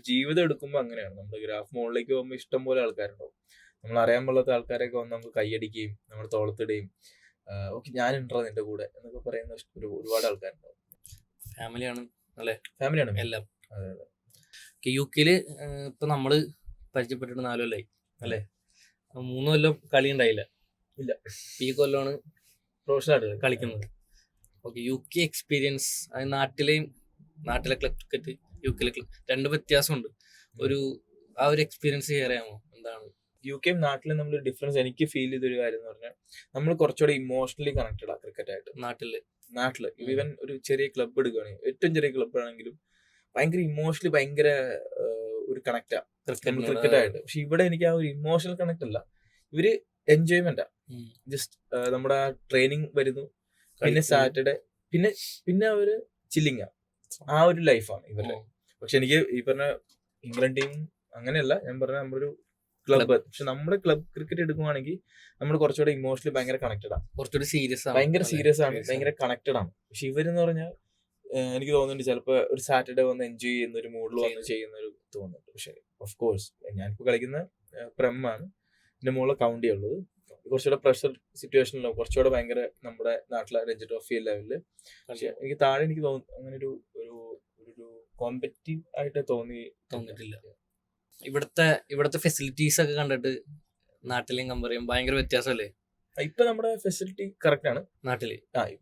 ജീവിതം എടുക്കുമ്പോൾ അങ്ങനെയാണ്. നമ്മുടെ ഗ്രാഫ് മുകളിലേക്ക് പോകുമ്പോൾ ഇഷ്ടം പോലെ ആൾക്കാരുണ്ടാവും. നമ്മൾ അറിയാൻ പാടില്ലാത്ത ആൾക്കാരൊക്കെ വന്ന് നമുക്ക് കൈയടിക്കുകയും നമ്മുടെ തോളത്തിടുകയും ഓക്കെ ഞാനുണ്ടോ നിന്റെ കൂടെ എന്നൊക്കെ പറയുന്ന ഒരുപാട് ആൾക്കാരുണ്ടാവും. ഫാമിലിയാണ് അല്ലേ? ഫാമിലിയാണ് എല്ലാം. അതെ അതെ. യു കെയില് ഇപ്പൊ നമ്മള് പരിചയപ്പെട്ടിട്ട് 4 കൊല്ലായി അല്ലേ? 3 കൊല്ലം കളി ഉണ്ടായില്ല. ഇല്ല, ഈ കൊല്ലമാണ് പ്രൊഫഷണലായിട്ട് കളിക്കുന്നത്. ഓക്കെ, യു കെ എക്സ്പീരിയൻസ്, നാട്ടിലെ ക്രിക്കറ്റ്, യു കെയിലെ രണ്ട് വ്യത്യാസമുണ്ട്. ആ ഒരു എക്സ്പീരിയൻസ് ഷെയർ ചെയ്യാമോ? എന്താണ് യു കെയും നാട്ടിലും നമ്മൾ ഡിഫറൻസ് എനിക്ക് ഫീൽ ചെയ്തൊരു കാര്യം എന്ന് പറഞ്ഞാൽ, നമ്മൾ കുറച്ചുകൂടെ ഇമോഷണലി കണക്റ്റഡ് ആ ക്രിക്കറ്റ് ആയിട്ട്. നാട്ടില് ഈവൻ ഒരു ചെറിയ ക്ലബ്ബ് എടുക്കുകയാണെങ്കിൽ, ഏറ്റവും ചെറിയ ക്ലബ്ബ് ആണെങ്കിലും ഭയങ്കര ഇമോഷണലി ഭയങ്കര ഒരു കണക്റ്റാ ക്രിക്കറ്റ് ആയിട്ട്. പക്ഷെ ഇവിടെ എനിക്ക് ആ ഒരു ഇമോഷണൽ കണക്ട് അല്ല, ഇവര് എൻജോയ്മെന്റാ. ജസ്റ്റ് നമ്മുടെ ട്രെയിനിങ് വരുന്നു, പിന്നെ സാറ്റർഡേ, പിന്നെ അവര് ചില്ലിങ്ങാ, ആ ഒരു ലൈഫാണ് ഇവരുടെ. പക്ഷെ എനിക്ക് ഈ പറഞ്ഞ ഇംഗ്ലണ്ട് ടീം അങ്ങനെയല്ല, ഞാൻ പറഞ്ഞ നമ്മുടെ ഒരു ക്ലബ്ബ്. പക്ഷെ നമ്മുടെ ക്ലബ് ക്രിക്കറ്റ് എടുക്കുവാണെങ്കിൽ നമ്മൾ കുറച്ചുകൂടെ ഇമോഷണലി ഭയങ്കര കണക്റ്റഡ് ആണ്, ഭയങ്കര സീരിയസ് ആണ്, ഭയങ്കര കണക്റ്റഡ് ആണ്. പക്ഷെ ഇവരെന്ന് പറഞ്ഞാൽ എനിക്ക് തോന്നുന്നുണ്ട് ചിലപ്പോൾ ഒരു സാറ്റർഡേ വന്ന് എൻജോയ് ചെയ്യുന്ന ഒരു മൂഡിൽ വന്ന് ചെയ്യുന്ന ഒരു തോന്നുന്നുണ്ട്. പക്ഷെ ഓഫ് കോഴ്സ് ഞാനിപ്പോൾ കളിക്കുന്ന പ്രമാണ്, എൻ്റെ മുകളിൽ കൗണ്ടി ഉള്ളത്, കുറച്ചുകൂടെ പ്രഷർ സിറ്റുവേഷനിലോ കുറച്ചുകൂടെ ഭയങ്കര നമ്മുടെ നാട്ടിലെ രഞ്ജി ട്രോഫി ലെവലില്. പക്ഷെ എനിക്ക് താഴെ എനിക്ക് തോന്നുന്നു അങ്ങനെ ഒരു കോമ്പറ്റീവ് ആയിട്ട് തോന്നിയിട്ടില്ല. ഇവിടുത്തെ ഫെസിലിറ്റീസ് ഒക്കെ കണ്ടിട്ട് നാട്ടിലേയും കമ്പയർ ചെയ്യുമ്പോൾ ഭയങ്കര വ്യത്യാസമല്ലേ? ഇപ്പൊ നമ്മുടെ ഫെസിലിറ്റി കറക്റ്റ് ആണ് നാട്ടില്.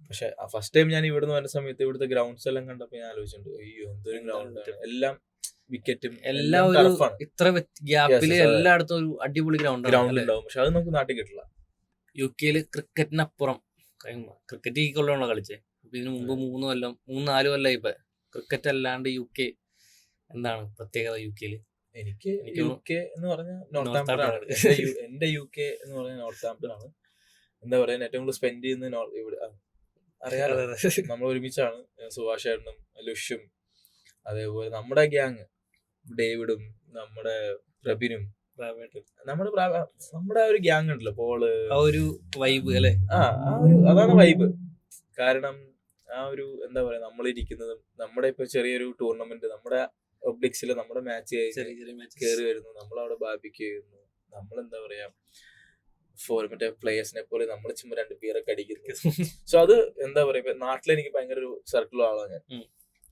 പക്ഷെ ഫസ്റ്റ് ടൈം ഞാൻ ഇവിടുന്ന് വരുന്ന സമയത്ത് ഇവിടുത്തെ ഗ്രൗണ്ട്സ് എല്ലാം കണ്ടപ്പോ ഞാൻ ആലോചിച്ചിട്ടുണ്ട്, അയ്യോ എന്തൊരു ഗ്രൗണ്ട് ആണ്, എല്ലാം വിക്കറ്റും എല്ലാം ഇത്ര ഗ്യാപ്പില് എല്ലായിടത്തും ഒരു അടിപൊളി ഗ്രൗണ്ട് ഉണ്ടാവും. പക്ഷെ അത് നമുക്ക് നാട്ടിൽ കിട്ടില്ല. യു കെയില് ക്രിക്കറ്റിനപ്പുറം ക്രിക്കറ്റ് ഈ കൊല്ലമാണോ കളിച്ചേ? ഇതിന് മുമ്പ് 3-4 കൊല്ലം ഇപ്പൊ ക്രിക്കറ്റ് അല്ലാണ്ട് യു കെ എന്താണ് പ്രത്യേകത യു കെയില്? എനിക്ക് യു കെ എന്ന് പറഞ്ഞാൽ നോർത്താംപ്ടൺ ആണ്. എന്റെ യു കെ എന്ന് പറഞ്ഞാൽ നോർത്താംപ്ടൺ ആണ്. എന്താ പറയാ, ഏറ്റവും കൂടുതൽ സ്പെൻഡ് ചെയ്യുന്നത് ഇവിടെ അറിയാലോ, നമ്മൾ ഒരുമിച്ചാണ്. സുഭാഷ് ഏട്ടനും ലുഷും അതേപോലെ നമ്മുടെ ഗ്യാങ് ഡേവിഡും നമ്മുടെ പ്രബിനും നമ്മുടെ ആ ഒരു ഗ്യാങ് ഉണ്ടല്ലോ, പോള്, ആ ഒരു വൈബ് അല്ലെ? അതാണ് വൈബ്. കാരണം ആ ഒരു എന്താ പറയാ, നമ്മളിരിക്കുന്നതും നമ്മുടെ ഇപ്പൊ ചെറിയൊരു ടൂർണമെന്റ്, നമ്മുടെ ഒബ്ലിക്സില് നമ്മുടെ മാച്ച് കയറി വരുന്നു, നമ്മളവിടെ ബാർബിക്യൂ ചെയ്യുന്നു, നമ്മളെന്താ പറയാ മറ്റേ പ്ലേയേഴ്സിനെ പോലെ നമ്മൾ ചുമ്മാ 2 ബിയറൊക്കെ അടിക്കുന്നു. സോ അത് എന്താ പറയാ, നാട്ടിലെനിക്ക് ഭയങ്കര ഒരു സർക്കിൾ ആളാണ് ഞാൻ.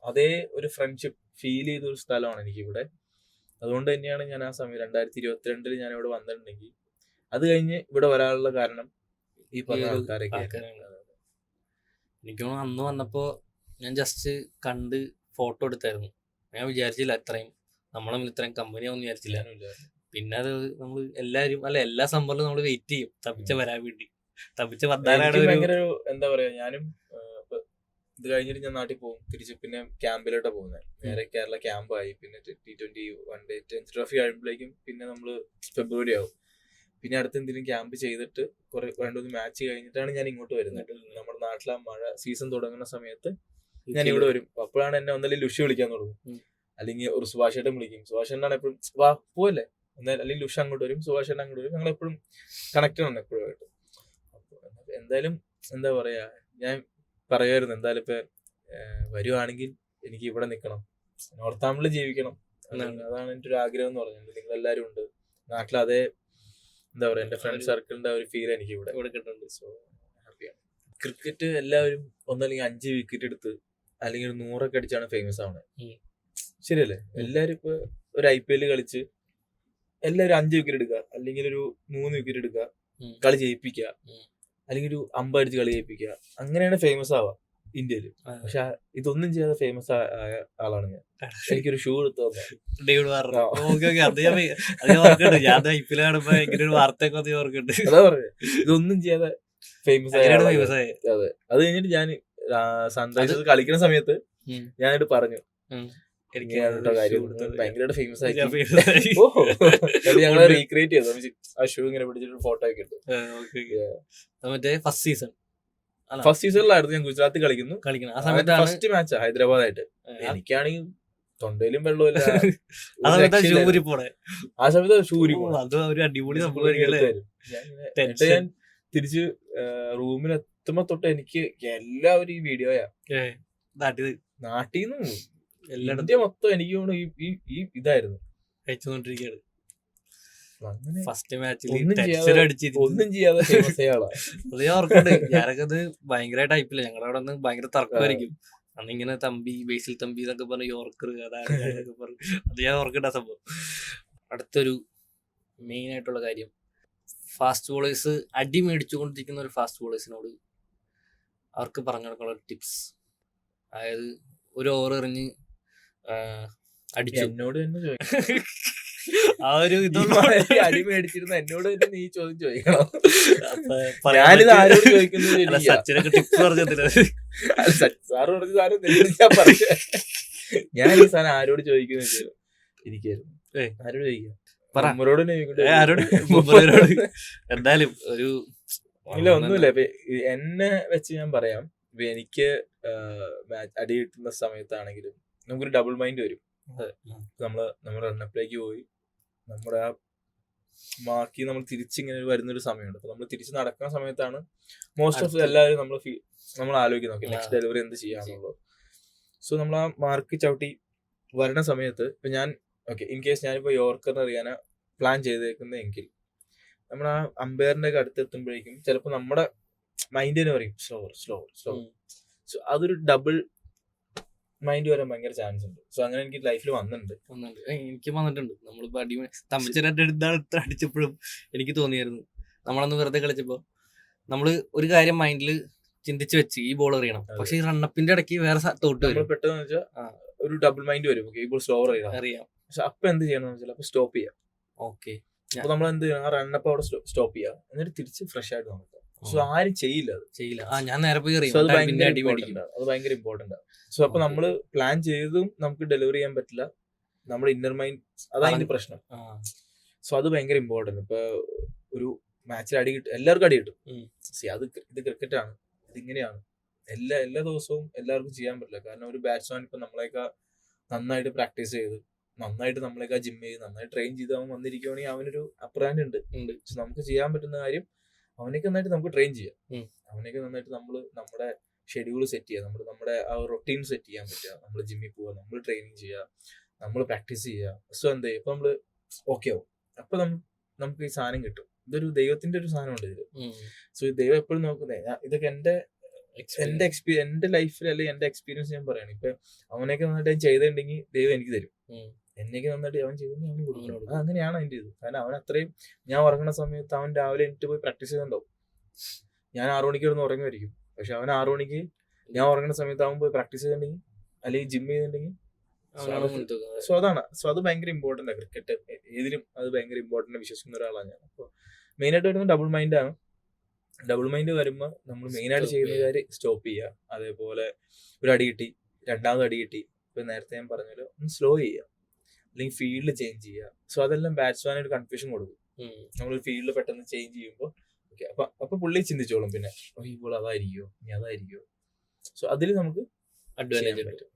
അതേ ഒരു ഫ്രണ്ട്ഷിപ്പ് ഫീൽ ചെയ്ത ഒരു സ്ഥലമാണ് എനിക്കിവിടെ. അതുകൊണ്ട് തന്നെയാണ് ഞാൻ ആ സമയം 2022 ഞാൻ ഇവിടെ വന്നിട്ടുണ്ടെങ്കിൽ അത് കഴിഞ്ഞ് ഇവിടെ വരാനുള്ള കാരണം ഈ പറഞ്ഞ ആൾക്കാരൊക്കെ. എനിക്ക് അന്ന് വന്നപ്പോ ഞാൻ ജസ്റ്റ് കണ്ട് ഫോട്ടോ എടുത്തായിരുന്നു. ഞാൻ വിചാരിച്ചില്ല നമ്മളെ ഇത്രയും കമ്പനിയാവും വിചാരിച്ചില്ല. പിന്നെ അത് നമ്മൾ എല്ലാരും എല്ലാ സംഭവം നമ്മൾ വെയിറ്റ് ചെയ്യും തപ്പിച്ച വരാൻ വേണ്ടി. ഭയങ്കര എന്താ പറയാ, ഞാനും ഇത് കഴിഞ്ഞിട്ട് ഞാൻ നാട്ടിൽ പോകും, തിരിച്ച് പിന്നെ ക്യാമ്പിലോട്ടാ പോകുന്നത്. നേരെ കേരള ക്യാമ്പായി, പിന്നെ T20 വൺ ഡേ ട്രോഫി കഴിയുമ്പോഴേക്കും പിന്നെ നമ്മള് ഫെബ്രുവരി ആവും. പിന്നെ അടുത്ത് എന്തെങ്കിലും ക്യാമ്പ് ചെയ്തിട്ട് 2-3 മാച്ച് കഴിഞ്ഞിട്ടാണ് ഞാൻ ഇങ്ങോട്ട് വരുന്നത്. നമ്മുടെ നാട്ടിലെ മഴ സീസൺ തുടങ്ങുന്ന സമയത്ത് ഞാൻ ഇവിടെ വരും. അപ്പോഴാണ് എന്നെ ഒന്നല്ലേ ലുഷി വിളിക്കാൻ തുടങ്ങും, അല്ലെങ്കിൽ ഒരു സുഭാഷേട്ടൻ വിളിക്കും. സുഭാഷേട്ടനാണ് എപ്പോഴും വാ പോവല്ലേ അല്ലെങ്കിൽ ഉഷ അങ്ങോട്ട് വരും, സുഭാഷ് അങ്ങോട്ട് വരും. ഞങ്ങൾ എപ്പോഴും കണക്റ്റഡ് ആണ് എപ്പോഴും ആയിട്ട്. എന്തായാലും എന്താ പറയാ, ഞാൻ പറയുമായിരുന്നു എന്തായാലും ഇപ്പൊ വരുവാണെങ്കിൽ എനിക്ക് ഇവിടെ നിൽക്കണം, നോർത്താമ്പിളിൽ ജീവിക്കണം, അതാണ് എൻ്റെ ഒരു ആഗ്രഹം എന്ന് പറഞ്ഞത്. നിങ്ങൾ എല്ലാവരും ഉണ്ട് നാട്ടിൽ, അതേ എന്താ പറയാ എന്റെ ഫ്രണ്ട് സർക്കിളിന്റെ ഒരു ഫീൽ എനിക്ക് ഇവിടെ കിട്ടുന്നുണ്ട്. സോ ഹാപ്പിയാണ്. ക്രിക്കറ്റ് എല്ലാവരും ഒന്നല്ലെങ്കിൽ 5 വിക്കറ്റ് എടുത്ത് അല്ലെങ്കിൽ 100 അടിച്ചാണ് ഫേമസ് ആവുന്നത്, ശരിയല്ലേ? എല്ലാവരും ഇപ്പൊ ഒരു IPL കളിച്ച് എല്ലാവരും 5 വിക്കറ്റ് എടുക്കുക, അല്ലെങ്കിൽ ഒരു 3 വിക്കറ്റ് എടുക്കുക, കളി ജയിപ്പിക്കുക, അല്ലെങ്കിൽ ഒരു 50 അടിച്ച് കളി ജയിപ്പിക്കുക, അങ്ങനെയാണ് ഫേമസ് ആവുക ഇന്ത്യയിൽ. പക്ഷെ ഇതൊന്നും ചെയ്യാതെ ഫേമസ് ആയ ആളാണ് ഞാൻ. എനിക്കൊരു ഷൂ എടുത്തു അതാ പറയാ, ഇതൊന്നും ചെയ്യാതെ ഫേമസ് ആയ. അതെ, അത് കഴിഞ്ഞിട്ട് ഞാൻ സൺറൈസേഴ്സ് കളിക്കുന്ന സമയത്ത് ഞാനായിട്ട് പറഞ്ഞു ഭയങ്കരമായിട്ട് ഫേമസ് ആയി. ഞങ്ങള് റീക്രിയേറ്റ് ചെയ്തു, ആ ഷൂ ഇങ്ങനെ പിടിച്ചിട്ട് ഫോട്ടോ ഒക്കെ ഇട്ടു. ഫസ്റ്റ് സീസണിലായിരുന്നു ഞാൻ ഗുജറാത്തിൽ കളിക്കുന്നു. ഫസ്റ്റ് മാച്ചാ ഹൈദരാബാദായിട്ട്. എനിക്കാണെങ്കിൽ തൊണ്ടയിലും വെള്ളമില്ല, ആ സമയത്ത് ഷൂരി ഞാൻ തിരിച്ച് റൂമിലെത്തുമ്പോ തൊട്ട് എനിക്ക് എല്ലാവരും ഈ വീഡിയോയാ നാട്ടിൽ നിന്ന് ഇന്ത്യ മൊത്തം എനിക്ക് ഈ ഇതായിരുന്നു കഴിച്ചുകൊണ്ടിരിക്കുകയാണ്. ഫസ്റ്റ് ഒന്നും ചെയ്യാതെ ഫേമസ് ആളാ. അത് ഞാൻ ഓർക്കുന്നുണ്ട്. ഞാനൊക്കെ അത് ഭയങ്കര ടൈപ്പില്ല, ഞങ്ങളുടെ അവിടെ നിന്ന് ഭയങ്കര തർക്കമായിരിക്കും. അന്നിങ്ങനെ തമ്പി, ബേസിൽ തമ്പി എന്നൊക്കെ പറഞ്ഞ് യോർക്കർ അതാണ് പറഞ്ഞു. അത് ഞാൻ ഓർക്കണ്ട സംഭവം. അടുത്തൊരു മെയിൻ ആയിട്ടുള്ള കാര്യം, ഫാസ്റ്റ് ബോളേഴ്സ് അടി മേടിച്ചുകൊണ്ടിരിക്കുന്ന ഒരു ഫാസ്റ്റ് ബോളേഴ്സിനോട് അവർക്ക് പറഞ്ഞു കൊടുക്കാനുള്ള ടിപ്സ്. അതായത് ഒരു ഓവർ എറിഞ്ഞ് അടിച്ചു, എന്നോട് തന്നെ ആ ഒരു അടി മേടിച്ചിരുന്ന എന്നോട് തന്നെ നീ ചോദ്യം ചോദിക്കണം. ഞാനിത് ആരോട് ചോദിക്കുന്നത്? സച്ചിനൊക്കെ ടിപ്സ് പറഞ്ഞതില്ല, സാറ് പറഞ്ഞ സാധനം ഞാൻ പറഞ്ഞു. ഞാൻ ഈ സാധനം ആരോട് ചോദിക്കുന്നത് എനിക്കായിരുന്നു. ആരോട് ചോദിക്കാം? എന്തായാലും ഒരു ഇല്ല, ഒന്നുമില്ല. ഇപ്പൊ എന്നെ വെച്ച് ഞാൻ പറയാം. ഇപ്പൊ എനിക്ക് അടി കിട്ടുന്ന സമയത്താണെങ്കിലും നമുക്കൊരു ഡബിൾ മൈൻഡ് വരും. നമ്മൾ റണ്ണപ്പിലേക്ക് പോയി നമ്മുടെ ആ മാർക്കി നമ്മൾ തിരിച്ചിങ്ങനെ വരുന്നൊരു സമയമുണ്ട്. അപ്പൊ നമ്മൾ തിരിച്ച് നടക്കുന്ന സമയത്താണ് മോസ്റ്റ് ഓഫ് എല്ലാവരും നമ്മൾ ആലോചിക്കുന്നത് നെക്സ്റ്റ് ഡെലിവറി എന്ത് ചെയ്യാന്നുള്ളത്. സോ നമ്മൾ ആ മാർക്ക് ചവിട്ടി വരണ സമയത്ത് ഇപ്പൊ ഞാൻ ഇൻ കേസ് ഞാനിപ്പോ യോർക്കറിന് അറിയാനാ പ്ലാൻ ചെയ്തേക്കുന്നതെങ്കിൽ നമ്മൾ ആ അമ്പയറിന്റെ ഒക്കെ അടുത്തെത്തുമ്പോഴേക്കും ചിലപ്പോൾ നമ്മുടെ മൈൻഡ് തന്നെ പറയും സ്ലോവർ. സോ അതൊരു ഡബിൾ മൈൻഡ് വരാൻ ഭയങ്കര ചാൻസ് ഉണ്ട്. സോ അങ്ങനെ എനിക്ക് ലൈഫിൽ വന്നിട്ടുണ്ട്. എനിക്ക് വന്നിട്ടുണ്ട്. നമ്മളിപ്പോ അടിച്ചപ്പോഴും എനിക്ക് തോന്നിയായിരുന്നു, നമ്മളന്ന് വെറുതെ കളിച്ചപ്പോ നമ്മള് ഒരു കാര്യം മൈൻഡിൽ ചിന്തിച്ച് വെച്ച് ഈ ബോൾ എറിയണം, പക്ഷെ ഈ റണ്ണപ്പിന്റെ ഇടയ്ക്ക് വേറെ തോട്ട് വരും. പെട്ടെന്ന് വെച്ചാൽ ഒരു ഡബിൾ മൈൻഡ് വരും, ഈ ബോൾ സ്ലോവർ അറിയാം. പക്ഷെ അപ്പൊ എന്ത് ചെയ്യണം വെച്ചാൽ അപ്പൊ സ്റ്റോപ്പ് ചെയ്യാം. ഓക്കെ, അപ്പൊ നമ്മൾ എന്ത് ചെയ്യണം, ആ റണ്ണപ്പ് അവിടെ സ്റ്റോപ്പ് ചെയ്യാം, എന്നിട്ട് തിരിച്ച് ഫ്രഷ് ആയിട്ട് നോക്കാം. സോ ആരും ചെയ്യില്ല. ഞാൻ നേരെ പോയി അത് ഭയങ്കര ഇമ്പോർട്ടന്റ് ആണ്. സോ അപ്പൊ നമ്മള് പ്ലാൻ ചെയ്തതും നമുക്ക് ഡെലിവറി ചെയ്യാൻ പറ്റില്ല. നമ്മുടെ ഇന്നർ മൈൻഡ് അതാണ് പ്രശ്നം. സോ അത് ഭയങ്കര ഇമ്പോർട്ടന്റ്. ഇപ്പൊ ഒരു മാച്ചിൽ അടി കിട്ടും, എല്ലാവർക്കും അടി കിട്ടും. ഇത് ക്രിക്കറ്റ് ആണ്, ഇതിങ്ങനെയാണ്. എല്ലാ ദിവസവും എല്ലാവർക്കും ചെയ്യാൻ പറ്റില്ല. കാരണം ഒരു ബാറ്റ്സ്മാൻ ഇപ്പൊ നമ്മളെയൊക്കെ നന്നായിട്ട് പ്രാക്ടീസ് ചെയ്ത്, നന്നായിട്ട് നമ്മളെയൊക്കെ ജിം ചെയ്ത്, നന്നായി ട്രെയിൻ ചെയ്ത് അവൻ വന്നിരിക്കുകയാണെങ്കിൽ അവനൊരു അപ്പർ ഹാൻഡ് ഉണ്ട്. സോ നമുക്ക് ചെയ്യാൻ പറ്റുന്ന കാര്യം അവനൊക്കെ നന്നായിട്ട് നമുക്ക് ട്രെയിൻ ചെയ്യാം. അവനൊക്കെ നന്നായിട്ട് നമ്മുടെ ഷെഡ്യൂൾ സെറ്റ് ചെയ്യുക, നമ്മുടെ ആ റൊട്ടീൻ സെറ്റ് ചെയ്യാൻ പറ്റുക. നമ്മൾ ജിമ്മിൽ പോവുക, നമ്മൾ ട്രെയിനിങ് ചെയ്യുക, നമ്മൾ പ്രാക്ടീസ് ചെയ്യുക. സോ എന്താ ഇപ്പൊ നമ്മള് ഓക്കെ ആവും. അപ്പൊ നമുക്ക് ഈ സാധനം കിട്ടും. ഇതൊരു ദൈവത്തിന്റെ ഒരു സാധനമുണ്ട് ഇതില്. സോ ഈ ദൈവം എപ്പോഴും നോക്കുന്നത്, ഇതൊക്കെ എന്റെ ലൈഫിൽ അല്ലെങ്കിൽ എന്റെ എക്സ്പീരിയൻസ് ഞാൻ പറയാണ്. ഇപ്പൊ അവനൊക്കെ നന്നായിട്ട് ചെയ്തിട്ടുണ്ടെങ്കിൽ ദൈവം എനിക്ക് തരും, എന്നൊക്കെ നന്നായിട്ട് അവൻ ചെയ്തെങ്കിൽ അവന് കൊടുക്കണം. അങ്ങനെയാണ് അതിന്റെ ഇത്. കാരണം അവൻ അത്രയും, ഞാൻ ഉറങ്ങുന്ന സമയത്ത് അവൻ രാവിലെ എനിക്ക് പോയി പ്രാക്ടീസ് ചെയ്തിട്ടുണ്ടാവും. ഞാൻ 6 മണിക്ക് ഇരുന്ന് ഉറങ്ങുമായിരിക്കും, പക്ഷെ അവൻ 6 മണിക്ക് ഞാൻ ഉറങ്ങുന്ന സമയത്ത് അവൻ പോയി പ്രാക്ടീസ് ചെയ്തിട്ടുണ്ടെങ്കിൽ അല്ലെങ്കിൽ ജിം ചെയ്തിട്ടുണ്ടെങ്കിൽ സോ അതാണ്. സോ അത് ഭയങ്കര ഇമ്പോർട്ടന്റ് ആണ്. ക്രിക്കറ്റ് ഏതിലും അത് ഭയങ്കര ഇമ്പോർട്ടന്റ് വിശ്വസിക്കുന്ന ഒരാളാണ് ഞാൻ. അപ്പോൾ മെയിനായിട്ട് വരുന്നത് ഡബിൾ മൈൻഡ് ആണ്. ഡബിൾ മൈൻഡ് വരുമ്പോൾ നമ്മൾ മെയിനായിട്ട് ചെയ്യുന്ന കാര്യം സ്റ്റോപ്പ് ചെയ്യുക. അതേപോലെ ഒരു അടി കിട്ടി, രണ്ടാമത് അടി കിട്ടി, ഇപ്പൊ നേരത്തെ ഞാൻ പറഞ്ഞല്ലോ, ഒന്ന് സ്ലോ ചെയ്യുക, അല്ലെങ്കിൽ ഫീൽഡ് ചേഞ്ച് ചെയ്യുക. സോ അതെല്ലാം ബാറ്റ്സ്മാൻ ഒരു കൺഫ്യൂഷൻ കൊടുക്കും. നമ്മൾ ഫീൽഡ് പെട്ടെന്ന് ചേഞ്ച് ചെയ്യുമ്പോൾ ഓക്കെ, അപ്പൊ പുള്ളി ചിന്തിച്ചോളും, പിന്നെ ഈ ബോൾ അതായിരിക്കോ, ഇനി അതായിരിക്കോ. സോ അതിൽ നമുക്ക് അഡ്വാൻറ്റേജ് പറ്റും.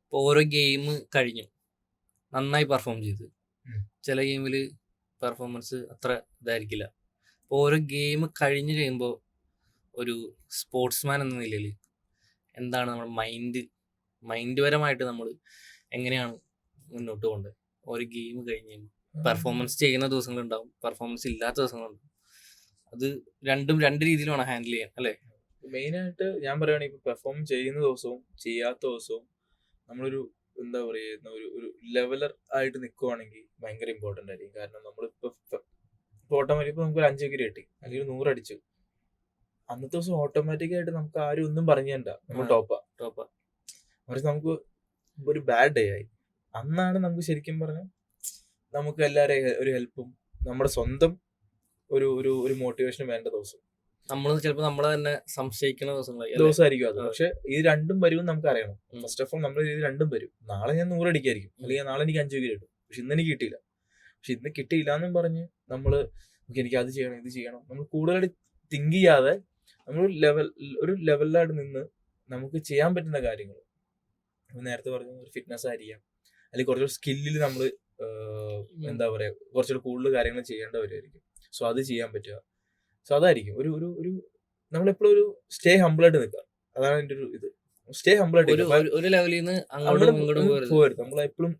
ഇപ്പോൾ ഓരോ ഗെയിം കഴിഞ്ഞു നന്നായി പെർഫോം ചെയ്ത്, ചില ഗെയിമിൽ പെർഫോമൻസ് അത്ര ഇതായിരിക്കില്ല. അപ്പോൾ ഓരോ ഗെയിം കഴിഞ്ഞ് കഴിയുമ്പോൾ ഒരു സ്പോർട്സ്മാൻ എന്ന നിലയിൽ എന്താണ് നമ്മുടെ മൈൻഡ് പരമായിട്ട് നമ്മൾ എങ്ങനെയാണ് മുന്നോട്ട് പോകേണ്ടത്? ഒരു ഗെയിം കഴിഞ്ഞ് കഴിയുമ്പോൾ പെർഫോമൻസ് ചെയ്യുന്ന ദിവസങ്ങളുണ്ടാവും, പെർഫോമൻസ് ഇല്ലാത്ത ദിവസങ്ങളുണ്ടാവും. അത് രണ്ടും രണ്ട് രീതിയിലാണ് ഹാൻഡിൽ ചെയ്യാൻ അല്ലേ? മെയിനായിട്ട് ഞാൻ പറയുകയാണെങ്കിൽ ഇപ്പൊ പെർഫോം ചെയ്യുന്ന ദിവസവും ചെയ്യാത്ത ദിവസവും നമ്മളൊരു എന്താ പറയുക ഒരു ലെവലർ ആയിട്ട് നിൽക്കുവാണെങ്കിൽ ഭയങ്കര ഇമ്പോർട്ടൻ്റ് ആയിരിക്കും. കാരണം നമ്മളിപ്പോ ഓട്ടോമാറ്റിക് ഇപ്പൊ നമുക്ക് ഒരു 5 വിക്കറ്റ് കിട്ടി അല്ലെങ്കിൽ 100 അടിച്ചു, അന്നത്തെ ദിവസം ഓട്ടോമാറ്റിക് ആയിട്ട് നമുക്ക് ആരും ഒന്നും പറഞ്ഞു തരണ്ട, നമ്മൾ ടോപ്പാ. മറിച്ച് നമുക്ക് ഒരു ബാഡ് ഡേ ആയി, അന്നാണ് നമുക്ക് ശരിക്കും പറഞ്ഞാൽ നമുക്ക് എല്ലാവരെയും ഒരു ഹെൽപ്പും നമ്മുടെ സ്വന്തം ഒരു മോട്ടിവേഷനും വേണ്ട ദിവസം. നമ്മൾ ചിലപ്പോൾ നമ്മളെ തന്നെ സംശയിക്കുന്ന ദിവസമായിരിക്കും അത്. പക്ഷെ ഇത് രണ്ടും വരും നമുക്ക് അറിയണം. ഫസ്റ്റ് ഓഫ് ഓൾ നമ്മൾ ഇത് രണ്ടും വരും. നാളെ ഞാൻ 100 അടിക്കായിരിക്കും, അല്ലെങ്കിൽ നാളെ എനിക്ക് 5 വിക്കറ്റ് കിട്ടും, പക്ഷെ ഇന്ന് എനിക്ക് കിട്ടിയില്ല. പക്ഷെ ഇന്ന് കിട്ടിയില്ല എന്നും പറഞ്ഞ് നമ്മള് എനിക്ക് അത് ചെയ്യണം ഇത് ചെയ്യണം, നമ്മൾ കൂടുതലായിട്ട് തിങ്ക് ചെയ്യാതെ നമ്മൾ ഒരു ലെവലിലായിട്ട് നിന്ന് നമുക്ക് ചെയ്യാൻ പറ്റുന്ന കാര്യങ്ങൾ, നേരത്തെ പറഞ്ഞ ഒരു ഫിറ്റ്നസ് ആയിരിക്കാം, അല്ലെങ്കിൽ കുറച്ചുകൂടി സ്കില്ലിൽ നമ്മൾ എന്താ പറയാ കുറച്ചുകൂടി കൂടുതൽ കാര്യങ്ങൾ ചെയ്യേണ്ടവരായിരിക്കും. സോ അത് ചെയ്യാൻ പറ്റുക. സോ അതായിരിക്കും ഒരു നമ്മളെപ്പോഴും ഒരു സ്റ്റേ ഹംബിളായിട്ട് നിൽക്കുക. അതാണ് എൻ്റെ ഒരു ഇത്. സ്റ്റേ ഹംബിളായിട്ട് ഒരു ലെവലിൽ നിന്ന് പോകരുത്. നമ്മളെപ്പോഴും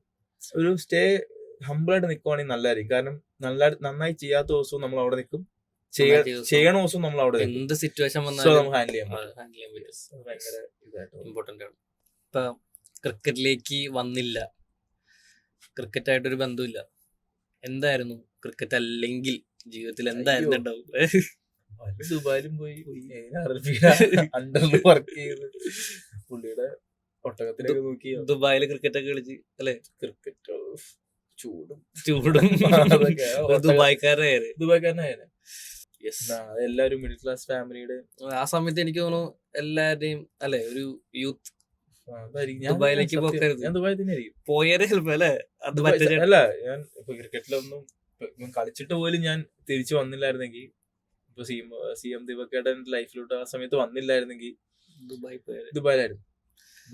ഒരു സ്റ്റേ ഹംബിളായിട്ട് നിൽക്കുവാണെങ്കിൽ നല്ലതായിരിക്കും. കാരണം നന്നായി ചെയ്യാത്ത ദിവസവും നമ്മൾ അവിടെ നിൽക്കും, ചെയ്യണ ദിവസവും നമ്മൾ അവിടെ എന്ത് സിറ്റുവേഷൻ നമുക്ക് ഹാൻഡിൽ ചെയ്യാൻ പറ്റും. ഭയങ്കര ഇതായിട്ട് ഇമ്പോർട്ടൻ്റ് ആണ്. ഇപ്പൊ ക്രിക്കറ്റിലേക്ക് വന്നില്ല, ക്രിക്കറ്റായിട്ടൊരു ബന്ധമില്ല, എന്തായിരുന്നു ക്രിക്കറ്റ് അല്ലെങ്കിൽ ജീവിതത്തിൽ എന്തായിരുന്നു ഉണ്ടാവും? ദുബായിലും പോയി അണ്ടറിൽ വർക്ക് ചെയ്ത് പുള്ളിയുടെ ഒട്ടകത്തിലൊക്കെ നോക്കി ദുബായില് ക്രിക്കറ്റ് ഒക്കെ കളിച്ച് അല്ലെ? ക്രിക്കറ്റ് ചൂടും ദുബായ്ക്കാരനായിരുന്നു. എല്ലാരും മിഡിൽ ക്ലാസ് ഫാമിലിയുടെ ആ സമയത്ത് എനിക്ക് തോന്നുന്നു എല്ലാവരുടെയും അല്ലെ ഒരു യൂത്ത് ദുബായിലേക്ക് ഞാൻ ദുബായിൽ തന്നെ ആയിരിക്കും പോയാലേ ചിലപ്പോ അല്ലെ. അല്ല ഞാൻ ഇപ്പൊ ക്രിക്കറ്റിലൊന്നും കളിച്ചിട്ട് പോലും ഞാൻ തിരിച്ചു വന്നില്ലായിരുന്നെങ്കിൽ, ഇപ്പൊ CM ദിവാകരന്റെ ലൈഫിലോട്ട് ആ സമയത്ത് വന്നില്ലായിരുന്നെങ്കിൽ ദുബായിലായിരുന്നു.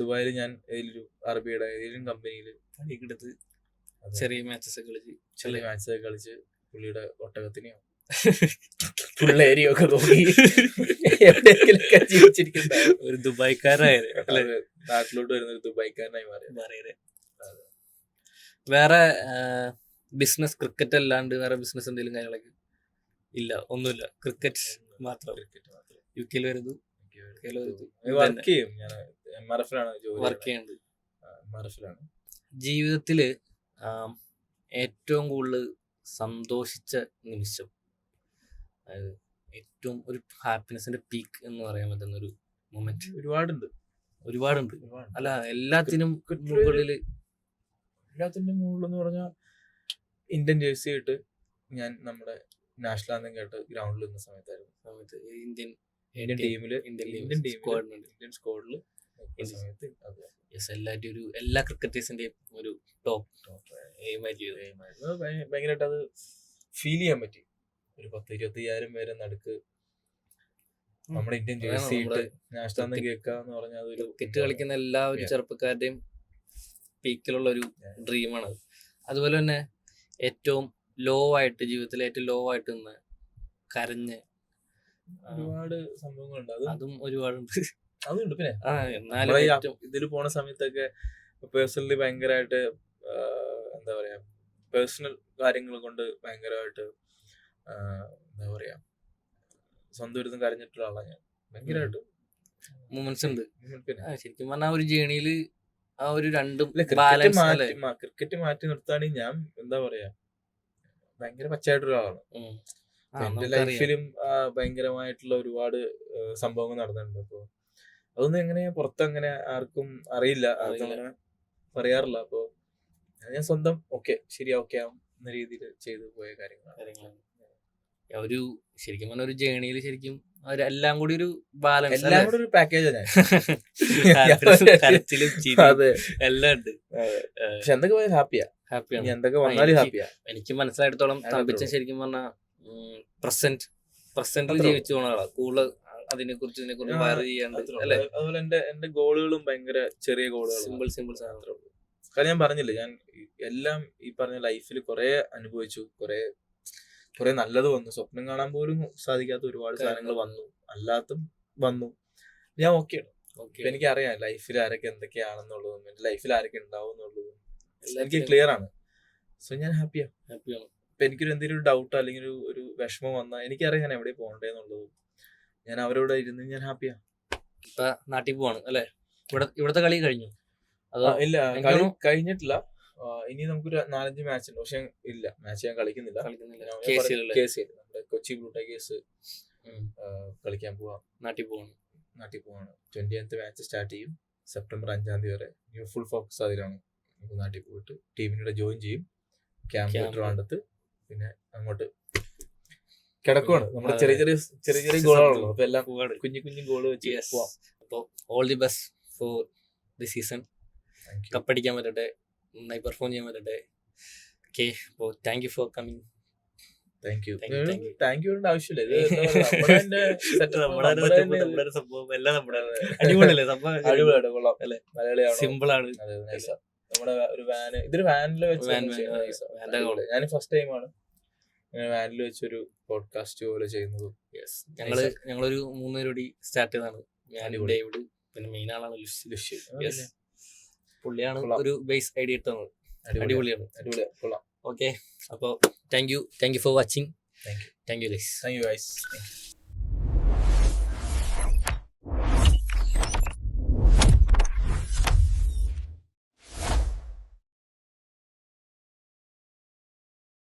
ദുബായിൽ ഞാൻ ഏതൊരു അറബിയുടെ ഏതെങ്കിലും കമ്പനിയിൽ പണിക്കെടുത്ത് ചെറിയ മാച്ചസ് കളിച്ച് പുള്ളിയുടെ ഒട്ടകത്തിനെയോ പിള്ളേരെയൊക്കെ നോക്കി എവിടെയെങ്കിലൊക്കെ ജീവിച്ചിരിക്കുന്ന ഒരു ദുബായ്ക്കാരായ നാട്ടിലോട്ട് വരുന്ന ഒരു ദുബായ്ക്കാരനായി മാറി. വേറെ ബിസിനസ് ക്രിക്കറ്റ് അല്ലാണ്ട് വേറെ ബിസിനസ് എന്തെങ്കിലും കാര്യങ്ങളൊക്കെ ഇല്ല? ഒന്നുമില്ല, ക്രിക്കറ്റ് മാത്രം. UK വരുന്നു, വർക്ക് ചെയ്യും. ഞാൻ വർക്ക് ചെയ്യുന്നുണ്ട്. ജീവിതത്തില് ഏറ്റവും കൂടുതൽ സന്തോഷിച്ച നിമിഷം, അതായത് ഏറ്റവും ഒരു ഹാപ്പിനെസിന്റെ പീക്ക് എന്ന് പറയാൻ പറ്റുന്ന ഒരു മൊമെന്റ്? ഒരുപാടുണ്ട്. അല്ല, എല്ലാത്തിനും മുകളിൽ എന്ന് പറഞ്ഞാൽ ഇന്ത്യൻ ജേഴ്സി ആയിട്ട് ഞാൻ നമ്മുടെ നാഷണൽ ആന്തം കേട്ട് ഗ്രൗണ്ടിൽ നിന്ന സമയത്തായിരുന്നു. ഇന്ത്യൻ ടീമില് ഇന്ത്യൻ സ്ക്വാഡില് എല്ലാ ക്രിക്കറ്റേഴ്സിന്റെയും ഒരു ടോപ്പ് ഭയങ്കരമായിട്ട് അത് ഫീൽ ചെയ്യാൻ പറ്റി. ഒരു 10,000-20,000 പേരെ നടുക്ക് നമ്മുടെ ഇന്ത്യൻ ജേഴ്സി ഇട്ട് നാഷണൽ ആന്തം കേൾക്കാന്ന് പറഞ്ഞാൽ ക്രിക്കറ്റ് കളിക്കുന്ന എല്ലാ ഒരു ചെറുപ്പക്കാരുടെയും പീക്കിലുള്ള ഒരു ഡ്രീമാണ്. അതുപോലെ തന്നെ ഏറ്റവും ലോ ആയിട്ട് ജീവിതത്തിലെ ഏറ്റവും ലോ ആയിട്ട് നിന്ന് കരഞ്ഞ് ഒരുപാട് സംഭവങ്ങളുണ്ട്. അതും ഒരുപാടുണ്ട്. അതുണ്ട്. പിന്നെ എന്നാലും ഇതിൽ പോണ സമയത്തൊക്കെ പേഴ്സണലി ഭയങ്കരമായിട്ട് എന്താ പറയാ പേഴ്സണൽ കാര്യങ്ങൾ കൊണ്ട് ഭയങ്കരമായിട്ട് എന്താ പറയാ സ്വന്തം ഇരുന്ന് കരഞ്ഞിട്ടുള്ള ആളാണ് ഞാൻ. ഭയങ്കരമായിട്ട് മൂമെന്റ്സ് ഉണ്ട്. ശരിക്കും പറഞ്ഞാൽ ഒരു ജേണിയില് ആ ഒരു രണ്ടും ക്രിക്കറ്റ് മാറ്റി നിർത്താണെങ്കിൽ ഞാൻ എന്താ പറയാ ഭയങ്കര പച്ചയായിട്ടൊരാളാണ്. എന്റെ ലൈഫിലും ഭയങ്കരമായിട്ടുള്ള ഒരുപാട് സംഭവങ്ങൾ നടന്നിട്ടുണ്ട്. അപ്പൊ അതൊന്നും എങ്ങനെ പുറത്തങ്ങനെ ആർക്കും അറിയില്ല, ആർക്കും അങ്ങനെ പറയാറില്ല. അപ്പൊ ഞാൻ സ്വന്തം ശരിയാ എന്ന രീതിയിൽ ചെയ്തു പോയ കാര്യങ്ങളാണ്. ഒരു ശരിക്കും പറഞ്ഞ ഒരു ജേണിയിൽ ശരിക്കും എല്ലാം കൂടി ഒരു ബാലൻസ്, എല്ലാം കൂടി ഒരു പാക്കേജാണ്. എല്ലാം ഉണ്ട്. പക്ഷെ എന്തൊക്കെ പോയാൽ ഹാപ്പിയാണ്, എന്തൊക്കെ വന്നാലും ഹാപ്പിയാ. എനിക്ക് മനസ്സിലായിടത്തോളം തമ്പിച്ചൻ ശരിക്കും പറഞ്ഞാൽ പ്രസന്റിൽ ജീവിച്ചു പോണ ആളാ. കൂടുതൽ അതിനെ കുറിച്ച് വയറ് ചെയ്യാണ്ട് അല്ലെ. അതുപോലെ എന്റെ ഗോളുകളും ഭയങ്കര ചെറിയ ഗോളുകൾ, സിമ്പിൾ മാത്രമേ ഉള്ളൂ. കാരണം ഞാൻ പറഞ്ഞില്ലേ, ഞാൻ എല്ലാം ഈ പറഞ്ഞ ലൈഫിൽ കുറെ അനുഭവിച്ചു, കുറെ കുറെ നല്ലത് വന്നു. സ്വപ്നം കാണാൻ പോലും സാധിക്കാത്ത ഒരുപാട് സാധനങ്ങൾ വന്നു, അല്ലാത്തും വന്നു. ഞാൻ ഓക്കെയാണ്. എനിക്കറിയാം ലൈഫിൽ ആരൊക്കെ എന്തൊക്കെയാണെന്നുള്ളതും എന്റെ ലൈഫിൽ ആരൊക്കെ ഉണ്ടാവും എന്നുള്ളതും എനിക്ക് ക്ലിയർ ആണ്. സോ ഞാൻ ഹാപ്പിയാണ്. ഇപ്പൊ എനിക്കൊരു എന്തെങ്കിലും ഒരു ഡൗട്ടോ അല്ലെങ്കിൽ ഒരു വിഷമം വന്നാൽ എനിക്കറിയാം ഞാൻ എവിടെ പോകണ്ടേന്നുള്ളതും. ഞാൻ അവരോട് ഇരുന്ന് ഞാൻ ഹാപ്പിയാണ്. ഇപ്പൊ നാട്ടിൽ പോവാണ് അല്ലെ? ഇവിടത്തെ കളി കഴിഞ്ഞു? ഇല്ല, കളി കഴിഞ്ഞിട്ടില്ല. ഇനി നമുക്കൊരു 4-5 മാച്ച് ഉണ്ട്. പക്ഷെ ഇല്ല, മാച്ച് ഞാൻ കളിക്കുന്നില്ല. നമ്മുടെ കൊച്ചി ബ്ലൂ ടൈഗേഴ്സ് കളിക്കാൻ പോവാം. നാട്ടിൽ പോവാണ്. 20th മാച്ച് സ്റ്റാർട്ട് ചെയ്യും. സെപ്റ്റംബർ 5 വരെ ഫുൾ ഫോക്കസ് അതിലാണ്. നമുക്ക് നാട്ടിൽ പോയിട്ട് ടീമിനൂടെ ജോയിൻ ചെയ്യും. ക്യാമ്പ് ട്രിവാൻഡ്രത്ത്. പിന്നെ അങ്ങോട്ട് കിടക്കുവാണ്. നമ്മുടെ ചെറിയ ഗോളാണല്ലോ. അപ്പൊ എല്ലാം കുഞ്ഞു ഗോള് വെച്ച് പോവാം. അപ്പോൾ all the best for the season. കപ്പടിക്കാൻ പറ്റട്ടെ, നന്നായി പെർഫോം ചെയ്യാൻ പറ്റട്ടെ. ഓക്കെ, അപ്പോൾ thank you for coming. Thank you ആവശ്യമില്ല. സിമ്പിൾ ആണ്. നമ്മുടെ ഒരു വാന്, ഇതൊരു വാനിൽ വെച്ച് ഞാൻ ഫസ്റ്റ് ടൈമാണ് വാനിൽ വെച്ചൊരു പോഡ്കാസ്റ്റ് പോലെ ചെയ്യുന്നത്. ഞങ്ങളൊരു 3 പേരോടി സ്റ്റാർട്ട് ചെയ്തതാണ്. ഡേവിഡ്, പിന്നെ മെയിൻ ആളാണ് ലുഷ്യൻ. പുള്ളിയാണ് ഒരു ബേസ് ഐഡിയ ഇട്ടത്. അടിപൊളിയാണ്. കൊള്ളാം. ഓക്കെ, അപ്പോൾ thank you for watching. Thank you guys.